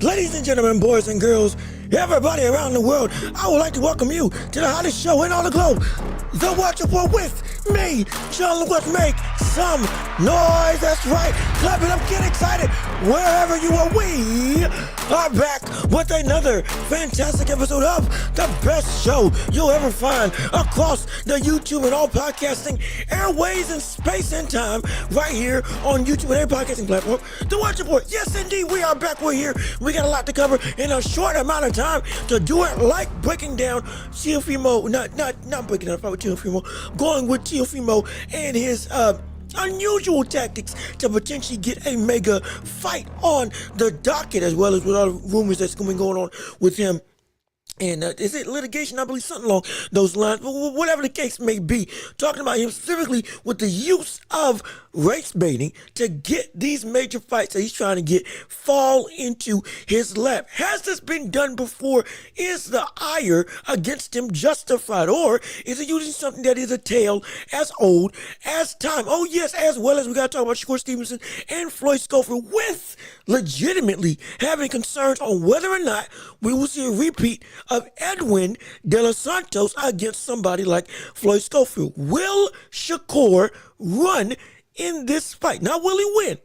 Ladies and gentlemen, boys and girls, everybody around the world, I would like to welcome you to the hottest show in all the globe, The Watch Report with me, John Lewis. Make some noise. That's right. Clap it up, get excited. Wherever you are, we are back with another fantastic episode of the best show you'll ever find across the YouTube and all podcasting airways and space and time right here on YouTube and every podcasting platform. The Watch Report. Yes, indeed, we are back. We're here. We got a lot to cover in a short amount of time to do it, like breaking down Teofimo, not breaking down with Teofimo, going with Teofimo and his unusual tactics to potentially get a mega fight on the docket, as well as with all the rumors that's going on with him. And is it litigation? I believe something along those lines. Whatever the case may be, talking about him specifically with the use of race baiting to get these major fights that he's trying to get fall into his lap. Has this been done before? Is the ire against him justified? Or is it using something that is a tale as old as time? Oh yes, as well as we got to talk about Shakur Stevenson and Floyd Schofield, with legitimately having concerns on whether or not we will see a repeat of Edwin De Los Santos against somebody like Floyd Schofield. Will Shakur run in this fight? Now, will he win?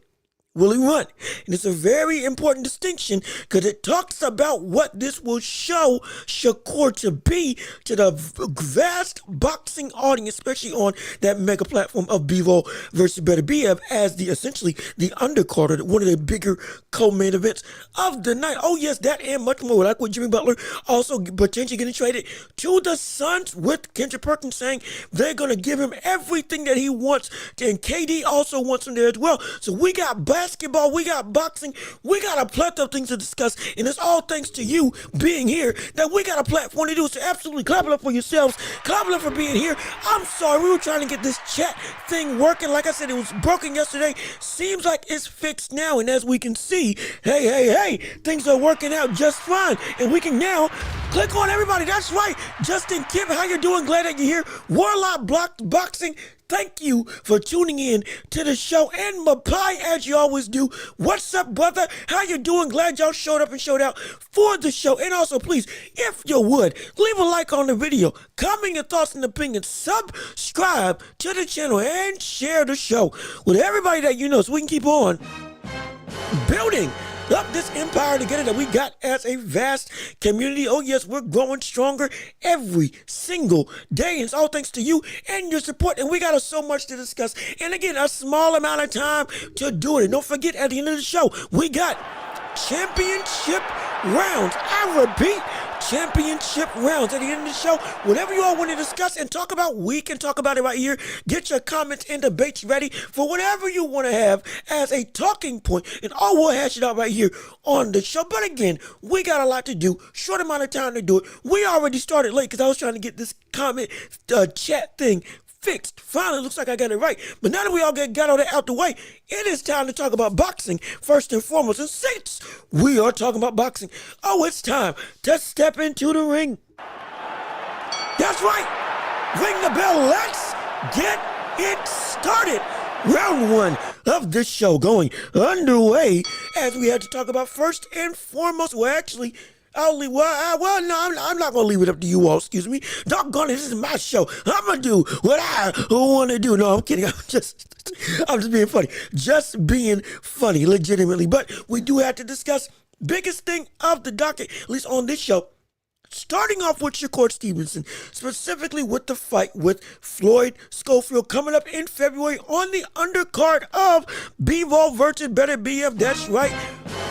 Will he run? And it's a very important distinction because it talks about what this will show Shakur to be to the vast boxing audience, especially on that mega platform of Bivol versus Beterbiev as the essentially the undercard, one of the bigger co-main events of the night. Oh yes, that and much more. Like with Jimmy Butler also potentially getting traded to the Suns, with Kendrick Perkins saying they're going to give him everything that he wants, and KD also wants him there as well. So we got basketball, we got boxing, we got a plethora of things to discuss, and it's all thanks to you being here that we got a platform to do. So absolutely clap it up for yourselves, clap it up for being here. I'm sorry, we were trying to get this chat thing working. Like I said, it was broken yesterday. Seems like it's fixed now, and as we can see, hey, things are working out just fine, and we can now click on everybody. That's right, Justin Kip, how you doing? Glad that you're here. Warlock Boxing, thank you for tuning in to the show. And Mapai, as you always do, what's up, brother? How you doing? Glad y'all showed up and showed out for the show. And also, please, if you would, leave a like on the video, comment your thoughts and opinions, subscribe to the channel, and share the show with everybody that you know so we can keep on building up this empire together that we got as a vast community. Oh yes, we're growing stronger every single day, and it's all thanks to you and your support. And we got so much to discuss, and again, a small amount of time to do it. And don't forget, at the end of the show, we got championship rounds. I repeat, championship rounds at the end of the show. Whatever you all want to discuss and talk about, we can talk about it right here. Get your comments and debates ready for whatever you want to have as a talking point, and all we'll hash it out right here on the show. But again, we got a lot to do, short amount of time to do it. We already started late because I was trying to get this comment chat thing fixed. Finally, looks like I got it right. But now that we all got all that out the way, it is time to talk about boxing first and foremost. And since we are talking about boxing, it's time to step into the ring. That's right. Ring the bell. Let's get it started. Round one of this show going underway, as we had to talk about first and foremost. Well, actually, I'm not going to leave it up to you all, excuse me. Doggone it, this is my show. I'm going to do what I want to do. No, I'm kidding. I'm just being funny. Just being funny, legitimately. But we do have to discuss biggest thing of the docket, at least on this show. Starting off with Shakur Stevenson, specifically with the fight with Floyd Schofield coming up in February on the undercard of Bivol versus Beterbiev. That's right.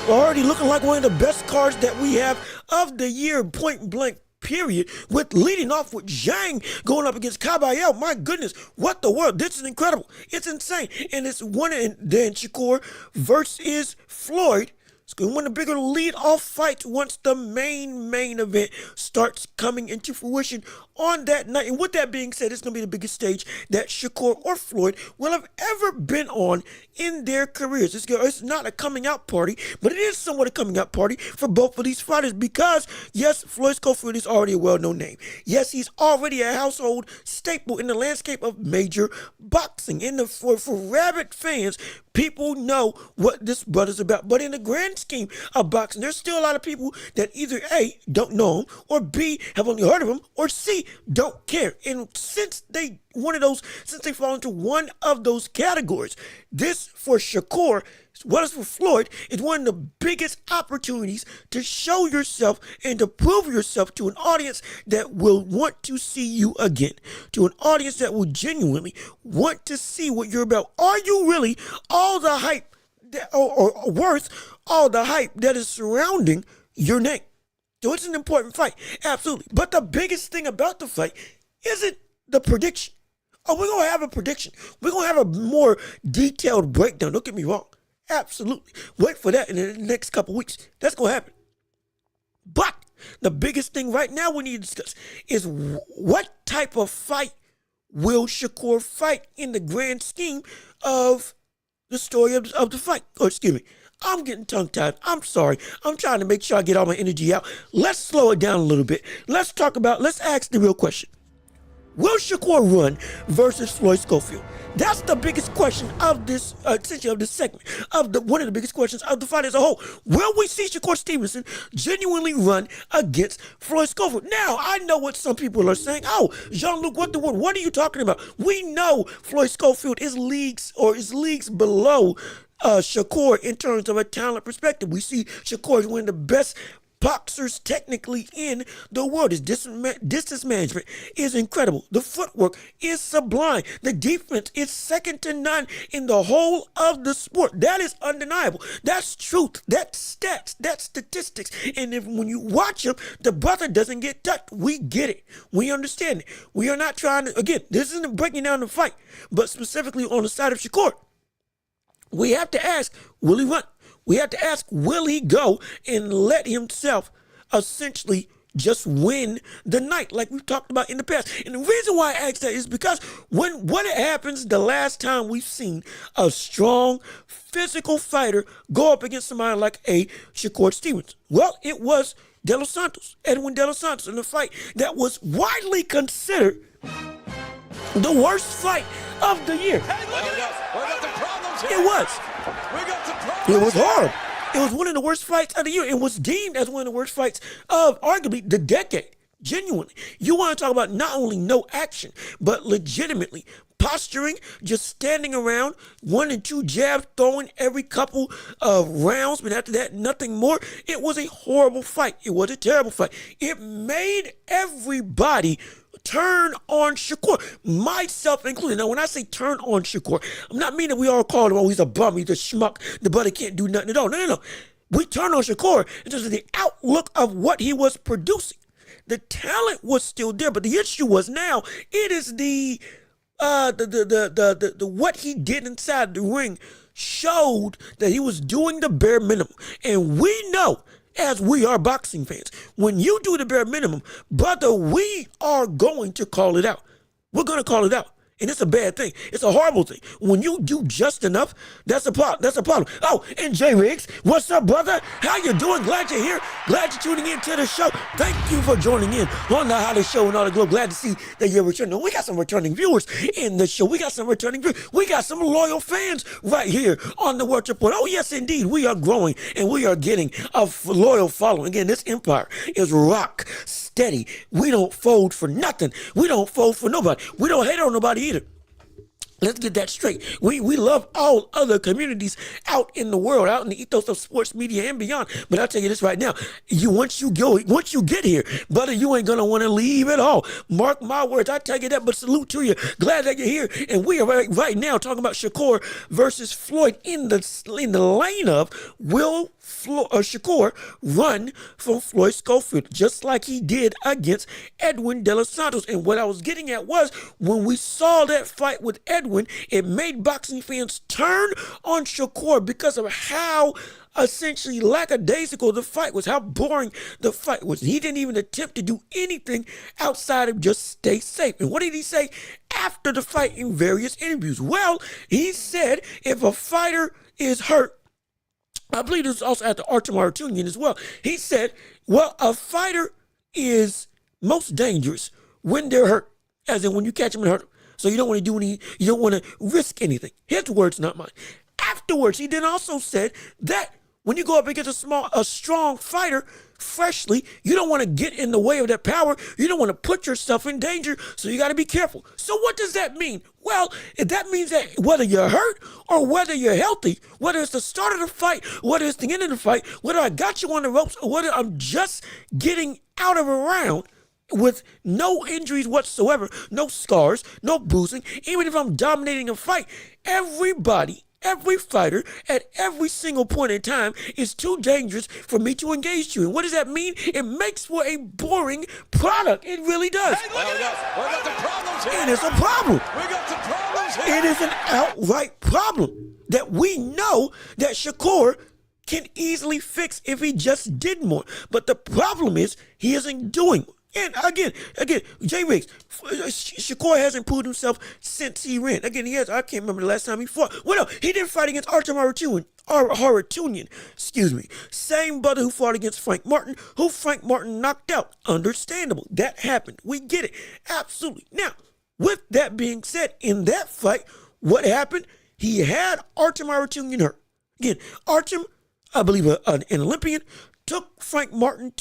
Already looking like one of the best cards that we have of the year, point blank, period, with leading off with Zhang going up against Caballero. My goodness, what the world? This is incredible. It's insane. And it's one, and then Shakur versus Floyd. It's going to win a bigger lead-off fight once the main event starts coming into fruition on that night. And with that being said, it's going to be the biggest stage that Shakur or Floyd will have ever been on in their careers. It's not a coming-out party, but it is somewhat a coming-out party for both of these fighters because, yes, Floyd Schofield is already a well-known name. Yes, he's already a household staple in the landscape of major boxing. For rabid fans, People know what this brother's about. But in the grand scheme of boxing, there's still a lot of people that either A, don't know him, or B, have only heard of him, or C, don't care. And since they fall into one of those categories, this for Shakur, what is for Floyd, is one of the biggest opportunities to show yourself and to prove yourself to an audience that will want to see you again, to an audience that will genuinely want to see what you're about. Are you really all the hype or worth all the hype that is surrounding your name? So it's an important fight, absolutely. But the biggest thing about the fight isn't the prediction. Oh, we're going to have a prediction. We're going to have a more detailed breakdown. Don't get me wrong. Absolutely. Wait for that in the next couple weeks. That's going to happen. But the biggest thing right now we need to discuss is what type of fight will Shakur fight in the grand scheme of the story of the fight. Or excuse me. I'm getting tongue-tied. I'm sorry. I'm trying to make sure I get all my energy out. Let's slow it down a little bit. Let's ask the real question. Will Shakur run versus Floyd Schofield? That's the biggest question of this, essentially of this segment, one of the biggest questions of the fight as a whole. Will we see Shakur Stevenson genuinely run against Floyd Schofield? Now, I know what some people are saying. Oh, Jean-Luc, what are you talking about? We know Floyd Schofield is leagues below Shakur in terms of a talent perspective. We see Shakur is one of the best boxers technically in the world. His distance management is incredible. The footwork is sublime. The defense is second to none in the whole of the sport. That is undeniable. That's truth. That's stats. That's statistics. And when you watch him, the brother doesn't get touched. We get it. We understand it. We are not trying to, again, this isn't breaking down the fight, but specifically on the side of Shakur. We have to ask, will he run? We have to ask, will he go and let himself essentially just win the night like we've talked about in the past? And the reason why I ask that is because what happens the last time we've seen a strong physical fighter go up against somebody like a Shakur Stevenson? Well, it was Edwin De Los Santos in a fight that was widely considered the worst fight of the year. Hey, look at this. We got some problems here. It was. We got some problems. It was horrible. It was one of the worst fights of the year. It was deemed as one of the worst fights of arguably the decade. Genuinely. You want to talk about not only no action, but legitimately posturing, just standing around, 1 and 2 jabs, throwing every couple of rounds, but after that, nothing more. It was a horrible fight. It was a terrible fight. It made everybody turn on Shakur, myself included. Now, when I say turn on Shakur, I'm not meaning we all call him, oh, he's a bum, he's a schmuck, the brother can't do nothing at all. No. We turn on Shakur in terms of the outlook of what he was producing. The talent was still there, but the issue was now it is the what he did inside the ring showed that he was doing the bare minimum. And we know, as we are boxing fans, when you do the bare minimum, brother, we are going to call it out. We're going to call it out. And it's a bad thing. It's a horrible thing. When you do just enough, that's a problem. That's a problem. Oh, and Jay Riggs, what's up, brother? How you doing? Glad you're here. Glad you're tuning in to the show. Thank you for joining in on the How Show and all the globe. Glad to see that you're returning. We got some returning viewers in the show. We got some returning viewers. We got some loyal fans right here on the Welch Report. Oh, yes, indeed. We are growing and we are getting a loyal following. Again, this empire is rock steady. We don't fold for nothing. We don't fold for nobody. We don't hate on nobody either. Let's get that straight. We love all other communities out in the world, out in the ethos of sports media and beyond. But I'll tell you this right now. Once you get here, brother, you ain't going to want to leave at all. Mark my words. I tell you that, but salute to you. Glad that you're here. And we are right now talking about Shakur versus Floyd in the lane of will Shakur run from Floyd Schofield, just like he did against Edwin De Los Santos. And what I was getting at was when we saw that fight with Edwin, it made boxing fans turn on Shakur because of how essentially lackadaisical the fight was, how boring the fight was. He didn't even attempt to do anything outside of just stay safe. And what did he say after the fight in various interviews? Well, he said if a fighter is hurt, I believe this was also at the Artemar Union as well. He said, well, a fighter is most dangerous when they're hurt, as in when you catch them and hurt them. So you don't want to you don't want to risk anything. His words, not mine. After afterwards, he then also said that when you go up against a strong fighter, freshly, you don't want to get in the way of that power. You don't want to put yourself in danger, so you got to be careful. So what does that mean? Well, that means that whether you're hurt or whether you're healthy, whether it's the start of the fight, whether it's the end of the fight, whether I got you on the ropes, or whether I'm just getting out of a round with no injuries whatsoever, no scars, no bruising, even if I'm dominating a fight, every fighter at every single point in time is too dangerous for me to engage you. And what does that mean? It makes for a boring product. It really does. Hey, look at this. We got some problems here. It is a problem. We got some problems here. It is an outright problem that we know that Shakur can easily fix if he just did more. But the problem is he isn't doing more. And again, Jay Riggs, Shakur hasn't proved himself since he ran. Again, I can't remember the last time he fought. Well, no, he didn't fight against Artem Haratunian, same brother who fought against Frank Martin, who Frank Martin knocked out. Understandable. That happened. We get it. Absolutely. Now, with that being said, in that fight, what happened? He had Artem Haratunian hurt. Again, Artem, I believe an Olympian, took Frank Martin,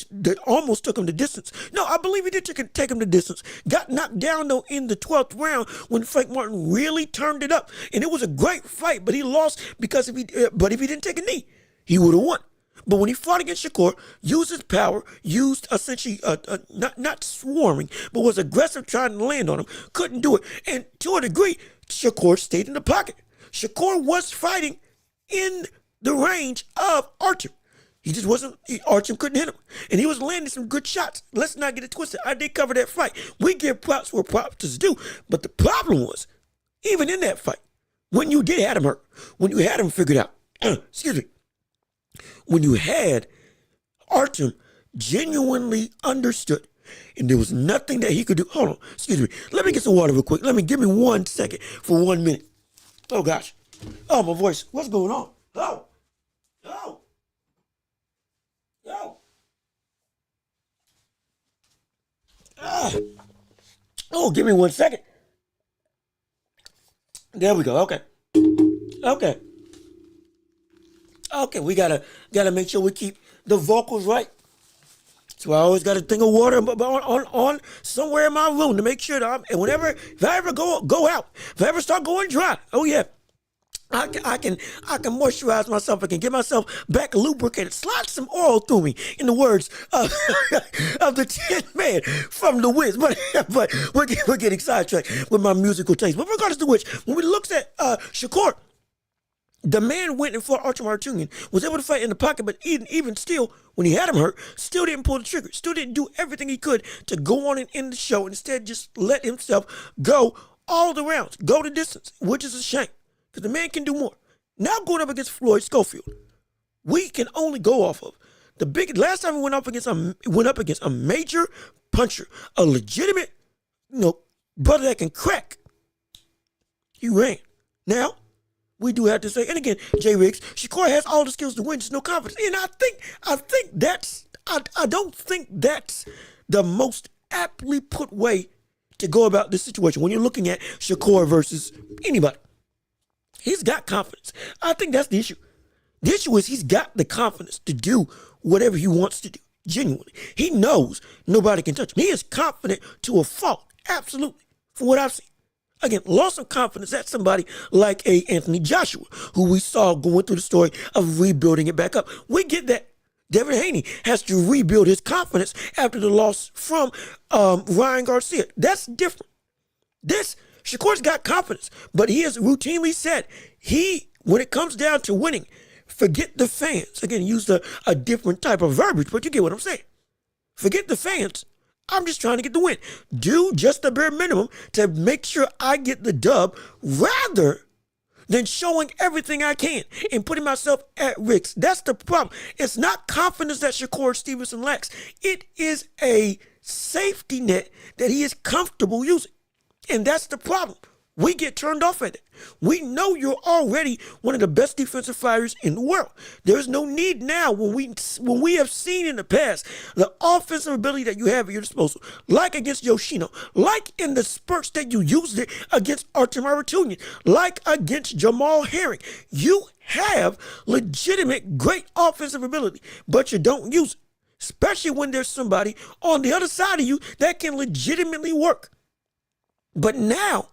almost took him the distance. No, I believe he did take him the distance. Got knocked down, though, in the 12th round when Frank Martin really turned it up. And it was a great fight, but he lost because if he didn't take a knee, he would have won. But when he fought against Shakur, used his power, used essentially, not swarming, but was aggressive trying to land on him, couldn't do it. And to a degree, Shakur stayed in the pocket. Shakur was fighting in the range of Artem. He just wasn't, Artem couldn't hit him. And he was landing some good shots. Let's not get it twisted. I did cover that fight. We give props where props is due. But the problem was, even in that fight, when you did have him hurt, when you had him figured out, when you had Artem genuinely understood, and there was nothing that he could do. Hold on, let me get some water real quick. Give me 1 second for 1 minute. Oh gosh. Oh, my voice. What's going on? Oh. Oh, give me 1 second. There we go. Okay, we gotta make sure we keep the vocals right. So I always got to think of water on somewhere in my room to make sure that if I ever go out, if I ever start going dry, oh yeah, I can moisturize myself. I can get myself back lubricated. Slide some oil through me, in the words of the Tin Man from The Wiz. But we're getting sidetracked with my musical taste. But regardless of which, when we looked at Shakur, the man went and fought Artem Haratunian, was able to fight in the pocket, but even still, when he had him hurt, still didn't pull the trigger, still didn't do everything he could to go on and end the show. Instead, just let himself go all the rounds, go the distance, which is a shame. Because the man can do more. Now going up against Floyd Schofield, we can only go off of last time we went up against a major puncher, a legitimate, brother that can crack. He ran. Now, we do have to say, and again, Jay Riggs, Shakur has all the skills to win, just no confidence. And I don't think that's the most aptly put way to go about this situation when you're looking at Shakur versus anybody. He's got confidence. I think that's the issue. The issue is he's got the confidence to do whatever he wants to do, genuinely. He knows nobody can touch him. He is confident to a fault, absolutely, from what I've seen. Again, loss of confidence at somebody like a Anthony Joshua, who we saw going through the story of rebuilding it back up. We get that Devin Haney has to rebuild his after the loss from Ryan Garcia. That's different. Shakur's got confidence, but he has routinely said when it comes down to winning, forget the fans. Again, he used a different type of verbiage, but you get what I'm saying. Forget the fans. I'm just trying to get the win. Do just the bare minimum to make sure I get the dub rather than showing everything I can and putting myself at risk. That's the problem. It's not confidence that Shakur Stevenson lacks. It is a safety net that he is comfortable using. And that's the problem. We get turned off at it. We know you're already one of the best defensive fighters in the world. There's no need now when we have seen in the past the offensive ability that you have at your disposal, like against Yoshino, like in the spurts that you used it against Artem Aratunian, like against Jamal Herring. You have legitimate great offensive ability, but you don't use it, especially when there's somebody on the other side of you that can legitimately work. But now,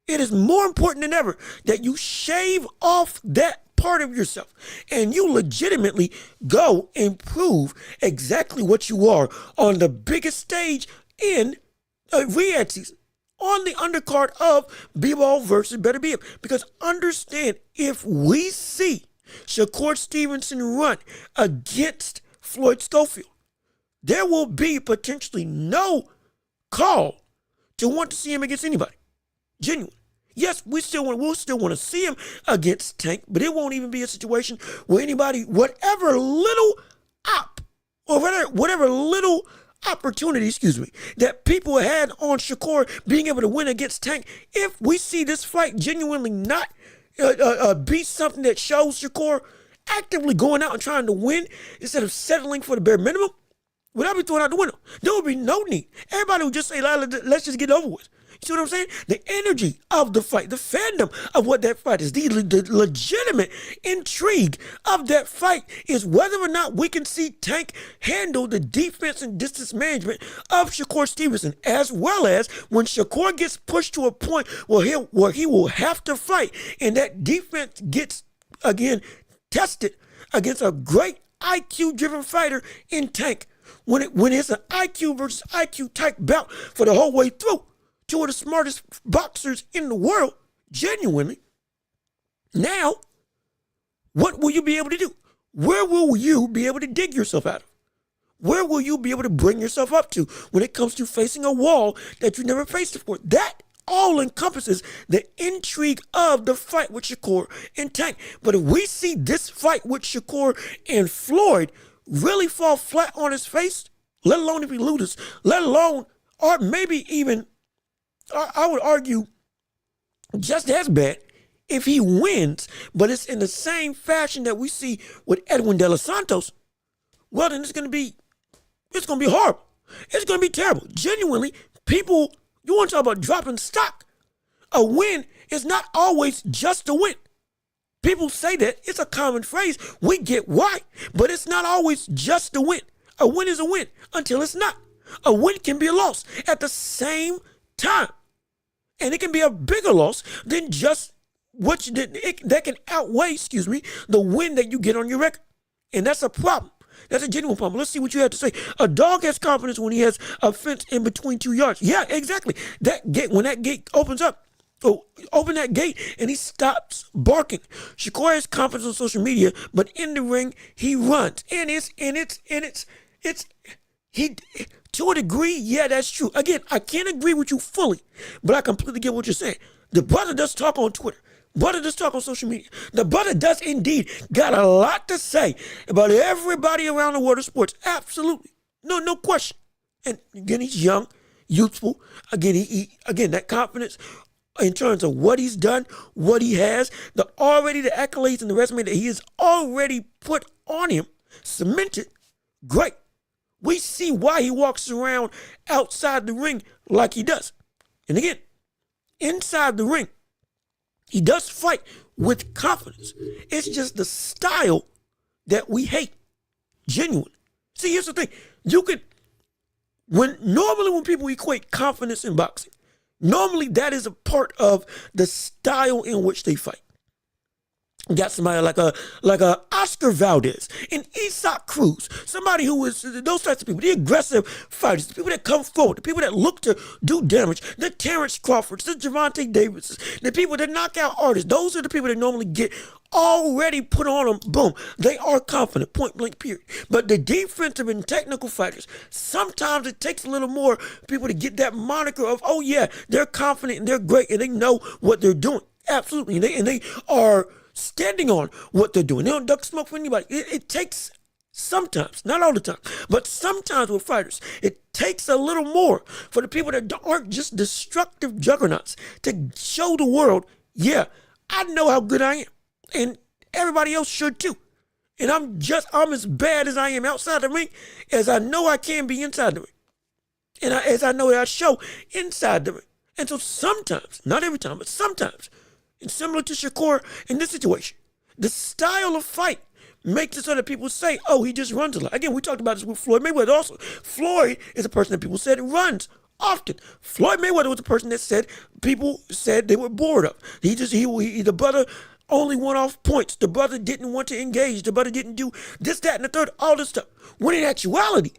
it is more important than ever that you shave off that part of yourself and you legitimately go and prove exactly what you are on the biggest stage in Riyadh season, on the undercard of B-Ball versus Better Be Up. Because understand, if we see Shakur Stevenson run against Floyd Schofield, there will be potentially no call to want to see him against anybody. Genuine. Yes, we'll still want to see him against Tank, but it won't even be a situation where anybody, whatever little little opportunity, that people had on Shakur being able to win against Tank, if we see this fight genuinely not be something that shows Shakur actively going out and trying to win instead of settling for the bare minimum, would I be thrown out the window? There would be no need. Everybody would just say, let's just get it over with. You see what I'm saying? The energy of the fight, the fandom of what that fight is, the legitimate intrigue of that fight is whether or not we can see Tank handle the defense and distance management of Shakur Stevenson, as well as when Shakur gets pushed to a point where he will have to fight, and that defense gets, again, tested against a great IQ-driven fighter in Tank. When it's an IQ versus IQ type bout for the whole way through, two of the smartest boxers in the world, genuinely. Now, what will you be able to do? Where will you be able to dig yourself out of? Where will you be able to bring yourself up to when it comes to facing a wall that you never faced before? That all encompasses the intrigue of the fight with Shakur and Tank. But if we see this fight with Shakur and Floyd really fall flat on his face, let alone if he loses, let alone, or maybe even, I would argue, just as bad if he wins, but it's in the same fashion that we see with Edwin De Los Santos, well, then it's going to be horrible. It's going to be terrible. Genuinely, people, you want to talk about dropping stock. A win is not always just a win. People say that. It's a common phrase. We get why, but it's not always just a win. A win is a win until it's not. A win can be a loss at the same time. And it can be a bigger loss than just what you did. That can outweigh, the win that you get on your record. And that's a problem. That's a genuine problem. Let's see what you have to say. A dog has confidence when he has a fence in between 2 yards. Yeah, exactly. That gate, when that gate opens up, open that gate and he stops barking. Shakur has confidence on social media, but in the ring he runs. To a degree, yeah, that's true. Again, I can't agree with you fully, but I completely get what you're saying. The brother does talk on Twitter. Brother does talk on social media. The brother does indeed got a lot to say about everybody around the world of sports. Absolutely. No question. And again, he's young, youthful. Again, that confidence in terms of what he's done, what he has, the accolades and the resume that he has already put on him, cemented, great. We see why he walks around outside the ring like he does. And again, inside the ring, he does fight with confidence. It's just the style that we hate. Genuine. See, here's the thing. When people equate confidence in boxing, normally that is a part of the style in which they fight. You got somebody like a Oscar Valdez and Isaac Cruz, somebody who is those types of people, the aggressive fighters, the people that come forward, the people that look to do damage, the Terrence Crawfords, the Gervonta Davises, the people that knock out artists. Those are the people that normally get already put on them. Boom, they are confident, point blank, period. But the defensive and technical fighters, sometimes it takes a little more people to get that moniker of, oh yeah, they're confident and they're great and they know what they're doing. Absolutely, and they are standing on what they're doing. They don't duck smoke for anybody. It takes Sometimes, not all the time, but sometimes with fighters, it takes a little more for the people that aren't just destructive juggernauts to show the world, yeah, I know how good I am. And everybody else should too. And I'm as bad as I am outside the ring as I know I can be inside the ring. And as I know that I show inside the ring. And so sometimes, not every time, but sometimes, and similar to Shakur in this situation, the style of fight makes it so that people say, oh, he just runs a lot. Again, we talked about this with Floyd Mayweather also. Floyd is a person that people said runs often. Floyd Mayweather was a person that said people said they were bored of. The brother only went off points. The brother didn't want to engage. The brother didn't do this, that, and the third, all this stuff. When in actuality,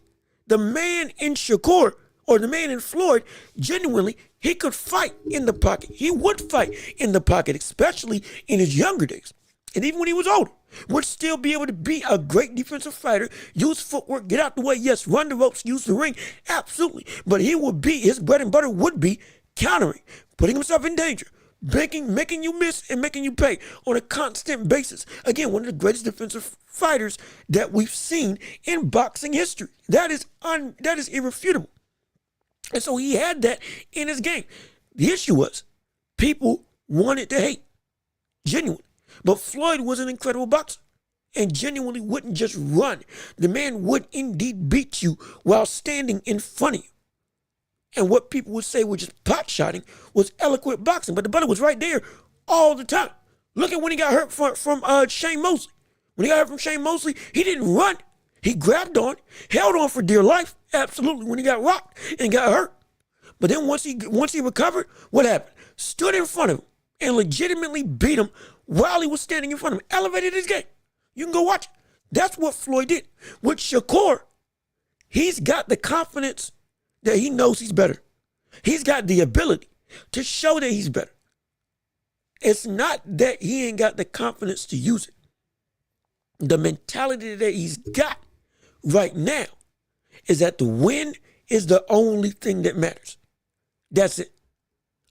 the man in Shakur or the man in Floyd, genuinely, he could fight in the pocket. He would fight in the pocket, especially in his younger days. And even when he was older, would still be able to be a great defensive fighter, use footwork, get out the way, yes, run the ropes, use the ring, absolutely. But his bread and butter would be countering, putting himself in danger, making you miss and making you pay on a constant basis. Again, one of the greatest defensive fighters that we've seen in boxing history. That is irrefutable. And so he had that in his game. The issue was people wanted to hate, genuinely. But Floyd was an incredible boxer and genuinely wouldn't just run. The man would indeed beat you while standing in front of you. And what people would say was just pot-shotting was eloquent boxing. But the brother was right there all the time. Look at when he got hurt from Shane Mosley. When he got hurt from Shane Mosley, he didn't run. He grabbed on, held on for dear life, absolutely, when he got rocked and got hurt. But then once he recovered, what happened? Stood in front of him and legitimately beat him while he was standing in front of him, elevated his game. You can go watch it. That's what Floyd did. With Shakur, he's got the confidence that he knows he's better. He's got the ability to show that he's better. It's not that he ain't got the confidence to use it. The mentality that he's got right now is that the win is the only thing that matters. That's it.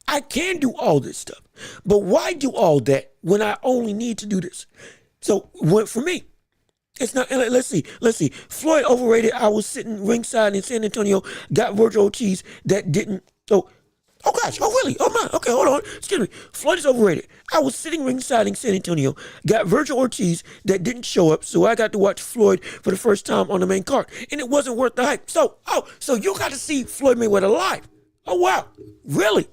I can do all this stuff, but why do all that when I only need to do this? So for me, it's not. Let's see. Floyd overrated. I was sitting ringside in San Antonio, got Virgil Ortiz that didn't. Oh gosh. Oh really? Oh my. Okay, hold on. Excuse me. Floyd is overrated. I was sitting ringside in San Antonio, got Virgil Ortiz that didn't show up, so I got to watch Floyd for the first time on the main card, and it wasn't worth the hype. So you got to see Floyd Mayweather live. Oh wow, really?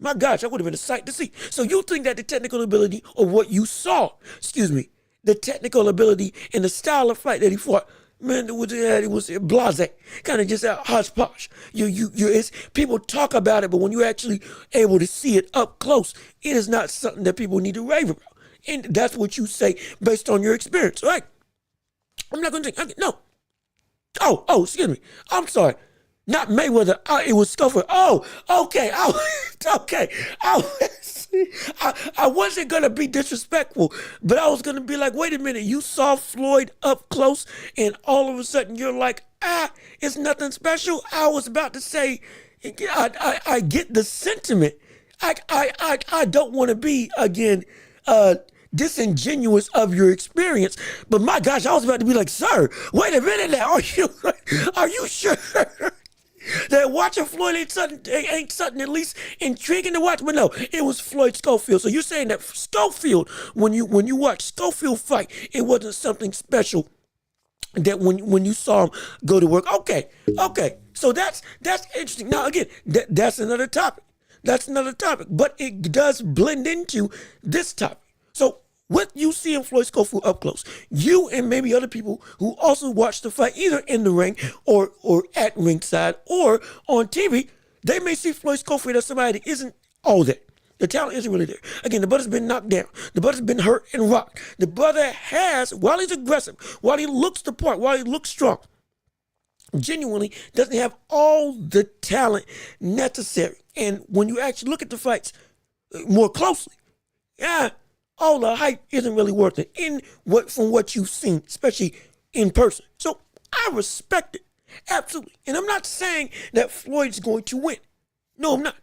My gosh, that would have been a sight to see. So you think that the technical ability of what you saw, the technical ability and the style of fight that he fought, man, it was blasé, kind of just hodgepodge. People talk about it, but when you're actually able to see it up close, it is not something that people need to rave about. And that's what you say based on your experience, right? I'm not going to take, no. Excuse me. I'm sorry. Not Mayweather. It was Schofield. Oh, okay. Okay. I wasn't going to be disrespectful, but I was going to be like, wait a minute. You saw Floyd up close, and all of a sudden you're like, it's nothing special. I was about to say, I get the sentiment. I don't want to be, again, disingenuous of your experience, but my gosh, I was about to be like, sir, wait a minute now. Are you sure that watching Floyd ain't something at least intriguing to watch? But no, it was Floyd Schofield. So you're saying that Schofield, when you watch Schofield fight, it wasn't something special that when you saw him go to work. Okay. So that's interesting. Now again, that's another topic. But it does blend into this topic. So what you see in Floyd Schofield up close, you and maybe other people who also watch the fight either in the ring or at ringside or on TV, they may see Floyd Schofield as somebody that isn't all that. The talent isn't really there. Again, the brother's been knocked down. The brother's been hurt and rocked. The brother has, while he's aggressive, while he looks the part, while he looks strong, genuinely doesn't have all the talent necessary. And when you actually look at the fights more closely, all the hype isn't really worth it from what you've seen, especially in person. So I respect it, absolutely. And I'm not saying that Floyd's going to win. No, I'm not.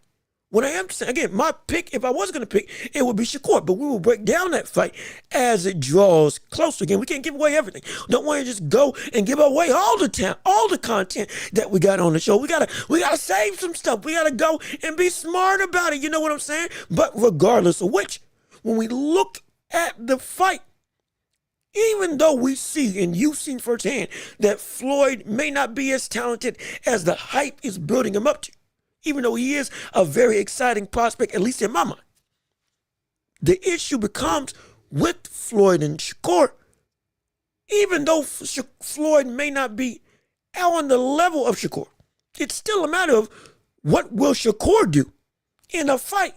What I am saying, again, my pick, if I was going to pick, it would be Shakur. But we will break down that fight as it draws closer. Again, we can't give away everything. Don't want to just go and give away all the time, all the content that we got on the show. We gotta save some stuff. We gotta go and be smart about it. You know what I'm saying? But regardless of which, when we look at the fight, even though we see, and you've seen firsthand, that Floyd may not be as talented as the hype is building him up to, even though he is a very exciting prospect, at least in my mind. The issue becomes with Floyd and Shakur, even though Floyd may not be on the level of Shakur, it's still a matter of what will Shakur do in a fight,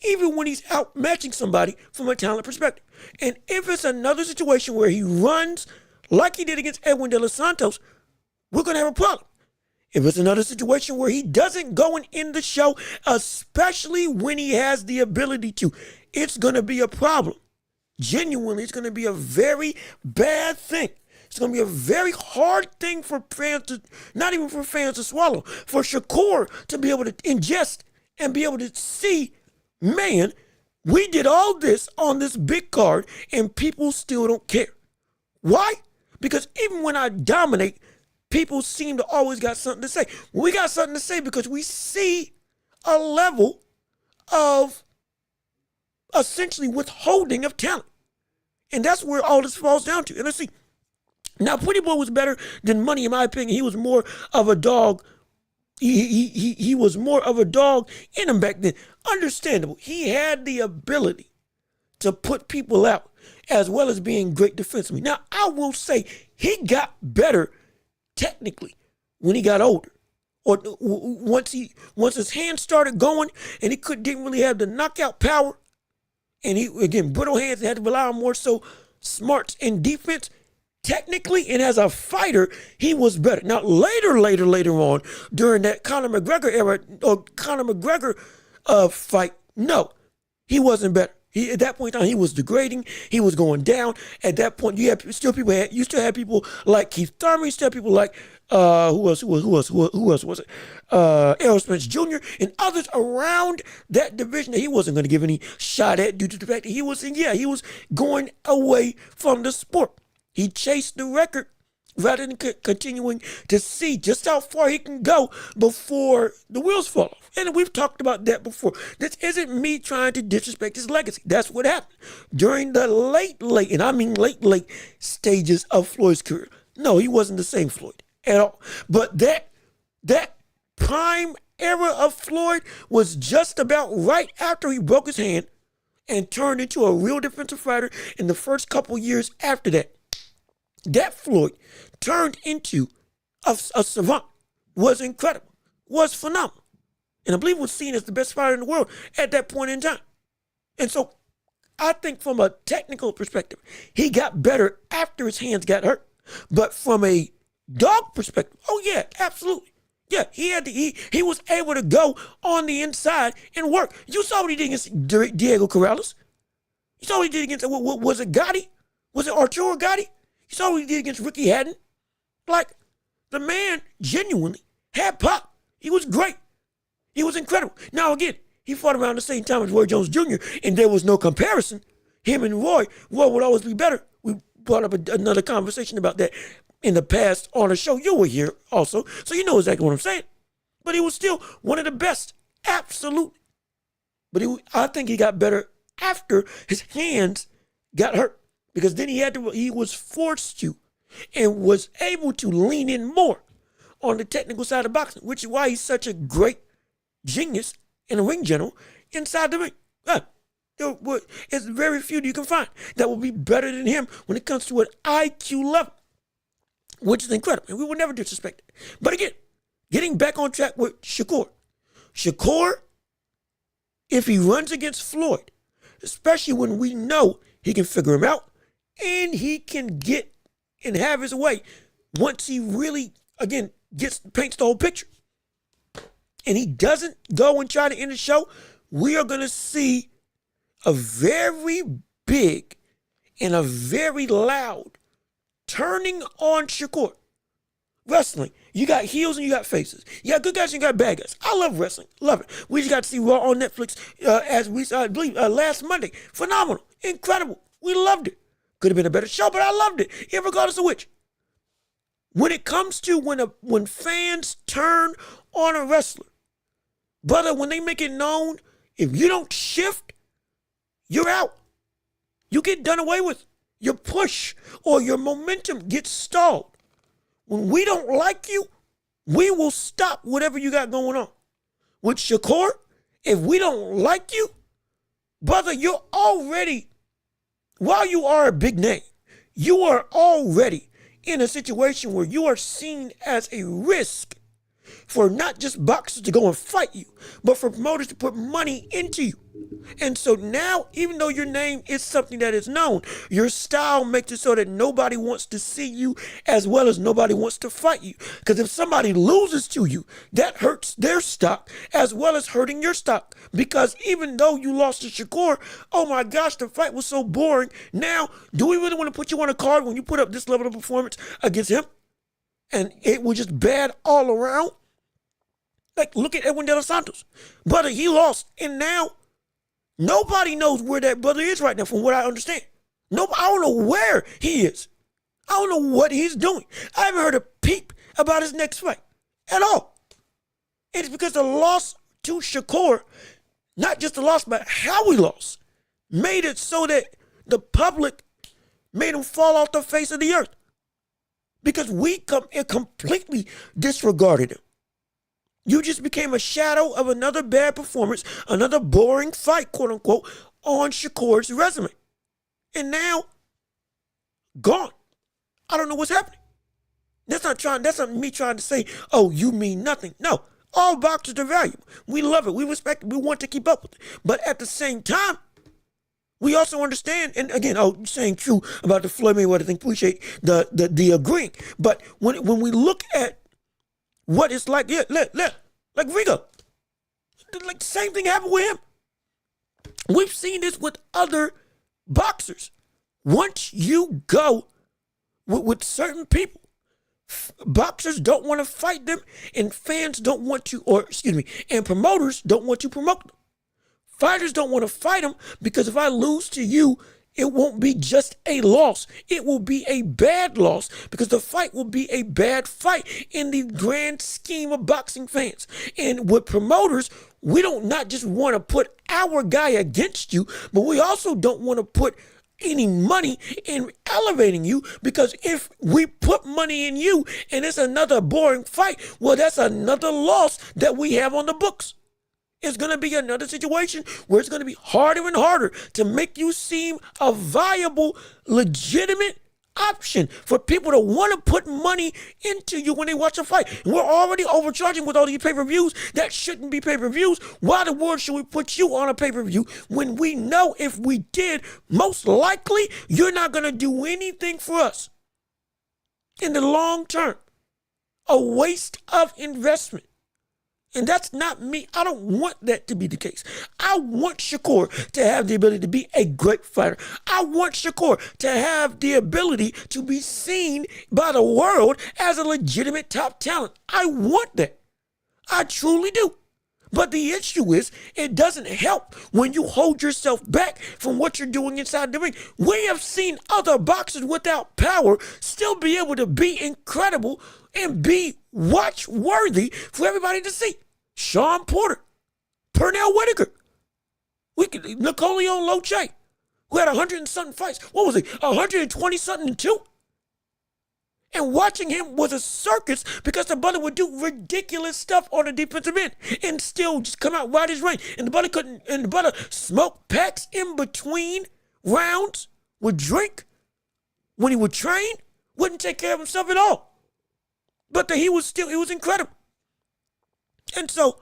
even when he's outmatching somebody from a talent perspective. And if it's another situation where he runs like he did against Edwin De Los Santos, we're going to have a problem. If it's another situation where he doesn't go and end the show, especially when he has the ability to, it's going to be a problem. Genuinely, it's going to be a very bad thing. It's going to be a very hard thing for fans to, not even for fans to swallow, for Shakur to be able to ingest and be able to see, man, we did all this on this big card and people still don't care. Why? Because even when I dominate, people seem to always got something to say. We got something to say because we see a level of essentially withholding of talent. And that's where all this falls down to. And let's see. Now, Pretty Boy was better than Money, in my opinion. He was more of a dog. He was more of a dog in him back then. Understandable. He had the ability to put people out as well as being great defensively. Now, I will say he got better technically when he got older, or once his hands started going and he didn't really have the knockout power, and he, again, brittle hands, had to rely on more so smarts and defense. Technically and as a fighter, he was better. Now later on during that Conor McGregor era or Conor McGregor fight, no, he wasn't better. At that point in time, he was degrading. He was going down. At that point, you still had people like Keith Thurman. You still had people like who else was it? Errol Spence Jr. and others around that division that he wasn't going to give any shot at due to the fact that he was going away from the sport. He chased the record rather than continuing to see just how far he can go before the wheels fall off. And we've talked about that before. This isn't me trying to disrespect his legacy. That's what happened during the late stages of Floyd's career. No, he wasn't the same Floyd at all. But that prime era of Floyd was just about right after he broke his hand and turned into a real defensive fighter in the first couple years after that. That Floyd turned into a savant, was incredible, was phenomenal. And I believe was seen as the best fighter in the world at that point in time. And so I think from a technical perspective, he got better after his hands got hurt. But from a dog perspective, oh yeah, absolutely. Yeah, he was able to go on the inside and work. You saw what he did against Diego Corrales. You saw what he did against, was it Gotti? Was it Arturo Gotti? You saw what he did against Ricky Hatton. Like, the man genuinely had pop. He was great. He was incredible. Now, again, he fought around the same time as Roy Jones Jr., and there was no comparison. Him and Roy would always be better. We brought up another conversation about that in the past on a show. You were here also, so you know exactly what I'm saying. But he was still one of the best. Absolutely. But I think he got better after his hands got hurt. Because then he was forced to and was able to lean in more on the technical side of boxing, which is why he's such a great genius and a ring general inside the ring. It's very few that you can find that will be better than him when it comes to an IQ level, which is incredible. And we will never disrespect it. But again, getting back on track with Shakur. Shakur, if he runs against Floyd, especially when we know he can figure him out, and he can get and have his way once he really, again, paints the whole picture. And he doesn't go and try to end the show, we are going to see a very big and a very loud turning on Shakur. Wrestling, you got heels and you got faces. You got good guys and you got bad guys. I love wrestling. Love it. We just got to see Raw on Netflix as we saw, I believe, last Monday. Phenomenal. Incredible. We loved it. Could have been a better show, but I loved it, regardless of which. When it comes to when fans turn on a wrestler, brother, when they make it known, if you don't shift, you're out. You get done away with. Your push or your momentum gets stalled. When we don't like you, we will stop whatever you got going on. With Shakur, if we don't like you, brother, you're already, while you are a big name, you are already in a situation where you are seen as a risk for not just boxers to go and fight you, but for promoters to put money into you. And so now, even though your name is something that is known, your style makes it so that nobody wants to see you as well as nobody wants to fight you. Because if somebody loses to you, that hurts their stock as well as hurting your stock. Because even though you lost to Shakur, oh my gosh, the fight was so boring. Now, do we really want to put you on a card when you put up this level of performance against him? And it was just bad all around. Like, look at Edwin De Los Santos. Brother, he lost. And now, nobody knows where that brother is right now, from what I understand. Nobody, I don't know where he is. I don't know what he's doing. I haven't heard a peep about his next fight at all. It's because the loss to Shakur, not just the loss, but how he lost, made it so that the public made him fall off the face of the earth. Because we completely disregarded him. You just became a shadow of another bad performance, another boring fight, quote unquote, on Shakur's resume. And now, gone. I don't know what's happening. That's not me trying to say, oh, you mean nothing. No, all boxers are valuable. We love it. We respect it. We want to keep up with it. But at the same time, we also understand, and again, you're saying true about the Floyd Mayweather thing. Appreciate the agreeing. But when we look at what it's like, like Rigo, like the same thing happened with him. We've seen this with other boxers. Once you go with certain people, boxers don't want to fight them, and fans don't want to, and promoters don't want to promote them. Fighters don't want to fight them because if I lose to you, it won't be just a loss. It will be a bad loss because the fight will be a bad fight in the grand scheme of boxing fans. And with promoters, we don't not just want to put our guy against you, but we also don't want to put any money in elevating you, because if we put money in you and it's another boring fight, well, that's another loss that we have on the books. It's going to be another situation where it's going to be harder and harder to make you seem a viable, legitimate option for people to want to put money into you when they watch a fight. And we're already overcharging with all these pay-per-views that shouldn't be pay-per-views. Why the world should we put you on a pay-per-view when we know if we did, most likely you're not going to do anything for us in the long term? A waste of investment. And that's not me. I don't want that to be the case. I want Shakur to have the ability to be a great fighter. I want Shakur to have the ability to be seen by the world as a legitimate top talent. I want that. I truly do. But the issue is, it doesn't help when you hold yourself back from what you're doing inside the ring. We have seen other boxers without power still be able to be incredible and be watch-worthy for everybody to see. Sean Porter, Pernell Whitaker, Napoleon Loche, who had 100 and something fights. What was it? 120 something and two? And watching him was a circus because the brother would do ridiculous stuff on the defensive end and still just come out right his range. And the brother smoked packs in between rounds, would drink when he would train, wouldn't take care of himself at all. But he was incredible. And so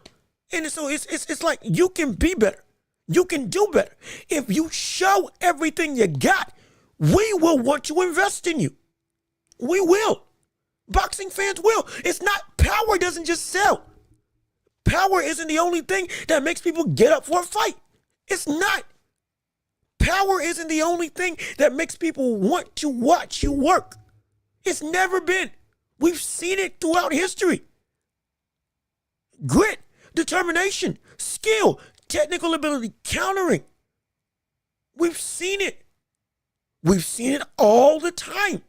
it's like you can be better. You can do better. If you show everything you got, we will want to invest in you. We will. Boxing fans will. It's not, power doesn't just sell. Power isn't the only thing that makes people get up for a fight. It's not. Power isn't the only thing that makes people want to watch you work. It's never been. We've seen it throughout history. Grit, determination, skill, technical ability, countering. We've seen it. We've seen it all the time.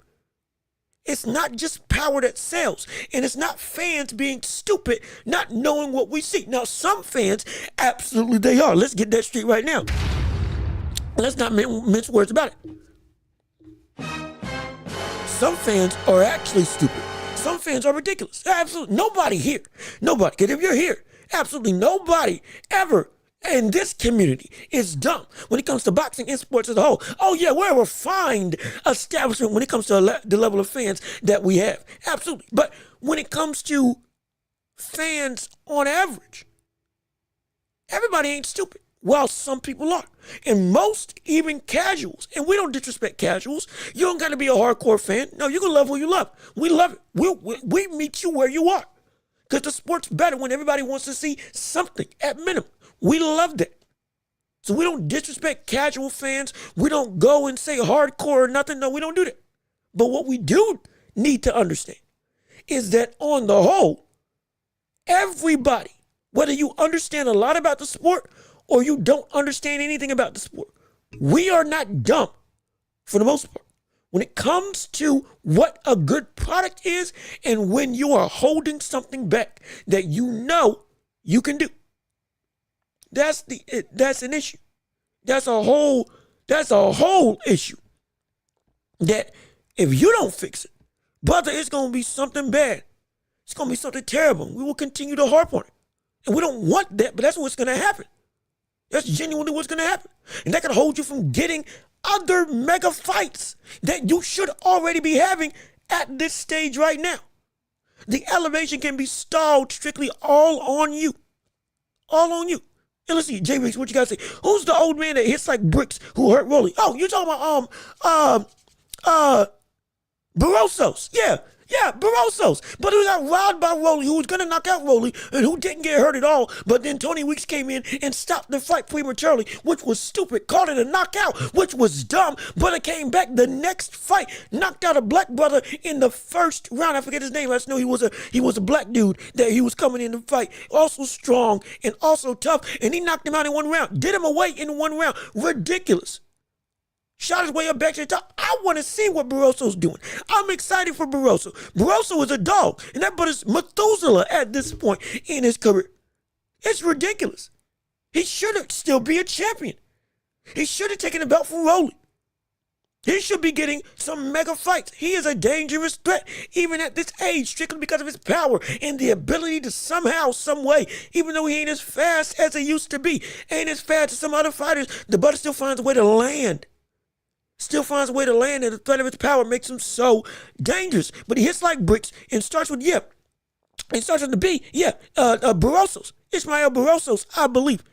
It's not just power that sells, and it's not fans being stupid, not knowing what we see. Now, some fans, absolutely they are. Let's get that straight right now. Let's not mince words about it. Some fans are actually stupid. Some fans are ridiculous. Absolutely nobody here, nobody, because if you're here, absolutely nobody ever in this community is dumb when it comes to boxing and sports as a whole. Oh yeah, we're a refined establishment when it comes to the level of fans that we have. Absolutely. But when it comes to fans on average, everybody ain't stupid. While some people are. And most, even casuals, and we don't disrespect casuals. You don't got to be a hardcore fan. No, you can love who you love. We love it. We meet you where you are. Because the sport's better when everybody wants to see something at minimum. We love that. So we don't disrespect casual fans. We don't go and say hardcore or nothing. No, we don't do that. But what we do need to understand is that on the whole, everybody, whether you understand a lot about the sport or you don't understand anything about the sport, we are not dumb for the most part. When it comes to what a good product is and when you are holding something back that you know you can do. That's an issue. That's a whole issue. That if you don't fix it, brother, it's going to be something bad. It's going to be something terrible. We will continue to harp on it. And we don't want that, but that's what's going to happen. That's genuinely what's going to happen. And that can hold you from getting other mega fights that you should already be having at this stage right now. The elevation can be stalled strictly all on you. All on you. And let's see, J Riggs, what you got to say? Who's the old man that hits like bricks who hurt Rolly? Oh, you're talking about Barroso's. Yeah, Barroso's. But who got robbed by Rolly, who was going to knock out Rolly, and who didn't get hurt at all. But then Tony Weeks came in and stopped the fight prematurely, which was stupid. Called it a knockout, which was dumb. But it came back the next fight, knocked out a black brother in the first round. I forget his name. I just know he was a black dude that he was coming in to fight. Also strong and also tough. And he knocked him out in one round. Did him away in one round. Ridiculous. Shot his way up back to the top. I want to see what Barroso's doing. I'm excited for Barroso. Barroso is a dog, and that brother's Methuselah at this point in his career. It's ridiculous. He should still be a champion. He should have taken the belt from Rolly. He should be getting some mega fights. He is a dangerous threat, even at this age, strictly because of his power and the ability to somehow, some way, even though he ain't as fast as he used to be, ain't as fast as some other fighters, the brother still finds a way to land. Still finds a way to land, and the threat of his power makes him so dangerous. But he hits like bricks and starts with, it starts with the B, Barroso's. Ismael Barroso's, I believe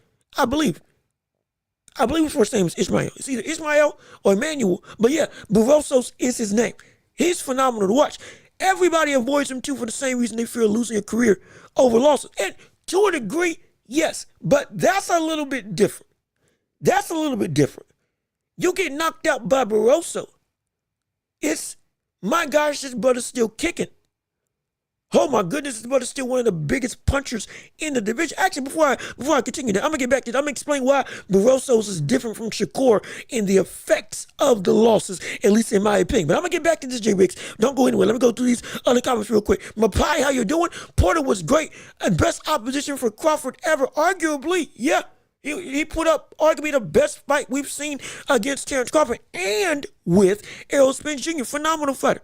his first name is Ismael. It's either Ismael or Emmanuel, but yeah, Barroso's is his name. He's phenomenal to watch. Everybody avoids him too for the same reason they fear losing a career over losses. And to a degree, yes, but that's a little bit different. You get knocked out by Barroso. It's, my gosh, this brother's still kicking. Oh my goodness, this brother's still one of the biggest punchers in the division. Actually, before I continue that, I'm going to get back to that. I'm going to explain why Barroso's is different from Shakur in the effects of the losses, at least in my opinion. But I'm going to get back to this, J Riggs. Don't go anywhere. Let me go through these other comments real quick. Mapai, how you doing? Porter was great and best opposition for Crawford ever. Arguably, yeah. He put up arguably the best fight we've seen against Terrence Crawford and with Errol Spence Jr. Phenomenal fighter.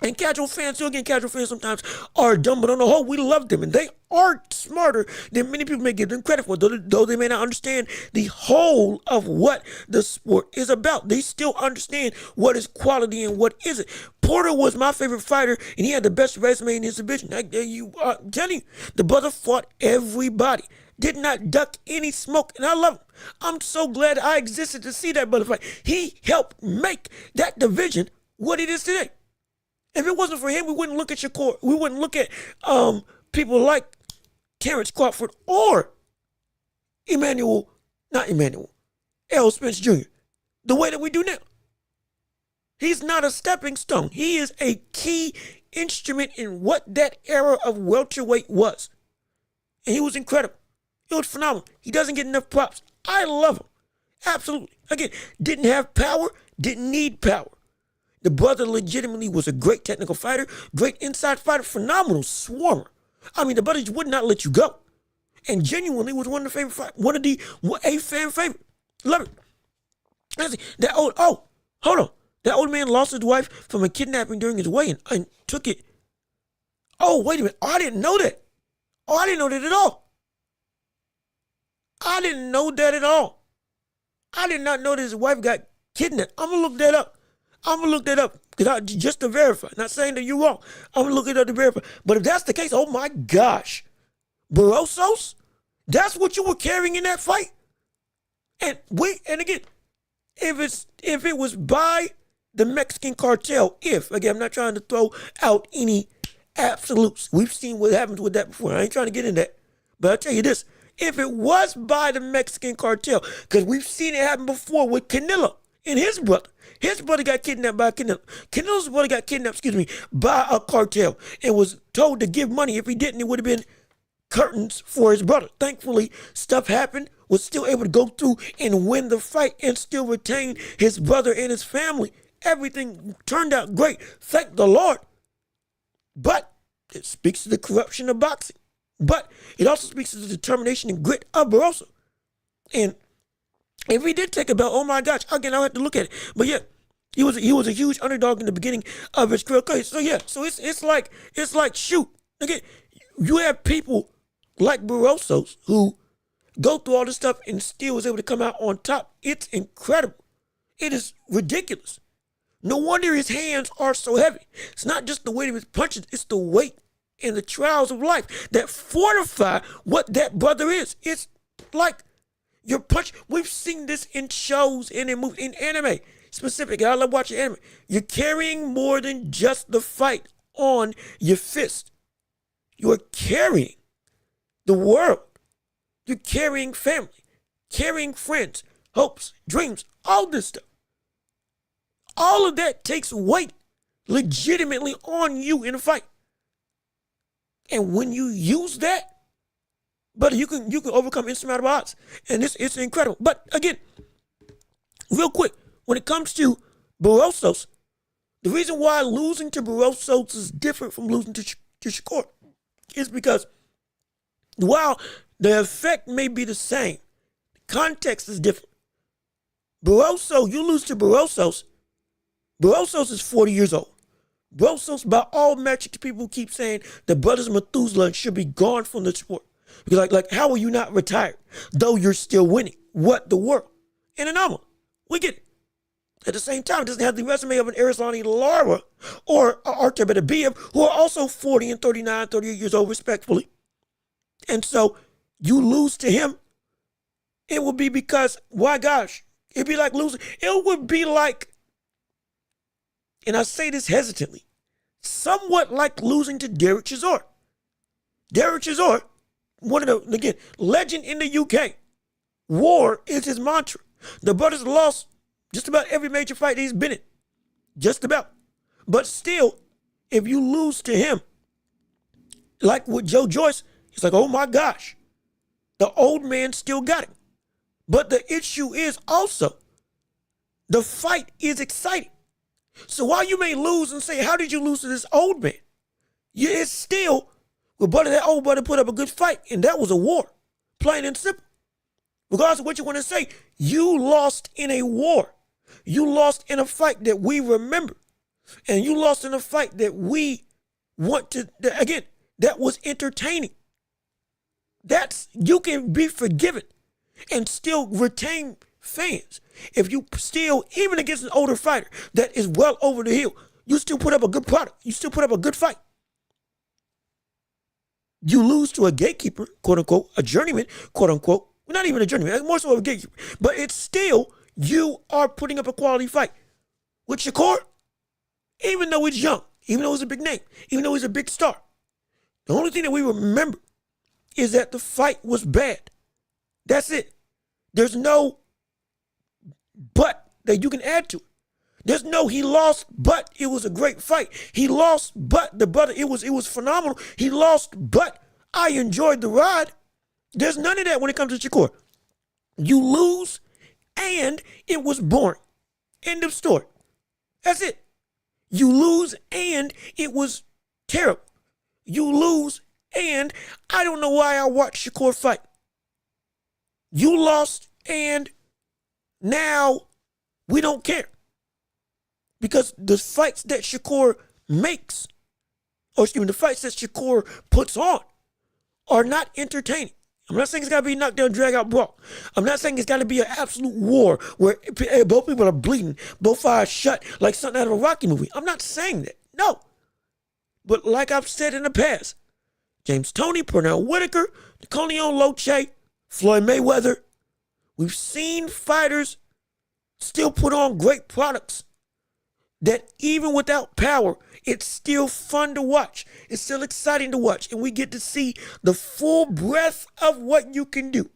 And casual fans sometimes are dumb, but on the whole, we love them. And they are smarter than many people may give them credit for, though they may not understand the whole of what the sport is about. They still understand what is quality and what isn't. Porter was my favorite fighter, and he had the best resume in his division. I'm telling you, the brother fought everybody. Did not duck any smoke, and I love him. I'm so glad I existed to see that brother fight. He helped make that division what it is today. If it wasn't for him, we wouldn't look at Shakur. We wouldn't look at people like Terrence Crawford or Errol Spence Jr. the way that we do now. He's not a stepping stone. He is a key instrument in what that era of welterweight was. And he was incredible. It was phenomenal. He doesn't get enough props. I love him. Absolutely. Again, didn't have power, didn't need power. The brother legitimately was a great technical fighter, great inside fighter, phenomenal swarmer. I mean, the brother would not let you go. And genuinely was one of the favorite fighters, a fan favorite. Love it. Hold on. That old man lost his wife from a kidnapping during his weigh-in and took it. Oh, wait a minute. Oh, I didn't know that. Oh, I didn't know that at all. I didn't know that at all. I did not know that his wife got kidnapped. I'm going to look that up. Just to verify. Not saying that you're wrong. I'm going to look it up to verify. But if that's the case, oh my gosh. Barrosos? That's what you were carrying in that fight? And again, if it was by the Mexican cartel, again, I'm not trying to throw out any absolutes. We've seen what happens with that before. I ain't trying to get into that. But I'll tell you this. If it was by the Mexican cartel, because we've seen it happen before with Canelo and his brother. His brother got kidnapped by Canelo. Canelo's brother got kidnapped, by a cartel and was told to give money. If he didn't, it would have been curtains for his brother. Thankfully, stuff happened, was still able to go through and win the fight and still retain his brother and his family. Everything turned out great. Thank the Lord. But it speaks to the corruption of boxing. But it also speaks to the determination and grit of Barroso. And if he did take a belt, oh my gosh, again, I'll have to look at it. But yeah, he was a huge underdog in the beginning of his career. Okay, so yeah, so it's like shoot. Again, you have people like Barrosos who go through all this stuff and still was able to come out on top. It's incredible. It is ridiculous. No wonder his hands are so heavy. It's not just the weight of his punches, it's the weight and the trials of life that fortify what that brother is. It's like your punch. We've seen this in shows and in movies, in anime specifically. I love watching anime. You're carrying more than just the fight on your fist. You're carrying the world. You're carrying family, carrying friends, hopes, dreams, all this stuff. All of that takes weight legitimately on you in a fight. And when you use that, but you can overcome insurmountable odds. And it's incredible. But again, real quick, when it comes to Barrosos, the reason why losing to Barrosos is different from losing to Shakur is because while the effect may be the same, the context is different. Barroso, you lose to Barrosos is 40 years old. Barrosos, by all metrics, people keep saying the brothers Methuselah should be gone from the sport. Because like how are you not retired, though you're still winning? What the world? And anomaly. We get it. At the same time, it doesn't have the resume of an Arislani Lara or Artur Beterbiev, who are also 40 and 39, 38 years old, respectfully. And so you lose to him, it would be because, why gosh, it'd be like losing. It would be like, and I say this hesitantly, somewhat like losing to Derek Chisora. Derek Chisora, one of the, again, legend in the UK. War is his mantra. The brothers lost just about every major fight he's been in. Just about. But still, if you lose to him, like with Joe Joyce, it's like, oh my gosh, the old man still got it. But the issue is also, the fight is exciting. So while you may lose and say, how did you lose to this old man? It's still, well, brother, that old brother put up a good fight, and that was a war, plain and simple. Regardless of what you want to say, you lost in a war. You lost in a fight that we remember. And you lost in a fight that we want to, again, that was entertaining. You can be forgiven and still retain fans. If you still, even against an older fighter that is well over the hill, you still put up a good product. You still put up a good fight. You lose to a gatekeeper, quote unquote, a journeyman, quote unquote. Not even a journeyman, more so a gatekeeper. But it's still, you are putting up a quality fight. With Shakur, even though he's young, even though he's a big name, even though he's a big star, the only thing that we remember is that the fight was bad. That's it. There's no but that you can add to it. There's no he lost, but it was a great fight. He lost, but the brother, it was phenomenal. He lost, but I enjoyed the ride. There's none of that when it comes to Shakur. You lose, and it was boring. End of story. That's it. You lose, and it was terrible. You lose, and I don't know why I watched Shakur fight. You lost, and now we don't care. Because the fights that Shakur makes, the fights that Shakur puts on are not entertaining. I'm not saying it's got to be knockdown, drag out brawl. I'm not saying it's got to be an absolute war where both people are bleeding, both eyes shut like something out of a Rocky movie. I'm not saying that. No. But like I've said in the past, James Toney, Pernell Whitaker, Teofimo Lopez, Floyd Mayweather, we've seen fighters still put on great products that even without power, it's still fun to watch. It's still exciting to watch. And we get to see the full breadth of what you can do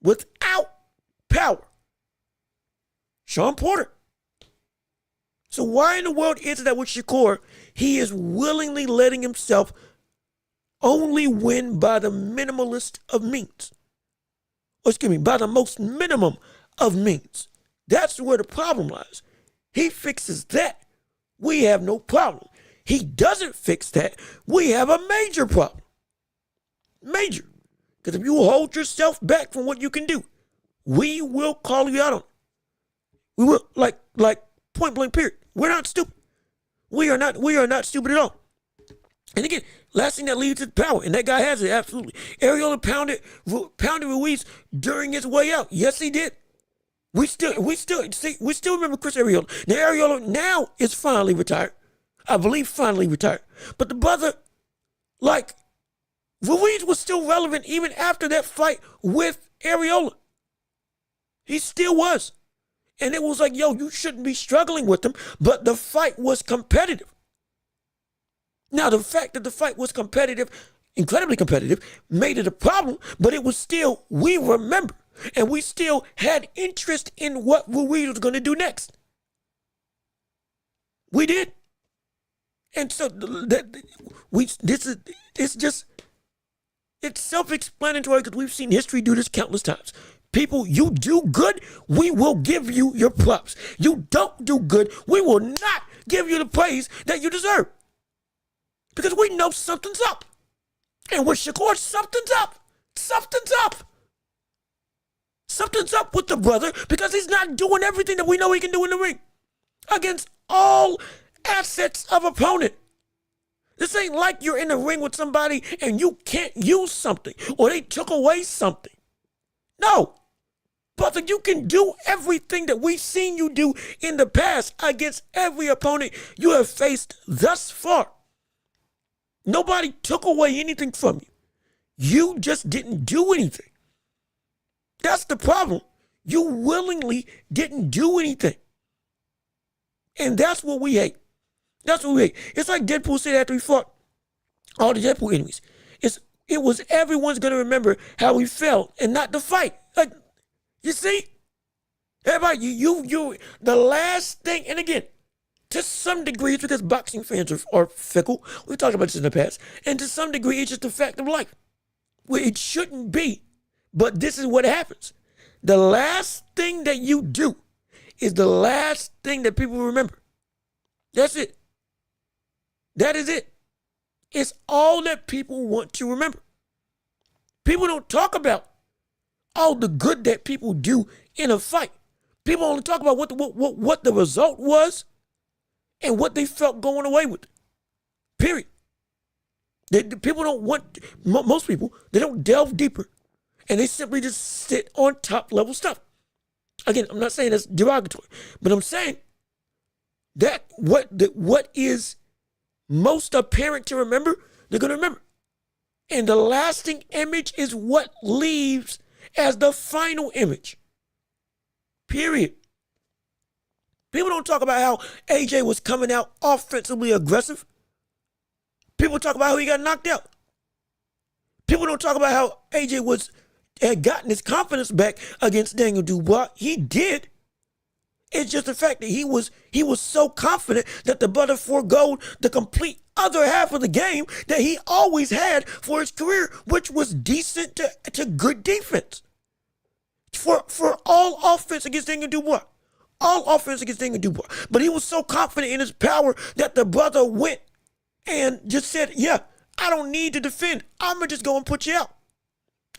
without power. Sean Porter. So why in the world is it that with Shakur, he is willingly letting himself only win by the minimalist of means? By the most minimum of means. That's where the problem lies. He fixes that, we have no problem. He doesn't fix that, we have a major problem. Major. Because if you hold yourself back from what you can do, we will call you out on it. We will, like point blank period. We're not stupid. We are not stupid at all. And again, last thing that leads to power, and that guy has it, absolutely. Arreola pounded Ruiz during his way out. Yes, he did. We still remember Chris Arreola. Now Arreola now is finally retired. I believe finally retired. But the brother, Ruiz was still relevant even after that fight with Arreola. He still was. And it was like, yo, you shouldn't be struggling with him. But the fight was competitive. Now, the fact that the fight was competitive, incredibly competitive, made it a problem. But it was still, we remember. And we still had interest in what Ruiz was going to do next. We did. And so it's self-explanatory because we've seen history do this countless times. People, you do good, we will give you your props. You don't do good, we will not give you the praise that you deserve. Because we know something's up. And with Shakur, something's up. Something's up. Something's up with the brother because he's not doing everything that we know he can do in the ring against all assets of opponent. This ain't like you're in the ring with somebody and you can't use something or they took away something. No. Brother, you can do everything that we've seen you do in the past against every opponent you have faced thus far. Nobody took away anything from you. You just didn't do anything. That's the problem. You willingly didn't do anything. And that's what we hate. That's what we hate. It's like Deadpool said after he fought all the Deadpool enemies. It was everyone's going to remember how he felt and not the fight. Like, you see? Everybody, you, the last thing, and again, to some degree, it's because boxing fans are fickle. We've talked about this in the past. And to some degree, it's just a fact of life. Where it shouldn't be. But this is what happens. The last thing that you do is the last thing that people remember. That's it. That is it. It's all that people want to remember. People don't talk about all the good that people do in a fight. People only talk about what the result was and what they felt going away with. Period. People don't want, most people, they don't delve deeper. And they simply just sit on top level stuff. Again, I'm not saying that's derogatory, but I'm saying that what is most apparent to remember, they're going to remember. And the lasting image is what leaves as the final image. Period. People don't talk about how AJ was coming out offensively aggressive. People talk about how he got knocked out. People don't talk about how AJ had gotten his confidence back against Daniel Dubois. He did. It's just the fact that he was so confident that the brother forgoed the complete other half of the game that he always had for his career, which was decent to good defense. For all offense against Daniel Dubois. All offense against Daniel Dubois. But he was so confident in his power that the brother went and just said, yeah, I don't need to defend. I'm going to just go and put you out.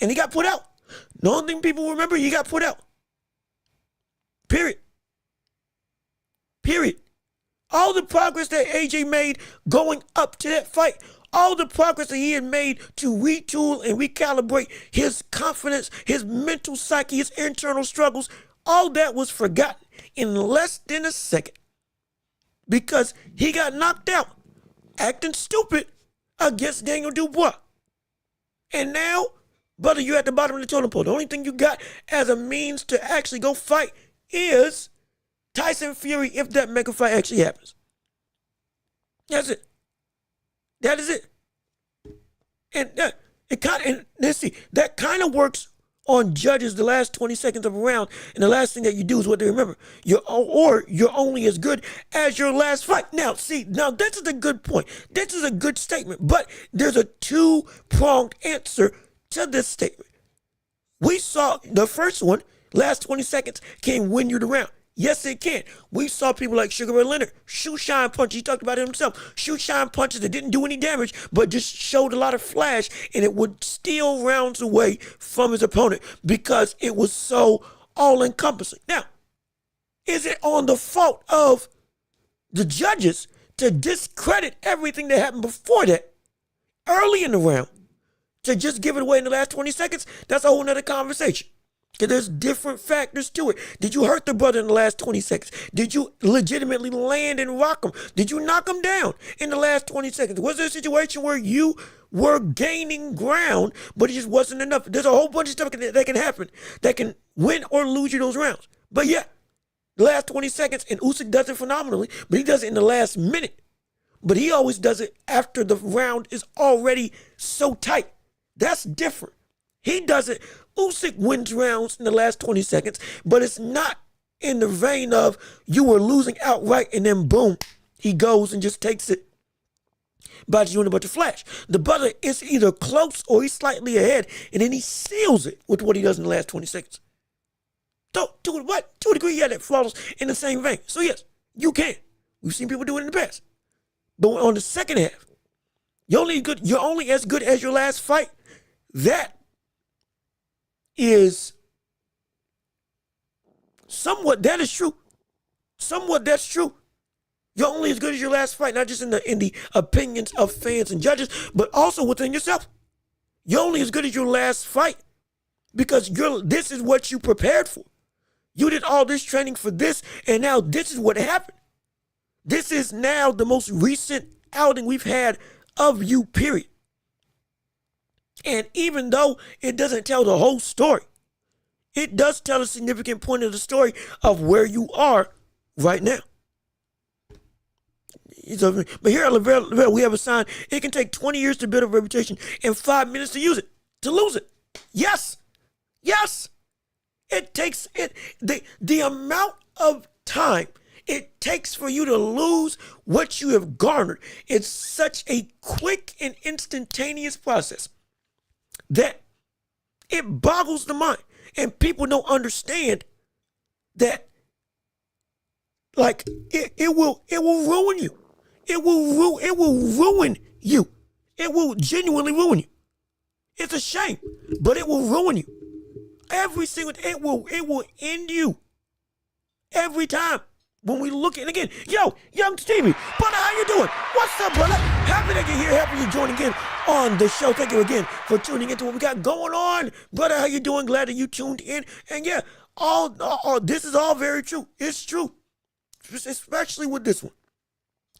And he got put out. The only thing people remember, he got put out. Period. All the progress that AJ made going up to that fight, all the progress that he had made to retool and recalibrate his confidence, his mental psyche, his internal struggles, all that was forgotten in less than a second because he got knocked out acting stupid against Daniel Dubois. And now, brother, you're at the bottom of the totem pole. The only thing you got as a means to actually go fight is Tyson Fury if that mega fight actually happens. That's it. That is it. And let's see, that kind of works on judges the last 20 seconds of a round, and the last thing that you do is what they remember. You're only as good as your last fight. Now, this is a good point. This is a good statement, but there's a two-pronged answer to this statement. We saw the first one, last 20 seconds, can win you the round. Yes, it can. We saw people like Sugar Ray Leonard shoot shine punches. He talked about it himself. Shoot shine punches that didn't do any damage, but just showed a lot of flash, and it would steal rounds away from his opponent because it was so all-encompassing. Now, is it on the fault of the judges to discredit everything that happened before that, early in the round, to just give it away in the last 20 seconds? That's a whole nother conversation. Because there's different factors to it. Did you hurt the brother in the last 20 seconds? Did you legitimately land and rock him? Did you knock him down in the last 20 seconds? Was there a situation where you were gaining ground, but it just wasn't enough? There's a whole bunch of stuff that can happen that can win or lose you those rounds. But yeah, the last 20 seconds, and Usyk does it phenomenally, but he does it in the last minute. But he always does it after the round is already so tight. That's different. He does it. Usyk wins rounds in the last 20 seconds, but it's not in the vein of you were losing outright and then boom, he goes and just takes it by just doing a bunch of flash. The brother is either close or he's slightly ahead, and then he seals it with what he does in the last 20 seconds. To a degree, yeah, that flawless in the same vein. So yes, you can. We've seen people do it in the past. But on the second half, you're only as good as your last fight. That is that is true. Somewhat that's true. You're only as good as your last fight, not just in the opinions of fans and judges, but also within yourself. You're only as good as your last fight because this is what you prepared for. You did all this training for this, and now this is what happened. This is now the most recent outing we've had of you, period. And even though it doesn't tell the whole story, it does tell a significant point of the story of where you are right now. But here at Lavelle, we have a sign. It can take 20 years to build a reputation and 5 minutes to lose it. Yes. It takes the amount of time it takes for you to lose what you have garnered. It's such a quick and instantaneous process that it boggles the mind, and people don't understand that. Like it will ruin you. It will ruin you. It will genuinely ruin you. It's a shame, but it will ruin you. It will end you every time. When we look at it again, yo, Young Stevie, brother, how you doing? What's up, brother? Happy that you're here. Happy you're joining in on the show. Thank you again for tuning into what we got going on. Brother, how you doing? Glad that you tuned in. And yeah, all this is all very true. It's true, especially with this one.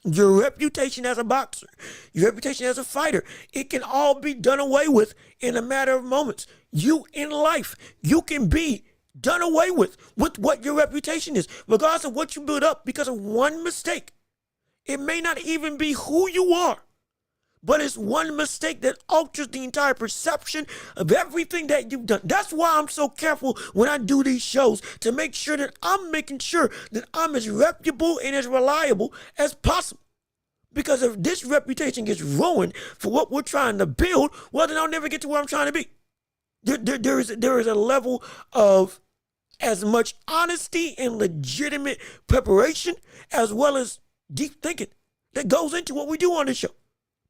Your reputation as a boxer, your reputation as a fighter, it can all be done away with in a matter of moments. You in life, you can be done away with what your reputation is, regardless of what you build up because of one mistake. It may not even be who you are, But it's one mistake that alters the entire perception of everything that you've done. That's why I'm so careful when I do these shows, to make sure that I'm making sure that I'm as reputable and as reliable as possible. Because if this reputation gets ruined for what we're trying to build, well, then I'll never get to where I'm trying to be. There is a level of as much honesty and legitimate preparation as well as deep thinking that goes into what we do on this show.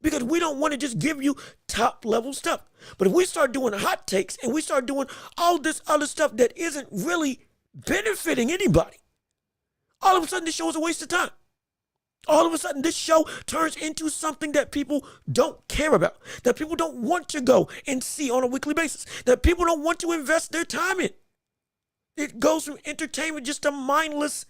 Because we don't want to just give you top level stuff. But if we start doing hot takes and we start doing all this other stuff that isn't really benefiting anybody, all of a sudden this show is a waste of time. All of a sudden this show turns into something that people don't care about, that people don't want to go and see on a weekly basis, that people don't want to invest their time in. It goes from entertainment just to mindless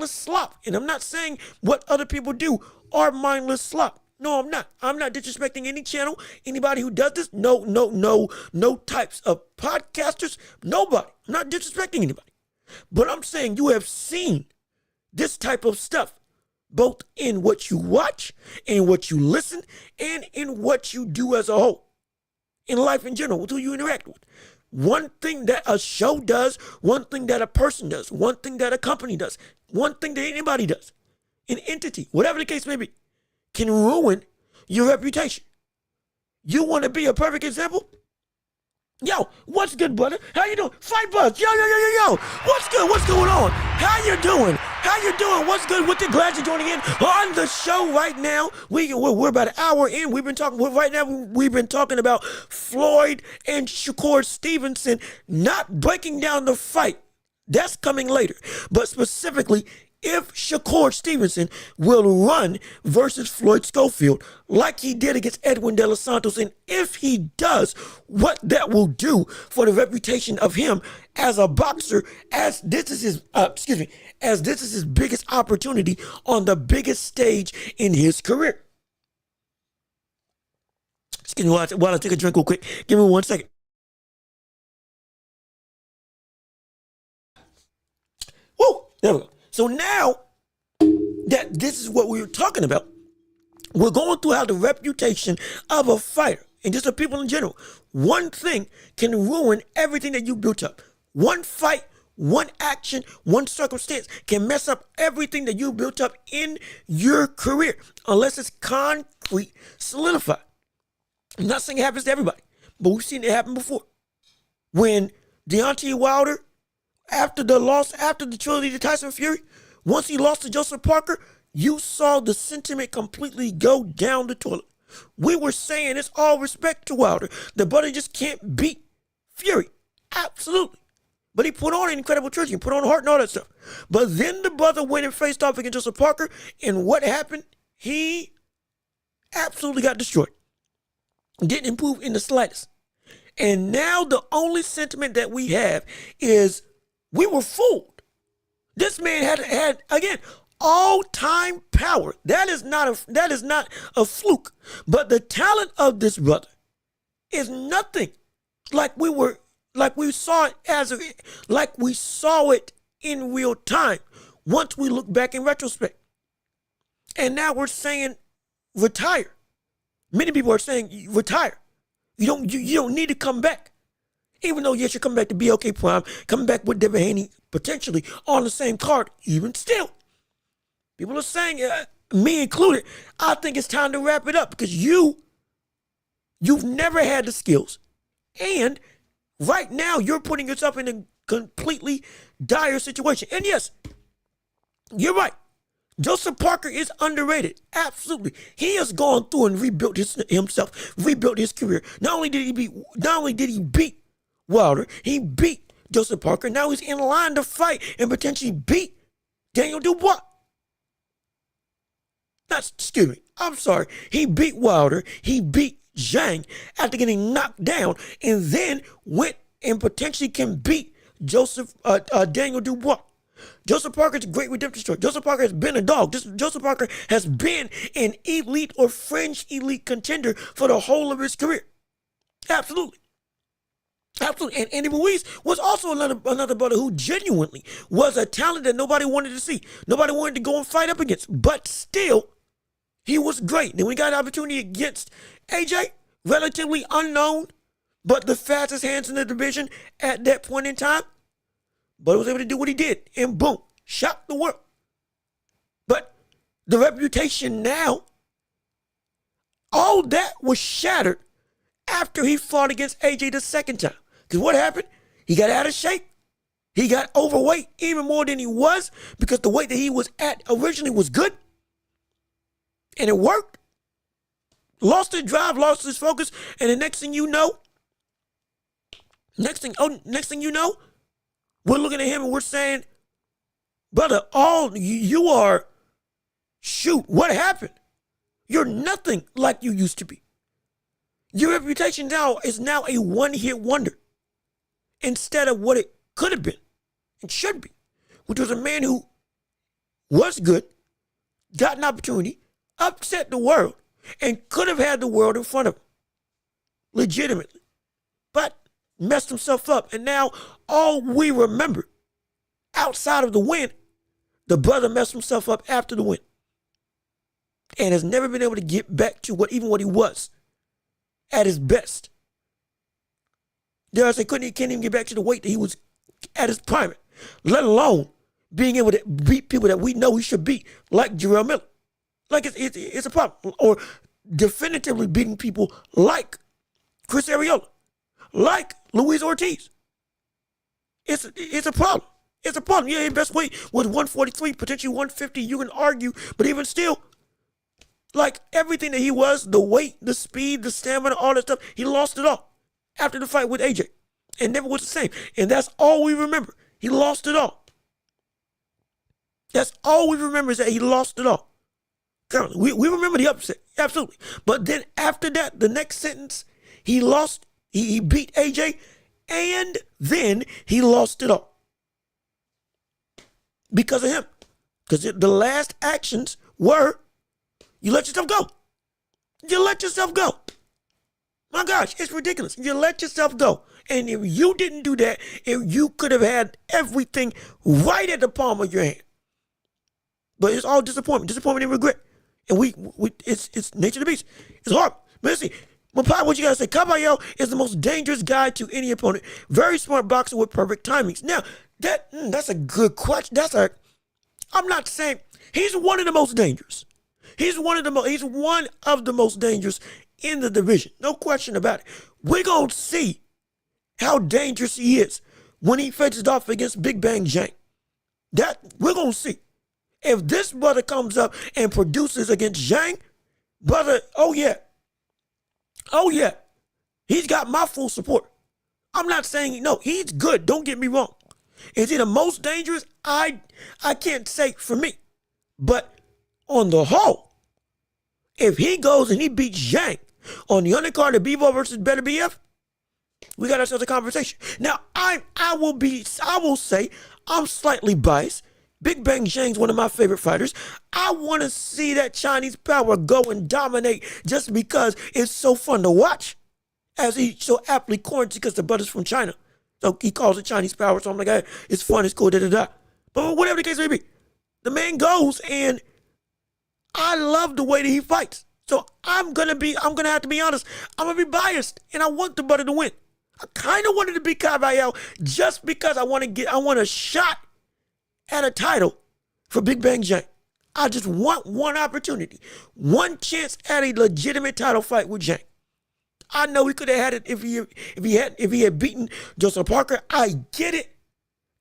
slop. And I'm not saying what other people do are mindless slop. No, I'm not. I'm not disrespecting any channel, anybody who does this. No types of podcasters, nobody. I'm not disrespecting anybody. But I'm saying you have seen this type of stuff, both in what you watch, in what you listen, and in what you do as a whole. In life in general, with who you interact with. One thing that a show does, one thing that a person does, one thing that a company does, one thing that anybody does, an entity, whatever the case may be, can ruin your reputation. You want to be a perfect example? Yo, what's good, brother? How you doing? Fight Buzz. Yo. What's good? What's going on? How you doing? What's good with you? Glad you're joining in on the show right now. We're about an hour in. We've been talking about Floyd and Shakur Stevenson not breaking down the fight. That's coming later. But specifically, if Shakur Stevenson will run versus Floyd Schofield like he did against Edwin De Los Santos, and if he does, what that will do for the reputation of him as a boxer, as this is his biggest opportunity on the biggest stage in his career. Excuse me while I take a drink real quick. Give me 1 second. Woo! There we go. So now that this is what we were talking about, we're going through how the reputation of a fighter, and just the people in general, one thing can ruin everything that you built up. One fight, one action, one circumstance can mess up everything that you built up in your career, unless it's concrete, solidified. I'm not saying it happens to everybody, but we've seen it happen before. When Deontay Wilder, after the trilogy to Tyson Fury, once he lost to Joseph Parker, you saw the sentiment completely go down the toilet. We were saying it's all respect to Wilder. The brother just can't beat Fury. Absolutely. But he put on an incredible trilogy, put on heart and all that stuff. But then the brother went and faced off against Joseph Parker, and what happened? He absolutely got destroyed. Didn't improve in the slightest. And now the only sentiment that we have is we were fooled. This man had again all-time power. That is not a fluke. But the talent of this brother is nothing like we saw it in real time once we look back in retrospect. And now we're saying retire. Many people are saying retire. You don't need to come back. Even though, yes, you come back to BLK Prime, come back with Devin Haney potentially on the same card, even still. People are saying, me included, I think it's time to wrap it up because you've never had the skills. And right now, you're putting yourself in a completely dire situation. And yes, you're right. Joseph Parker is underrated. Absolutely. He has gone through and rebuilt himself, rebuilt his career. Not only did he beat Wilder, he beat Joseph Parker. Now he's in line to fight and potentially beat Daniel Dubois. Excuse me. I'm sorry. He beat Wilder. He beat Zhang after getting knocked down, and then went and potentially can beat Daniel Dubois. Joseph Parker's a great redemption story. Joseph Parker has been a dog. Joseph Parker has been an elite or fringe elite contender for the whole of his career. Absolutely. Absolutely. And Andy Ruiz was also another brother who genuinely was a talent that nobody wanted to see. Nobody wanted to go and fight up against. But still, he was great. Then we got an opportunity against AJ, relatively unknown, but the fastest hands in the division at that point in time. But he was able to do what he did, and boom, shocked the world. But the reputation now, all that was shattered after he fought against AJ the second time. Because what happened? He got out of shape. He got overweight even more than he was because the weight that he was at originally was good. And it worked. Lost his drive, lost his focus, and the next thing you know, we're looking at him and we're saying, brother, you are, shoot, what happened? You're nothing like you used to be. Your reputation now is now a one-hit wonder instead of what it could have been and should be, which was a man who was good, got an opportunity, upset the world, and could have had the world in front of him, legitimately, but messed himself up. And now all we remember, outside of the win, the brother messed himself up after the win, and has never been able to get back to what he was at his best. Dare I say, can't even get back to the weight that he was at his prime, let alone being able to beat people that we know he should beat, like Jarrell Miller. Like it's a problem. Or definitively beating people like Chris Arreola, like Luis Ortiz. It's a problem. It's a problem. Yeah, his best weight was 143, potentially 150. You can argue, but even still, like everything that he was, the weight, the speed, the stamina, all that stuff, he lost it all after the fight with AJ. And never was the same. And that's all we remember. He lost it all. That's all we remember is that he lost it all. Currently, we remember the upset, absolutely. But then after that, the next sentence, he lost, he beat AJ, and then he lost it all. Because of him. Because the last actions were, you let yourself go. You let yourself go. My gosh, it's ridiculous. You let yourself go. And if you didn't do that, if you could have had everything right at the palm of your hand. But it's all disappointment and regret. And it's nature of the beast. It's hard. But let's see. Mapai, what you gotta say? Caballero is the most dangerous guy to any opponent. Very smart boxer with perfect timings. Now, that's a good question. I'm not saying he's one of the most dangerous. He's one of the most dangerous in the division. No question about it. We're gonna see how dangerous he is when he faces off against Big Bang Jang. That we're gonna see. If this brother comes up and produces against Zhang, brother, oh yeah, he's got my full support. I'm not saying, no, he's good, don't get me wrong. Is he the most dangerous? I can't say for me. But on the whole, if he goes and he beats Zhang on the undercard of Bivol versus Better BF, we got ourselves a conversation. Now, I will say I'm slightly biased. Big Bang Zhang's one of my favorite fighters. I want to see that Chinese power go and dominate just because it's so fun to watch. As he so aptly coins because the brother's from China. So he calls it Chinese power. So I'm like, hey, it's fun, it's cool, da-da-da. But whatever the case may be, the man goes and I love the way that he fights. So I'm gonna have to be honest. I'm gonna be biased and I want the brother to win. I kind of wanted to beat Caballero just because I want a shot at a title for Big Bang Jang. I just want one opportunity, one chance at a legitimate title fight with Jang. I know he could have had it if he had beaten Joseph Parker. I get it.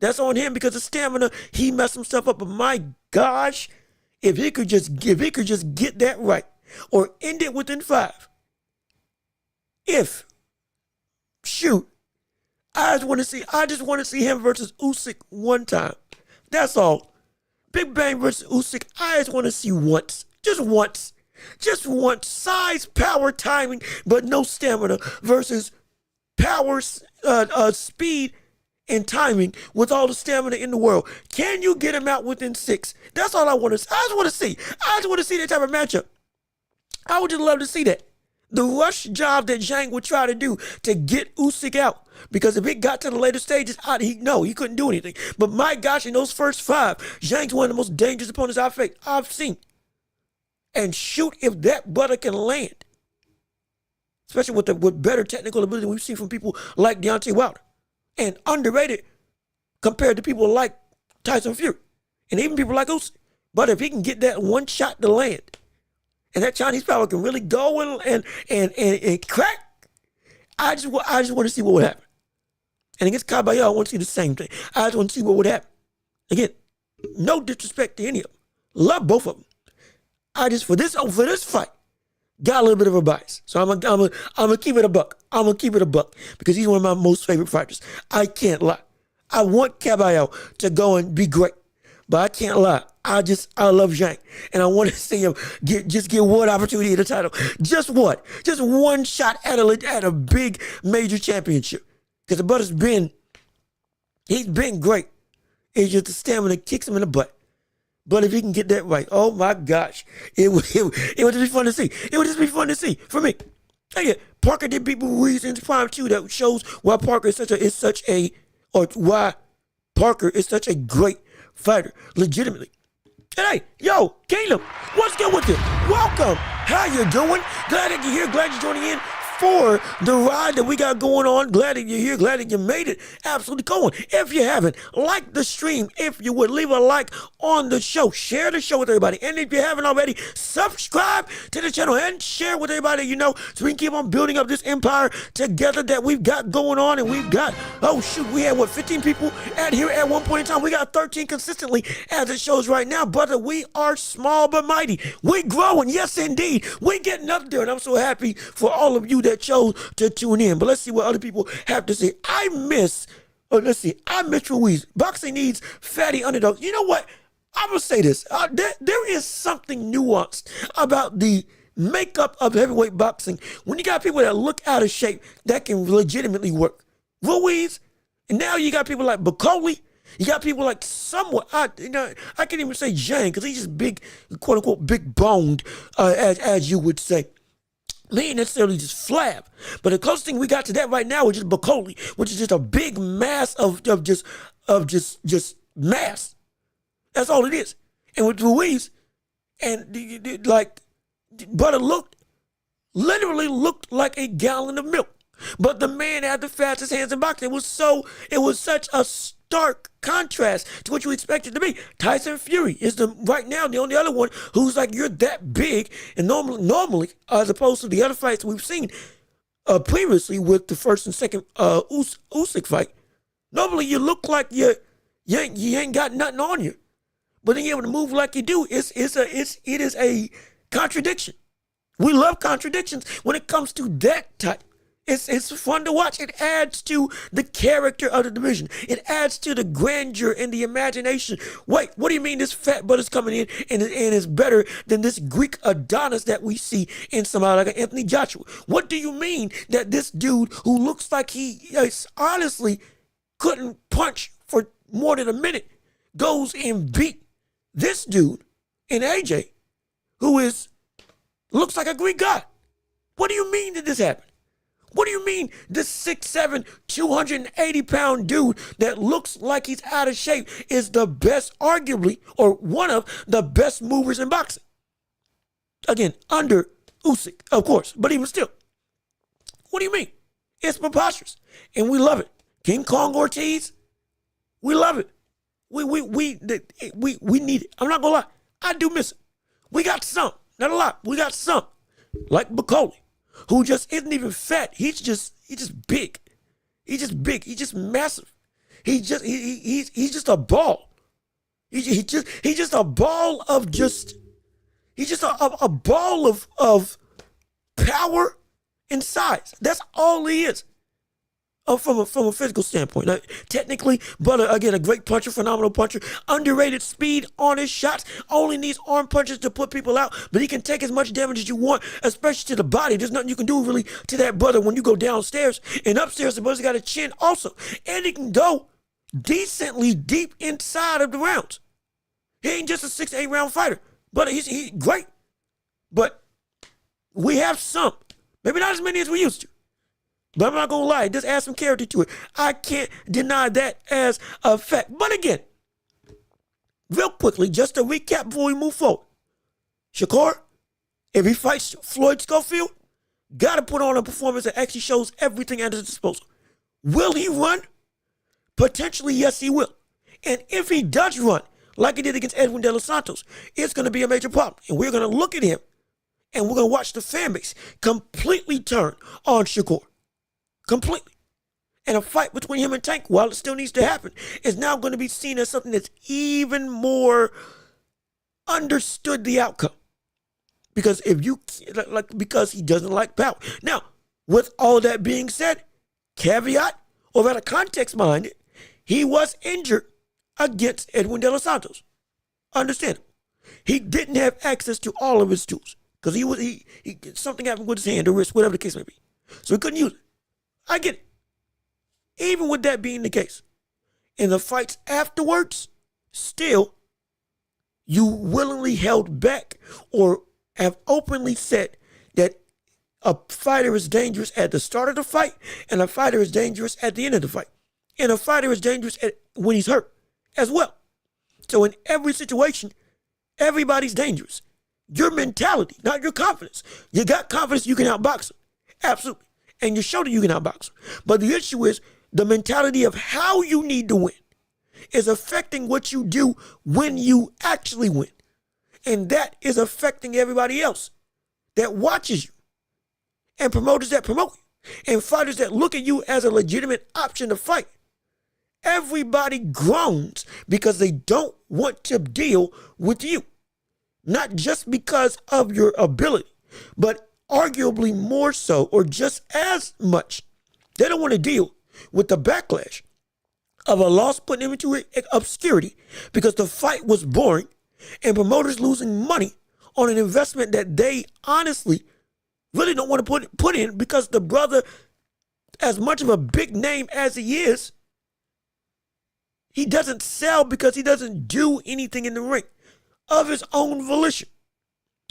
That's on him because of stamina. He messed himself up. But my gosh, if he could just get that right or end it within 5. I just want to see him versus Usyk one time. That's all. Big Bang versus Usyk, I just want to see once. Just once. Size, power, timing, but no stamina versus power, speed, and timing with all the stamina in the world. Can you get him out within 6? That's all I want to see. I just want to see that type of matchup. I would just love to see that. The rush job that Zhang would try to do to get Usyk out. Because if it got to the later stages, he couldn't do anything. But my gosh, in those first 5, Zhang's one of the most dangerous opponents I've seen. and shoot if that brother can land. Especially with better technical ability we've seen from people like Deontay Wilder. And underrated compared to people like Tyson Fury. And even people like Usyk. But if he can get that one shot to land, and that Chinese power can really go and crack, I just want to see what would happen. And against Caballero, I want to see the same thing. I just want to see what would happen. Again, no disrespect to any of them. Love both of them. I just, for this fight, got a little bit of a bias. So I'm gonna keep it a buck. I'm gonna keep it a buck because he's one of my most favorite fighters. I can't lie. I want Caballero to go and be great, but I can't lie. I love Zhang, and I want to see him get one opportunity at the title. Just one shot at a big major championship. Because the brother's he's been great. It's just the stamina kicks him in the butt. But if he can get that right, oh my gosh, it would just be fun to see. It would just be fun to see for me. Again, Parker did beat Ruiz in prime too. That shows why Parker why Parker is such a great fighter, legitimately. And hey, yo, Caleb, what's good with you? Welcome. How you doing? Glad that you're here. Glad you're joining in for the ride that we got going on. Glad that you're here. Glad that you made it. Absolutely going. If you haven't, like the stream. If you would, leave a like on the show. Share the show with everybody. And if you haven't already, subscribe to the channel and share with everybody you know so we can keep on building up this empire together that we've got going on. And we've got, we had 15 people here at one point in time. We got 13 consistently as it shows right now. Brother, we are small but mighty. We growing. Yes, indeed. We getting up there. And I'm so happy for all of you that chose to tune in. But let's see what other people have to say. I miss Ruiz. Boxing needs fatty underdogs. You know what? I'm going to say this. There is something nuanced about the makeup of heavyweight boxing when you got people that look out of shape that can legitimately work. Ruiz, and now you got people like Bakoli. You got people like I can't even say Zhang because he's just big, quote unquote, big boned, as you would say. They ain't necessarily just flab. But the closest thing we got to that right now is just Bakoli, which is just a big mass of just mass. That's all it is. And with Ruiz, and Butter literally looked like a gallon of milk. But the man had the fastest hands in boxing. It was such a stark contrast to what you expected to be. Tyson Fury is right now the only other one who's like, you're that big. And normally, as opposed to the other fights we've seen previously with the first and second Usyk fight, normally you look like you ain't got nothing on you. But then you're able to move like you do. It is a contradiction. We love contradictions when it comes to that type. It's fun to watch. It adds to the character of the division. It adds to the grandeur and the imagination. Wait, what do you mean this fat butter's coming in and is better than this Greek Adonis that we see in somebody like Anthony Joshua? What do you mean that this dude who looks like he honestly couldn't punch for more than a minute goes and beat this dude in AJ who looks like a Greek god? What do you mean that this happened? What do you mean this 6'7", 280-pound dude that looks like he's out of shape is the best, arguably, or one of the best movers in boxing? Again, under Usyk, of course, but even still. What do you mean? It's preposterous, and we love it. King Kong Ortiz, we love it. We need it. I'm not gonna lie, I do miss it. We got some, not a lot. We got some, like Bakoli, who just isn't even fat. He's just big. He's just big. He's just massive. He's just a ball. He's just a ball of a ball of power and size. That's all he is. From a physical standpoint. Now, technically, but again, a great puncher, phenomenal puncher, underrated speed on his shots, only needs arm punches to put people out, but he can take as much damage as you want, especially to the body. There's nothing you can do really to that brother when you go downstairs. And upstairs, the brother's got a chin also. And he can go decently deep inside of the rounds. He ain't just a 6 to 8 round fighter, but he's great. But we have some, maybe not as many as we used to. But I'm not going to lie, just add some character to it. I can't deny that as a fact. But again, real quickly, just to recap before we move forward. Shakur, If he fights Floyd Schofield, got to put on a performance that actually shows everything at his disposal. Will he run? Potentially, yes, he will. And if he does run, like he did against Edwin De Los Santos, it's going to be a major problem. And we're going to look at him, and we're going to watch the fan base completely turn on Shakur. Completely. And a fight between him and Tank, while it still needs to happen, is now going to be seen as something that's even more understood the outcome. Because because he doesn't like power. Now, with all that being said, caveat, or rather context behind it, he was injured against Edwin De Los Santos. Understand? He didn't have access to all of his tools because he something happened with his hand or wrist, whatever the case may be. So he couldn't use it. I get it. Even with that being the case, in the fights afterwards, still, you willingly held back or have openly said that a fighter is dangerous at the start of the fight and a fighter is dangerous at the end of the fight. And a fighter is dangerous when he's hurt as well. So in every situation, everybody's dangerous. Your mentality, not your confidence. You got confidence, you can outbox him. Absolutely. And you show that you can outbox him. But the issue is the mentality of how you need to win is affecting what you do when you actually win. And that is affecting everybody else that watches you and promoters that promote you and fighters that look at you as a legitimate option to fight. Everybody groans because they don't want to deal with you. Not just because of your ability, but arguably more so or just as much. They don't want to deal with the backlash of a loss put them into obscurity because the fight was boring and promoters losing money on an investment that they honestly really don't want to put in because the brother, as much of a big name as he is, he doesn't sell because he doesn't do anything in the ring of his own volition.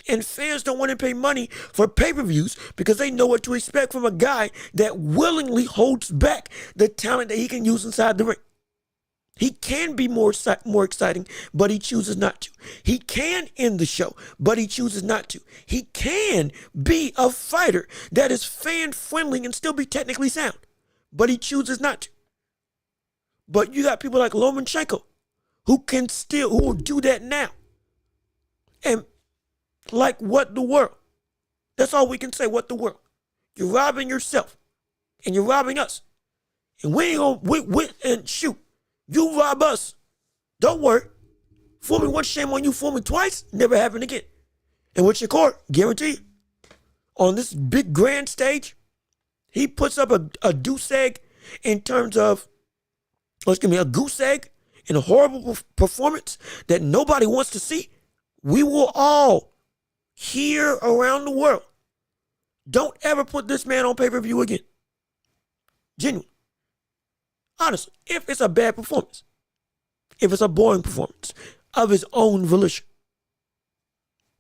And fans don't want to pay money for pay-per-views because they know what to expect from a guy that willingly holds back the talent that he can use inside the ring. He can be more exciting, but he chooses not to. He can end the show, but he chooses not to. He can be a fighter that is fan-friendly and still be technically sound, but he chooses not to. But you got people like Lomachenko who will do that now. And like, what the world? That's all we can say, what the world? You're robbing yourself and you're robbing us. And we ain't gonna, and shoot, you rob us. Don't worry. Fool me once, shame on you. Fool me twice, never happen again. And with Shakur, guarantee you, on this big grand stage, he puts up a deuce egg in terms of, a goose egg in a horrible performance that nobody wants to see. We will all here around the world, don't ever put this man on pay-per-view again. Genuine. Honestly, if it's a bad performance, if it's a boring performance of his own volition.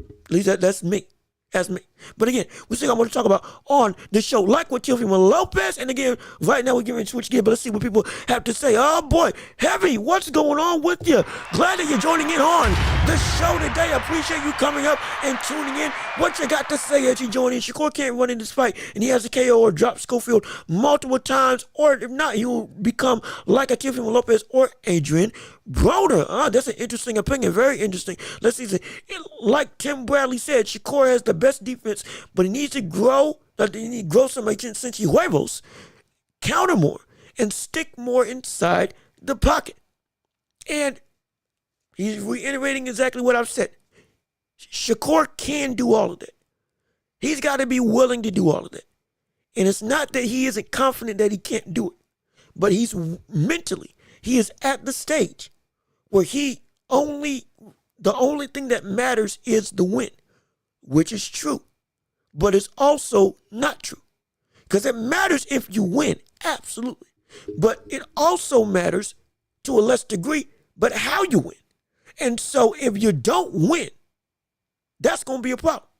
At least that's me. That's me. But again, we think I'm going to talk about on the show, like with Teofimo Lopez. And again, right now we're getting ready to switch gears, but let's see what people have to say. Oh boy, Heavy, what's going on with you? Glad that you're joining in on the show today. I appreciate you coming up and tuning in. What you got to say as you join in? Shakur can't run in this fight, and he has a KO or drop Schofield multiple times, or if not, he will become like a Teofimo Lopez or Adrian Broner. That's an interesting opinion. Very interesting. Let's see. Like Tim Bradley said, Shakur has the best defense, but he needs to grow. He needs to grow some since he huevos, counter more, and stick more inside the pocket. And he's reiterating exactly what I've said. Shakur can do all of that. He's got to be willing to do all of that. And it's not that he isn't confident that he can't do it, but he is at the stage where the only thing that matters is the win, which is true, but it's also not true. Because it matters if you win, absolutely. But it also matters to a less degree, but how you win. And so if you don't win, that's going to be a problem.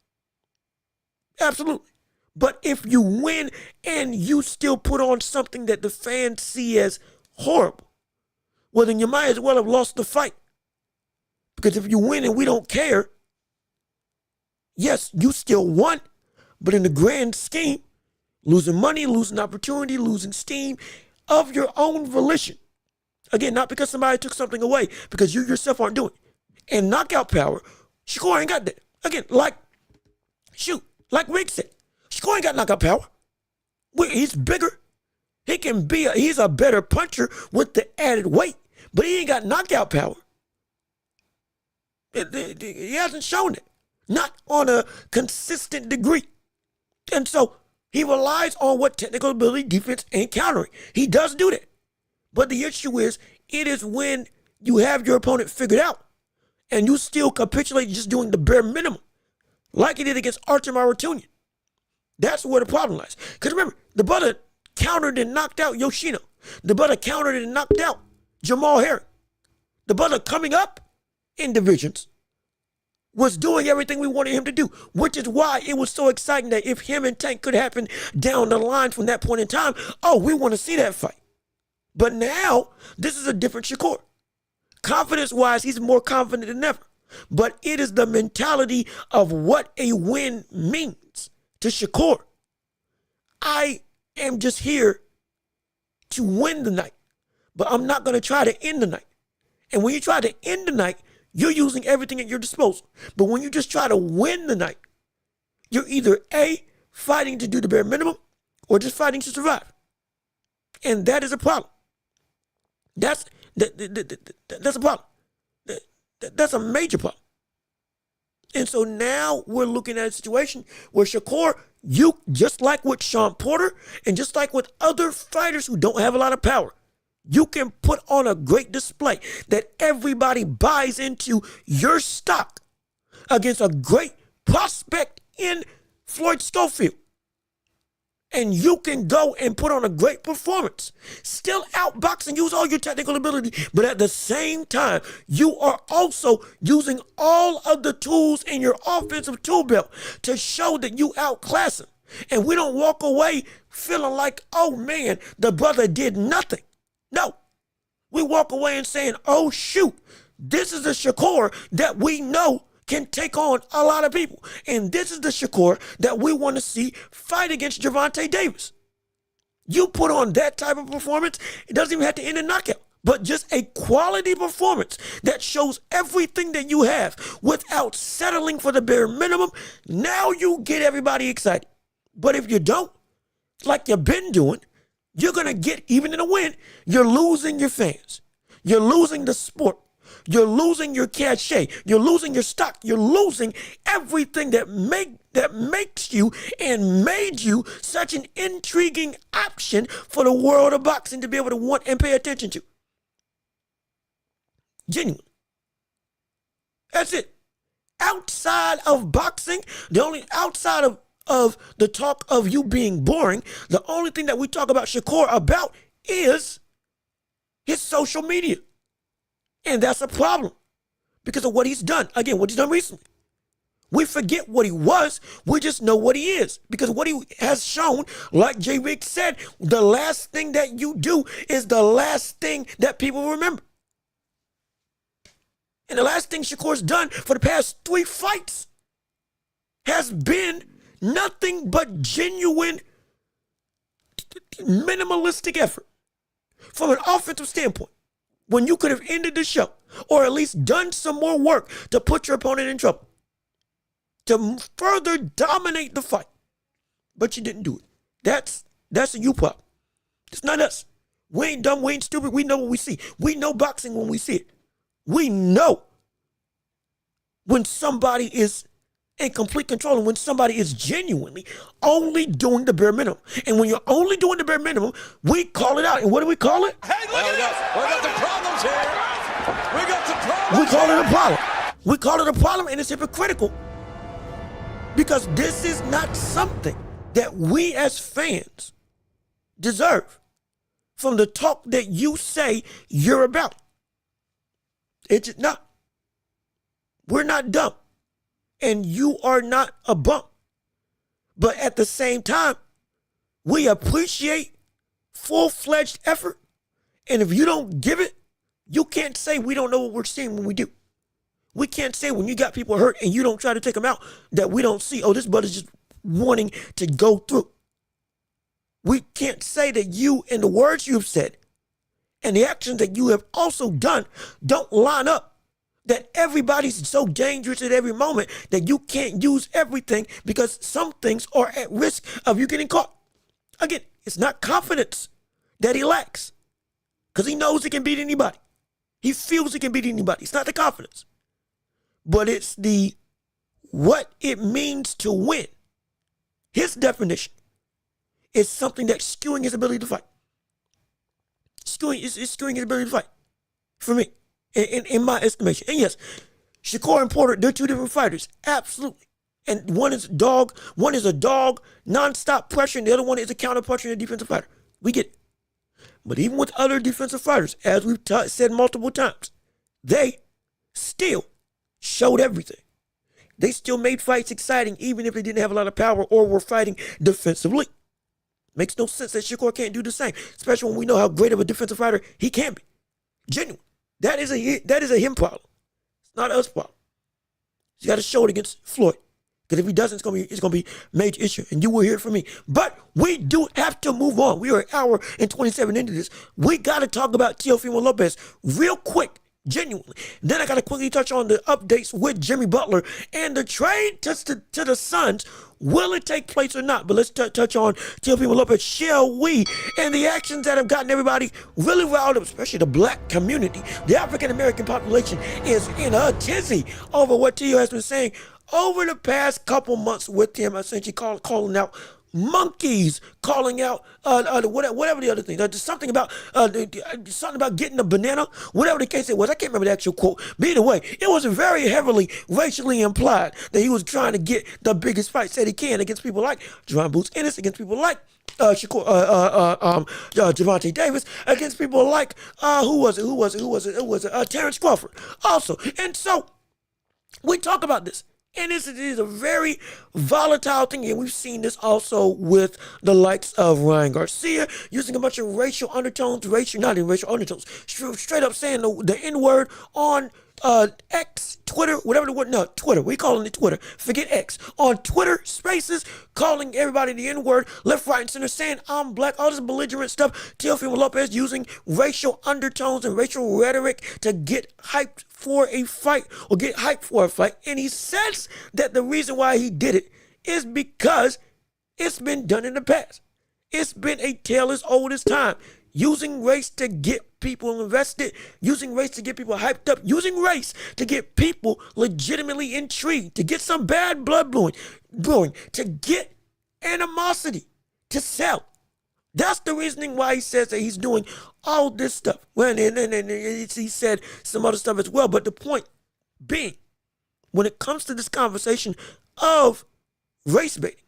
Absolutely. But if you win and you still put on something that the fans see as horrible, well, then you might as well have lost the fight. Because if you win and we don't care, Yes, you still won, but in the grand scheme, losing money, losing opportunity, losing steam of your own volition. Again, not because somebody took something away, because you yourself aren't doing it. And knockout power, Shakur ain't got that. Again, like Rick said, Shakur ain't got knockout power. He's bigger. He's a better puncher with the added weight, but he ain't got knockout power. He hasn't shown it, not on a consistent degree. And so he relies on what technical ability, defense, and countering. He does do that. But the issue is, it is when you have your opponent figured out and you still capitulate just doing the bare minimum, like he did against Artur Marutunian. That's where the problem lies. Because remember, the brother countered and knocked out Yoshino. The brother countered and knocked out Jamal Herring. The brother coming up in divisions was doing everything we wanted him to do, which is why it was so exciting that if him and Tank could happen down the line from that point in time, we want to see that fight. But now, this is a different Shakur. Confidence-wise, he's more confident than ever. But it is the mentality of what a win means to Shakur. I am just here to win the night, but I'm not going to try to end the night. And when you try to end the night, you're using everything at your disposal. But when you just try to win the night, you're either A, fighting to do the bare minimum, or just fighting to survive. And that is a problem. That's a problem. That's a major problem. And so now we're looking at a situation where Shakur, you, just like with Sean Porter and just like with other fighters who don't have a lot of power, you can put on a great display that everybody buys into your stock against a great prospect in Floyd Schofield. And you can go and put on a great performance, still outboxing, use all your technical ability, but at the same time, you are also using all of the tools in your offensive tool belt to show that you outclass him. And we don't walk away feeling like, oh man, the brother did nothing. No, we walk away and saying, oh shoot, this is the Shakur that we know can take on a lot of people. And this is the Shakur that we want to see fight against Gervonta Davis. You put on that type of performance, it doesn't even have to end in knockout, but just a quality performance that shows everything that you have without settling for the bare minimum. Now you get everybody excited. But if you don't, like you've been doing, you're going to get, even in a win, you're losing your fans. You're losing the sport. You're losing your cachet. You're losing your stock. You're losing everything that makes you and made you such an intriguing option for the world of boxing to be able to want and pay attention to. Genuine. That's it. Outside of boxing, outside of the talk of you being boring, the only thing that we talk about Shakur about is his social media. And that's a problem because of what he's done. Again, what he's done recently. We forget what he was. We just know what he is. Because what he has shown, like J. Rick said, the last thing that you do is the last thing that people remember. And the last thing Shakur's done for the past 3 fights has been nothing but genuine, minimalistic effort from an offensive standpoint. When you could have ended the show or at least done some more work to put your opponent in trouble, to further dominate the fight. But you didn't do it. That's a you problem. It's not us. We ain't dumb, we ain't stupid. We know what we see. We know boxing when we see it. We know when somebody is in complete control and when somebody is genuinely only doing the bare minimum. And when you're only doing the bare minimum, we call it out. And what do we call it? Hey, look at this. We got the problems here. We got the problems. We call it a problem. We call it a problem, and it's hypocritical because this is not something that we as fans deserve from the talk that you say you're about. It's just not. We're not dumb. And you are not a bump. But at the same time, we appreciate full-fledged effort. And if you don't give it, you can't say we don't know what we're seeing when we do. We can't say when you got people hurt and you don't try to take them out that we don't see, oh, this brother's just wanting to go through. We can't say that you and the words you've said and the actions that you have also done don't line up. That everybody's so dangerous at every moment that you can't use everything because some things are at risk of you getting caught. Again, it's not confidence that he lacks because he knows he can beat anybody. He feels he can beat anybody. It's not the confidence, but it's the what it means to win. His definition is something that's skewing his ability to fight. Skewing his ability to fight for me. In my estimation. And yes, Shakur and Porter, they're two different fighters. Absolutely. And one is a dog, nonstop pressure, and the other one is a counter puncher and a defensive fighter. We get it. But even with other defensive fighters, as we've said multiple times, they still showed everything. They still made fights exciting, even if they didn't have a lot of power or were fighting defensively. Makes no sense that Shakur can't do the same, especially when we know how great of a defensive fighter he can be. Genuine. That is a him problem. It's not us problem. He's got to show it against Floyd. Because if he doesn't, it's gonna be a major issue. And you will hear it from me. But we do have to move on. We are an hour and 27 into this. We got to talk about Teofimo Lopez real quick, genuinely. Then I got to quickly touch on the updates with Jimmy Butler and the trade to the Suns. Will it take place or not? But let's touch on Teofimo Lopez, shall we? And the actions that have gotten everybody really riled up, especially the black community. The African-American population is in a tizzy over what Teo has been saying over the past couple months with him, essentially calling out monkeys, calling out whatever the other thing. There's something about getting a banana, whatever the case it was. I can't remember the actual quote. But either way, it was very heavily racially implied that he was trying to get the biggest fights that he can against people like Javon Boots Ennis, against people like Gervonta Davis, against people like Terrence Crawford also. And so we talk about this. And this is a very volatile thing. And we've seen this also with the likes of Ryan Garcia using a bunch of racial undertones, straight up saying the N-word on X, Twitter, Twitter. We calling it Twitter. Forget X. On Twitter Spaces, calling everybody the N-word, left, right, and center, saying I'm black, all this belligerent stuff. Teofimo Lopez using racial undertones and racial rhetoric to get hyped for a fight or get hyped for a fight. And he says that the reason why he did it is because it's been done in the past. It's been a tale as old as time. Using race to get people invested, using race to get people hyped up, using race to get people legitimately intrigued, to get some bad blood brewing, to get animosity, to sell. That's the reasoning why he says that he's doing all this stuff. Well, and he said some other stuff as well. But the point being, when it comes to this conversation of race baiting,